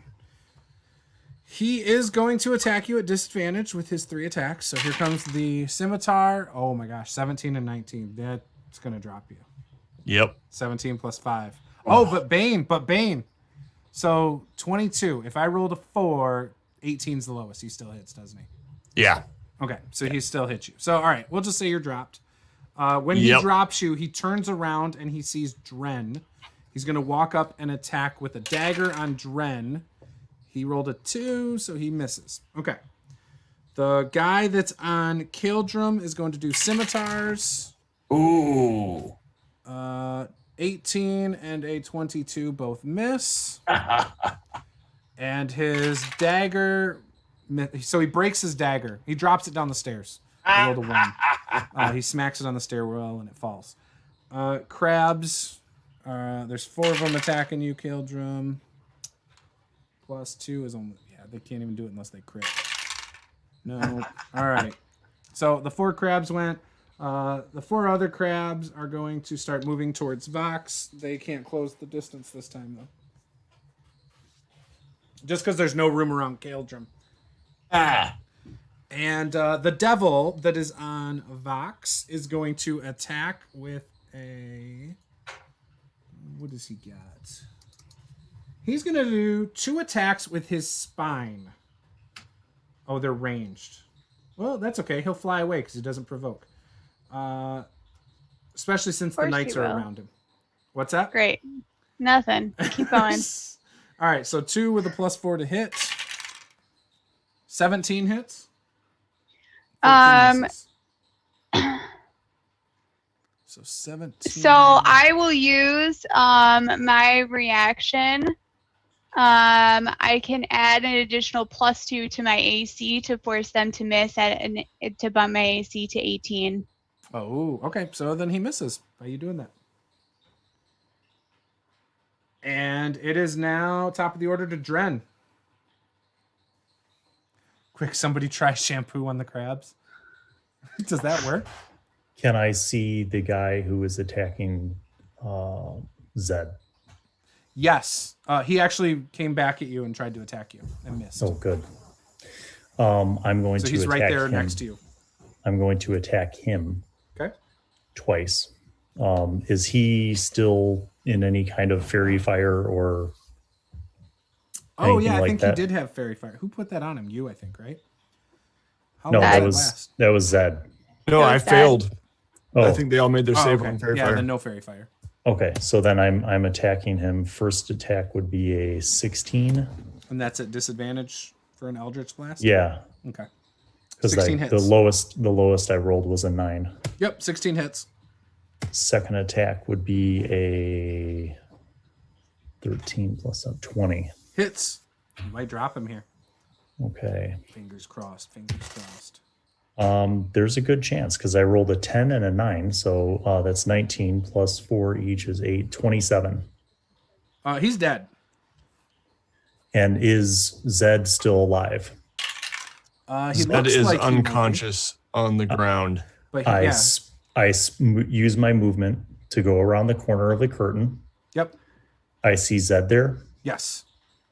He is going to attack you at disadvantage with his 3 attacks. So here comes the scimitar. Oh my gosh, 17 and 19. That's going to drop you. Yep. 17 plus 5. Oh, but Bane. So 22. If I rolled a 4, 18's the lowest. He still hits, doesn't he? Yeah. Okay, so he still hits you. So, all right, we'll just say you're dropped. When he drops you, he turns around and he sees Dren. He's going to walk up and attack with a dagger on Dren. He rolled a 2, so he misses. Okay. The guy that's on Caeldrim is going to do scimitars. Ooh. 18 and a 22 both miss. And his dagger... So he breaks his dagger. He drops it down the stairs. I rolled a 1. He smacks it on the stairwell and it falls. Crabs. There's 4 of them attacking you, Caeldrim. Plus 2 is only... Yeah, they can't even do it unless they crit. No. All right. So the 4 crabs went. The 4 other crabs are going to start moving towards Vox. They can't close the distance this time, though. Just because there's no room around Caeldrim. And the devil that is on Vox is going to attack with a... What does he get? He's going to do 2 attacks with his spine. Oh, they're ranged. Well, that's okay. He'll fly away because he doesn't provoke. Especially since the knights are around him. What's that? Great. Nothing. Keep going. All right, so 2 with a plus 4 to hit. 17 hits. So 17. So I will use my reaction. I can add an additional plus 2 to my AC to force them to miss to bump my AC to 18. Oh, okay. So then he misses. How are you doing that? And it is now top of the order to Dren. Quick, somebody try shampoo on the crabs. Does that work? Can I see the guy who is attacking Zed? Yes. He actually came back at you and tried to attack you and missed. Oh, good. I'm going So to he's attack right there him. next to you. I'm going to attack him. Okay. Twice. Is he still in any kind of fairy fire or? Oh yeah, I like think that? he did have fairy fire. Who put that on him? You, I think, right? How No, long that did it was last? Zed. No, It I was Zed. failed. Oh, I think they all made their Oh, save okay. on fairy Yeah, fire. then no fairy fire. okay. So then I'm attacking him. First attack would be a 16. And that's at disadvantage for an Eldritch Blast? Yeah, Okay. because 16 hits. the lowest I rolled was a 9. Yep, 16 hits. Second attack would be a 13 plus a 20. Hits. You might drop him here. Okay. Fingers crossed. Fingers crossed. There's a good chance because I rolled a 10 and a 9. So that's 19 plus 4 each is 8, 27. He's dead. And is Zed still alive? He Zed looks is like he might be, unconscious on the ground. but I use my movement to go around the corner of the curtain. Yep. I see Zed there. Yes.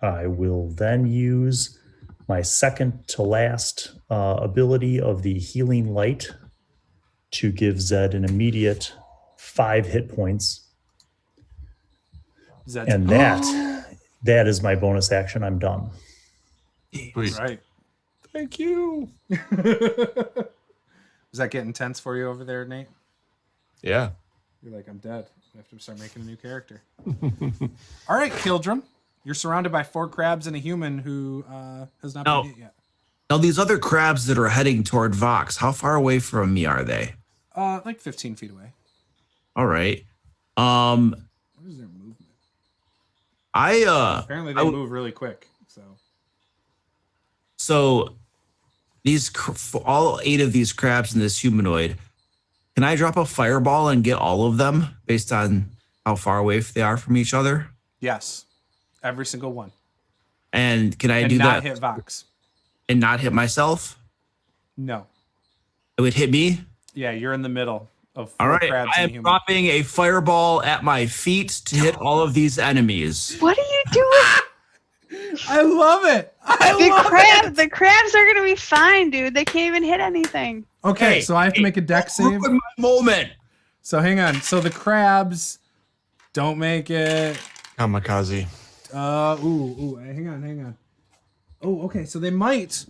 I will then use my second to last ability of the healing light to give Zed an immediate 5 hit points. Zed's And that is my bonus action. I'm done. Sweet. right. Thank you. Is that getting tense for you over there, Nate? Yeah. You're like, I'm dead. I have to start making a new character. All right, Caeldrim. You're surrounded by 4 crabs and a human who has not been hit yet. Now, these other crabs that are heading toward Vox, how far away from me are they? Like 15 feet away. All right. What is their movement? Apparently they move really quick. So these all 8 of these crabs in this humanoid, can I drop a fireball and get all of them based on how far away they are from each other? Yes. Every single one. And can I And do not that hit Vox. and not hit myself? No. It would hit me? Yeah, you're in the middle of 4 All right. crabs I and a am human. dropping a fireball at my feet to hit all of these enemies. What are you doing? I love it. The crabs are gonna be fine, dude. They can't even hit anything. Okay, Hey, so I have to make a deck save. Ruin my moment. So hang on. So the crabs don't make it. Kamikaze. Hang on. Oh, okay. So they might.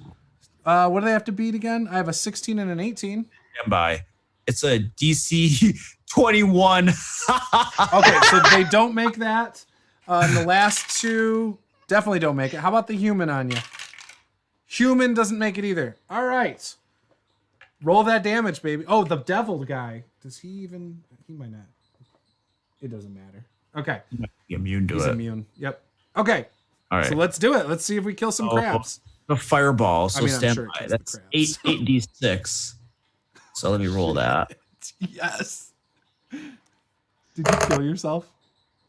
What do they have to beat again? I have a 16 and an 18. Stand by. It's a DC 21. Okay, so they don't make that. And the last 2 definitely don't make it. How about the human on you? Human doesn't make it either. All right. Roll that damage, baby. Oh, the devil guy. Does he even? He might not. It doesn't matter. Okay. Immune to He's it. immune. Yep. Okay. All right. So let's do it. Let's see if we kill some crabs. The fireball. So I mean, I'm stand sure it by. kills the That's crabs. 8d6. So let me roll that. Yes. Did you kill yourself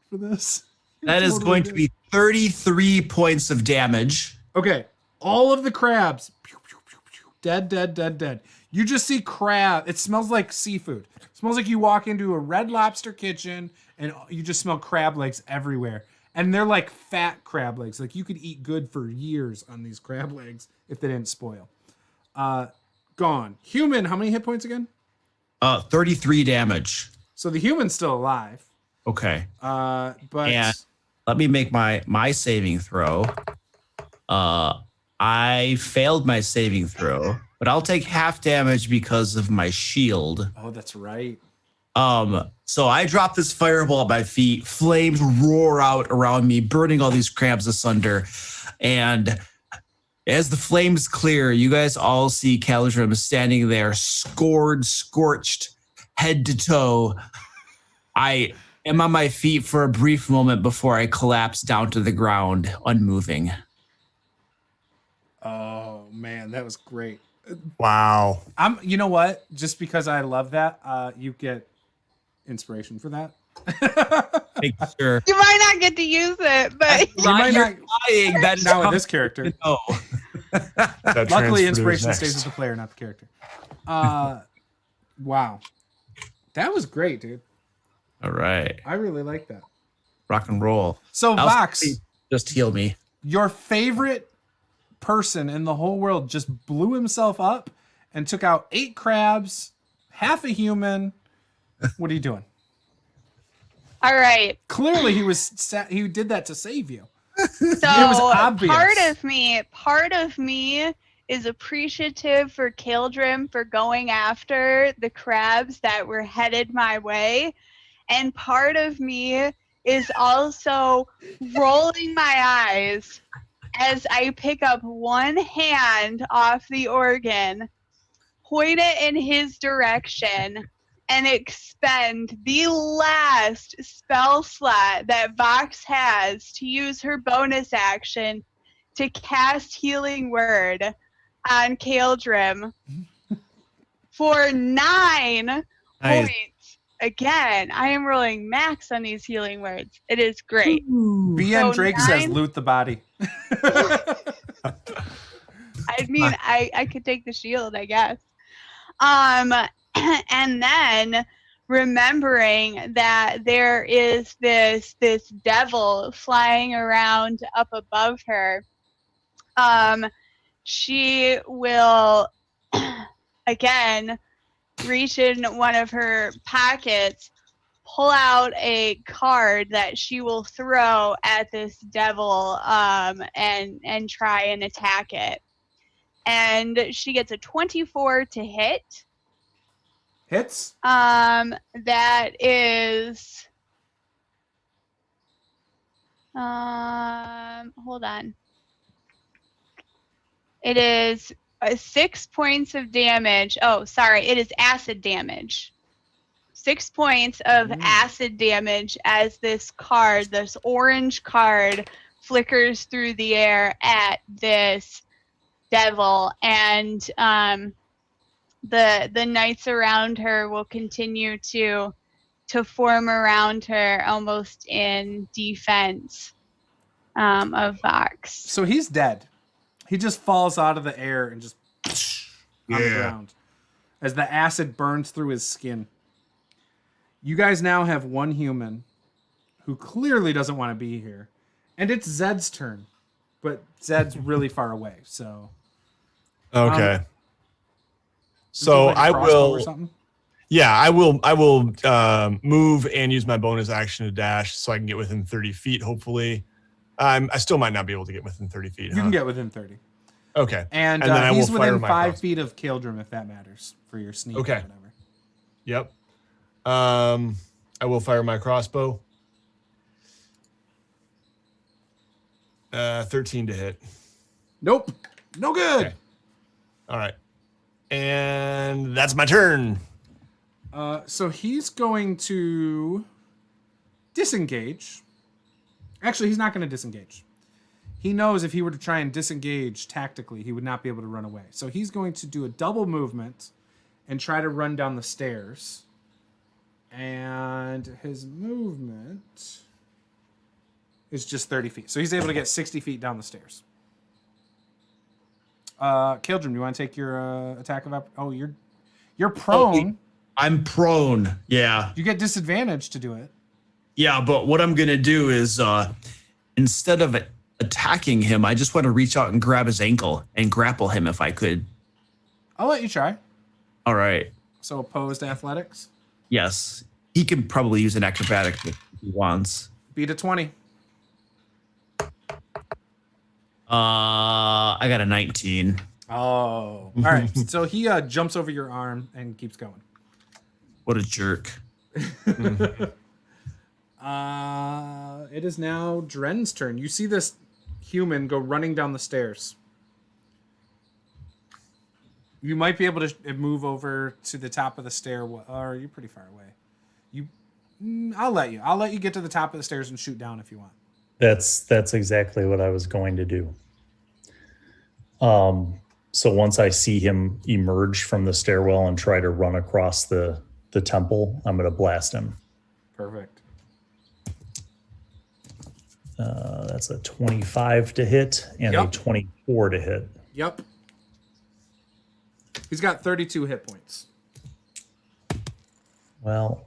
for this? That is going to be 33 points of damage. Okay. All of the crabs. Pew, pew, pew, pew. Dead. You just see crab. It smells like seafood. It smells like you walk into a Red Lobster kitchen and you just smell crab legs everywhere. And they're like fat crab legs. Like you could eat good for years on these crab legs if they didn't spoil. Gone. Human, how many hit points again? 33 damage. So the human's still alive. Okay. But And let me make my saving throw. I failed my saving throw, but I'll take half damage because of my shield. oh, that's right. So I drop this fireball at my feet, flames roar out around me, burning all these crabs asunder. And as the flames clear, you guys all see Caeldrim standing there, scorched, head to toe. I am on my feet for a brief moment before I collapse down to the ground, unmoving. Oh man, that was great. Wow. You know what? Just because I love that, you get inspiration for that. Make sure. You might not get to use it, but You might not. Lying. That's Now with this character. No. That Luckily, transfers inspiration next. stays with the player, not the character. Wow, that was great, dude. All right. I really like that. Rock and roll. So, I'll Vox, just heal me. your favorite person in the whole world just blew himself up and took out 8 crabs, half a human. What are you doing? All right. Clearly, he did that to save you. So It was obvious. part of me is appreciative for Caeldrim for going after the crabs that were headed my way, and part of me is also rolling my eyes as I pick up one hand off the organ, point it in his direction, and expend the last spell slot that Vox has to use her bonus action to cast Healing Word on Caeldrim for 9 points. Again, I am rolling max on these Healing Words. It is great. BN Drake says loot the body. I mean, I could take the shield, I guess. And then remembering that there is this devil flying around up above her, she will again reach in one of her pockets, pull out a card that she will throw at this devil, and try and attack it. And she gets a 24 to hit. Hits? That is hold on. It is 6 points of damage. Oh, sorry, it is acid damage. 6 points of acid damage as this orange card flickers through the air at this devil, and the knights around her will continue to form around her, almost in defense of Vox. So he's dead. He just falls out of the air and just on the ground as the acid burns through his skin. You guys now have one human who clearly doesn't want to be here, and it's Zed's turn, but Zed's really far away. So okay. So like I will. Or something? Yeah, I will move and use my bonus action to dash so I can get within 30 feet. Hopefully, I still might not be able to get within 30 feet. You can get within 30. Okay. And then I he's will fire within my 5 crossbow. feet of Caeldrim, if that matters for your sneak. Okay. Or whatever. Yep. I will fire my crossbow. 13 to hit. Nope. No good. Okay. All right. And that's my turn. So he's going to disengage. Actually, he's not going to disengage. He knows if he were to try and disengage tactically, he would not be able to run away. So he's going to do a double movement and try to run down the stairs. And his movement is just 30 feet. So he's able to get 60 feet down the stairs. Caeldrim, do you want to take your attack of... you're prone. I'm prone. Yeah. You get disadvantage to do it. Yeah, but what I'm going to do is instead of attacking him, I just want to reach out and grab his ankle and grapple him if I could. I'll let you try. All right. So opposed athletics? Yes. He can probably use an acrobatic if he wants. Beat a 20. I got a 19. Oh. All right. So he jumps over your arm and keeps going. What a jerk. It is now Dren's turn. You see this human go running down the stairs. You might be able to move over to the top of the stair. Or you're pretty far away. I'll let you get to the top of the stairs and shoot down if you want. That's exactly what I was going to do. So once I see him emerge from the stairwell and try to run across the temple, I'm going to blast him. Perfect. That's a 25 to hit and a 24 to hit. Yep. He's got 32 hit points. Well,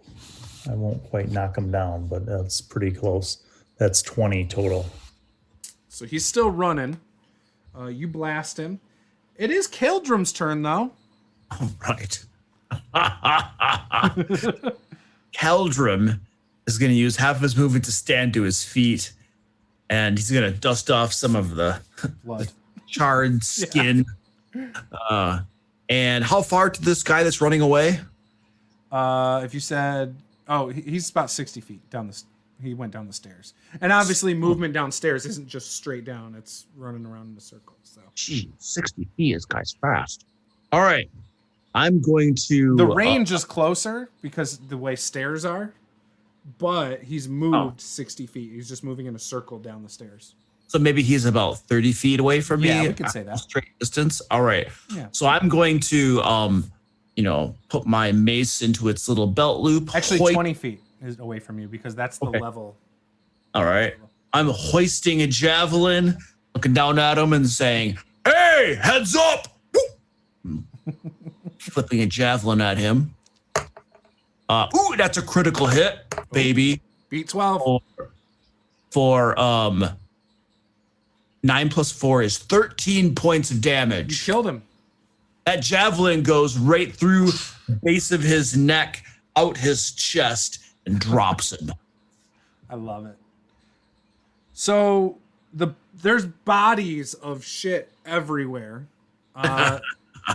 I won't quite knock him down, but that's pretty close. That's 20 total. So he's still running. You blast him. It is Caeldrim's turn, though. All right. Caeldrim is going to use half of his movement to stand to his feet, and he's going to dust off some of the blood, charred skin. And how far to this guy that's running away? If you said, he's about 60 feet down he went down the stairs. And obviously movement downstairs isn't just straight down. It's running around in a circle. So, gee, 60 feet, this guy's fast. All right. I'm going to... The range is closer because the way stairs are, but he's moved 60 feet. He's just moving in a circle down the stairs. So maybe he's about 30 feet away from me. Yeah, we could say that. Straight distance. All right. Yeah. So I'm going to, put my mace into its little belt loop. Actually, 20 feet is away from you because that's the level. All right. I'm hoisting a javelin, looking down at him and saying, "Hey, heads up!" Flipping a javelin at him. That's a critical hit, baby. Beat 12. For 9 plus 4 is 13 points of damage. You killed him. That javelin goes right through the base of his neck, out his chest, and drops him. I love it. So there's bodies of shit everywhere.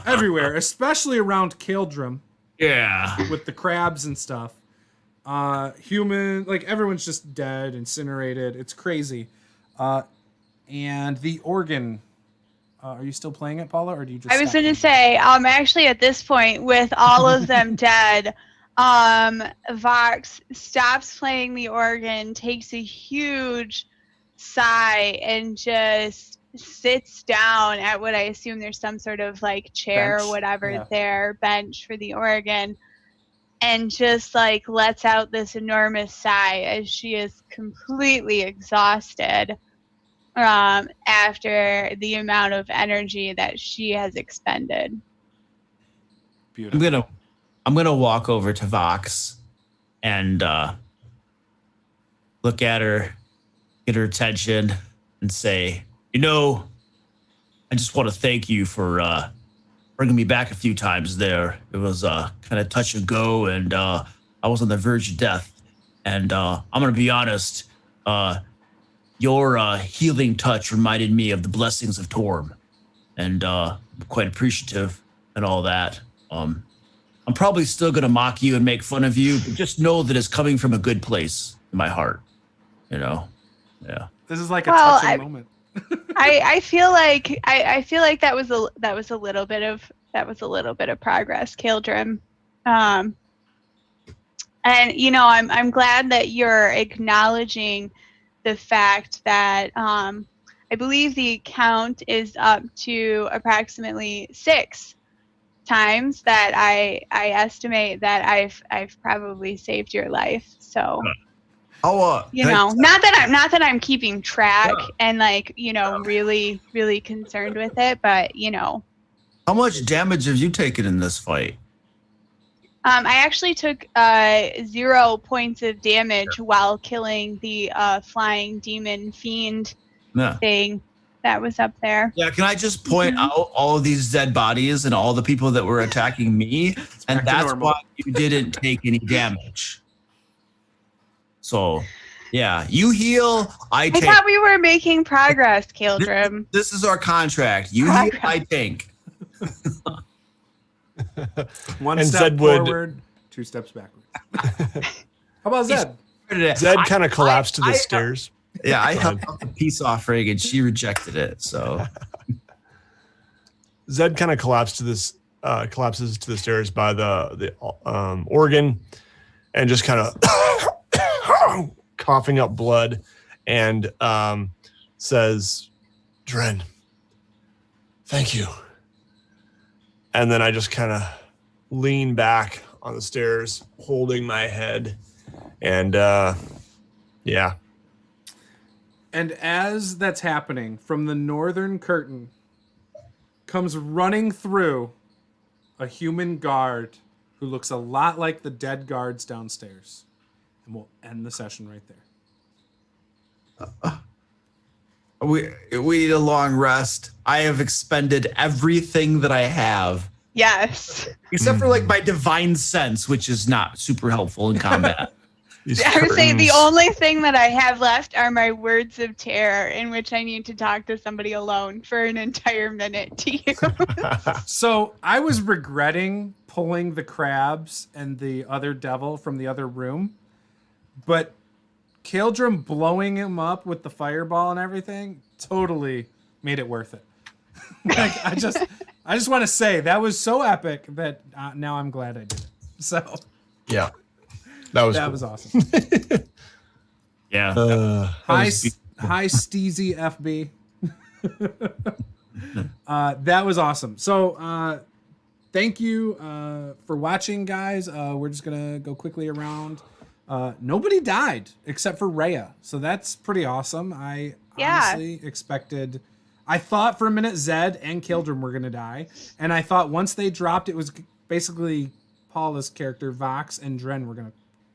Everywhere, especially around Caeldrim. Yeah. With the crabs and stuff. Everyone's just dead, incinerated. It's crazy. And the organ. Are you still playing it, Paula, or do you just... I was going to say, actually at this point, with all of them dead, Vox stops playing the organ, takes a huge sigh, and just sits down at what I assume there's some sort of like chair bench. Or whatever there, bench for the organ, and just like lets out this enormous sigh as she is completely exhausted after the amount of energy that she has expended. Beautiful. I'm gonna walk over to Vox and look at her, get her attention, and say, I just want to thank you for bringing me back a few times there. It was kind of touch and go, and I was on the verge of death. And I'm going to be honest, your healing touch reminded me of the blessings of Torm, and I'm quite appreciative and all that. I'm probably still going to mock you and make fun of you, but just know that it's coming from a good place in my heart, Yeah. This is like a touching moment. I feel like that was a little bit of progress, Caeldrim. And I'm glad that you're acknowledging the fact that I believe the count is up to approximately 6 times that I estimate that I've probably saved your life. So not that I'm keeping track and really, really concerned with it, but How much damage have you taken in this fight? I actually took 0 points of damage while killing the flying demon fiend thing that was up there. Yeah, can I just point out all of these dead bodies and all the people that were attacking me? And that's why you didn't take any damage. So, yeah, you heal, I tank. I thought we were making progress, Caeldrim. This is our contract. You heal, I tank. One step forward, 2 steps backwards. How about Zed? Zed kind of collapsed to the stairs. Yeah, I held up the peace offering and she rejected it. So Zed kind of collapses to the stairs by the organ, and just kind of coughing up blood, and says, "Dren, thank you." And then I just kind of lean back on the stairs, holding my head, and yeah. And as that's happening, from the northern curtain comes running through a human guard who looks a lot like the dead guards downstairs. And we'll end the session right there. We need a long rest. I have expended everything that I have. Yes. Except for like my divine sense, which is not super helpful in combat. I would say the only thing that I have left are my words of terror, in which I need to talk to somebody alone for an entire minute to you. So I was regretting pulling the crabs and the other devil from the other room, but Caeldrim blowing him up with the fireball and everything totally made it worth it. Like I just want to say that was so epic that now I'm glad I did it. So yeah, that was awesome. Yeah. Hi Steezy FB. That was awesome. So thank you for watching, guys. We're just gonna go quickly around. Nobody died except for Rhea, so that's pretty awesome. I honestly expected. I thought for a minute Zed and Caeldrim were gonna die, and I thought once they dropped, it was basically Paula's character Vox and Dren were gonna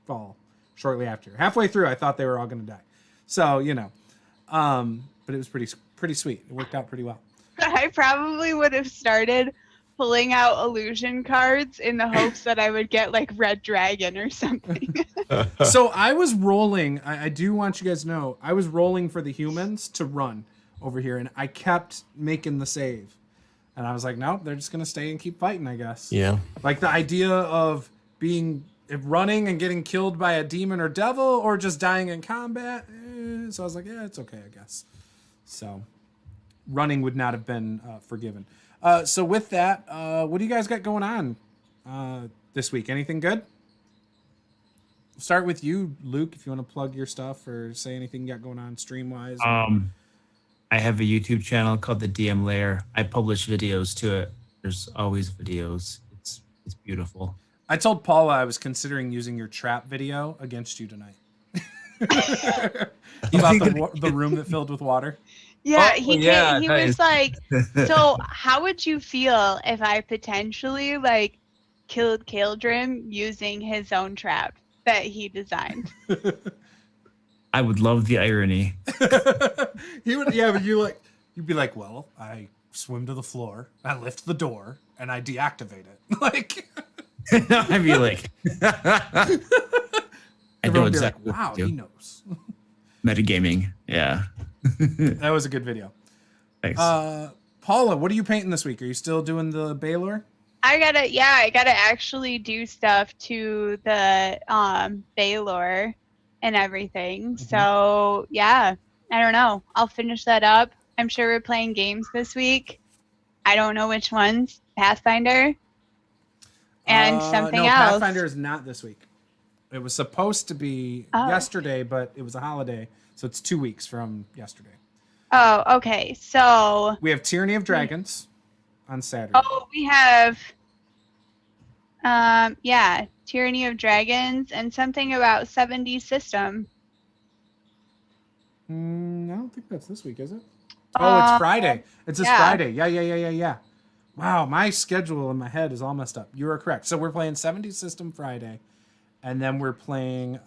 fall shortly after. Halfway through, I thought they were all gonna die. So but it was pretty sweet. It worked out pretty well. I probably would have started pulling out illusion cards in the hopes that I would get like Red Dragon or something. So I was rolling. I do want you guys to know I was rolling for the humans to run over here, and I kept making the save. And I was like, nope, they're just gonna stay and keep fighting, I guess. Yeah. Like the idea of running and getting killed by a demon or devil, or just dying in combat. So I was like, yeah, it's okay, I guess. So running would not have been forgiven. So with that, what do you guys got going on this week? Anything good? We'll start with you, Luke, if you want to plug your stuff or say anything you got going on stream-wise. I have a YouTube channel called the DM Lair. I publish videos to it. There's always videos. It's beautiful. I told Paula I was considering using your trap video against you tonight. About the room that filled with water. Yeah, he nice. was like, so how would you feel if I potentially like killed Caeldrim using his own trap that he designed? I would love the irony. He would, yeah, but you'd be like, well, I swim to the floor, I lift the door, and I deactivate it. Like, I'd be like, I know exactly. Like, wow, he knows. Metagaming, yeah. That was a good video. Thanks. Paula, what are you painting this week? Are you still doing the Baylor? I gotta actually do stuff to the Baylor and everything. Mm-hmm. So yeah, I don't know. I'll finish that up. I'm sure we're playing games this week. I don't know which ones. Pathfinder and something no, else. Pathfinder is not this week. It was supposed to be yesterday, but it was a holiday, so it's 2 weeks from yesterday. Oh, okay. So we have Tyranny of Dragons on Saturday. Oh, we have Tyranny of Dragons and something about 70 system. I don't think that's this week, is it? Oh, it's Friday. It's this Friday. Yeah. Wow, my schedule in my head is all messed up. You are correct. So we're playing 70 system Friday, and then we're playing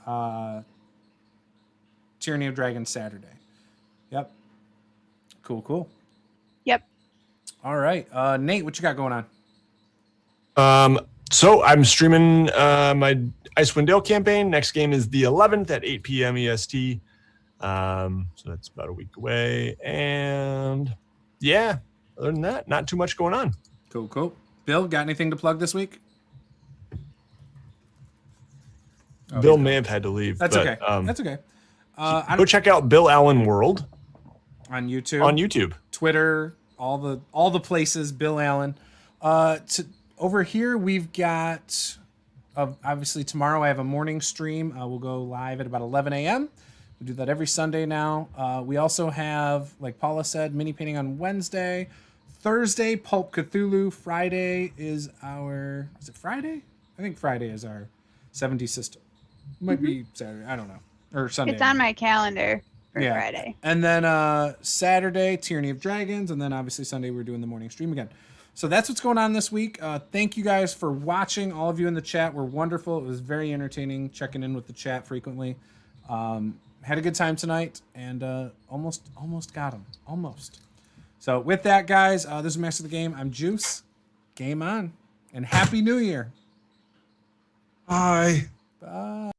Tyranny of Dragons Saturday. Yep. Cool. Yep. All right. Nate, what you got going on? So I'm streaming my Icewind Dale campaign. Next game is the 11th at 8 p.m. EST. So that's about a week away. And yeah, other than that, not too much going on. Cool. Bill, got anything to plug this week? Bill may have had to leave. That's okay. That's okay. Go check out Bill Allan World on YouTube. Twitter, all the places. Bill Allan. Over here we've got obviously tomorrow I have a morning stream. We'll go live at about 11 a.m. We do that every Sunday now. We also have, like Paula said, mini painting on Wednesday. Thursday, Pulp Cthulhu. Friday is our... Is it Friday? I think Friday is our 70 system. Might be Saturday. I don't know. Or Sunday. It's on my calendar for Friday. And then Saturday, Tyranny of Dragons. And then obviously Sunday, we're doing the morning stream again. So that's what's going on this week. Thank you guys for watching. All of you in the chat were wonderful. It was very entertaining checking in with the chat frequently. had a good time tonight, and almost got him. Almost. So with that, guys, this is Master of the Game. I'm Juice. Game on. And Happy New Year. Bye. Bye.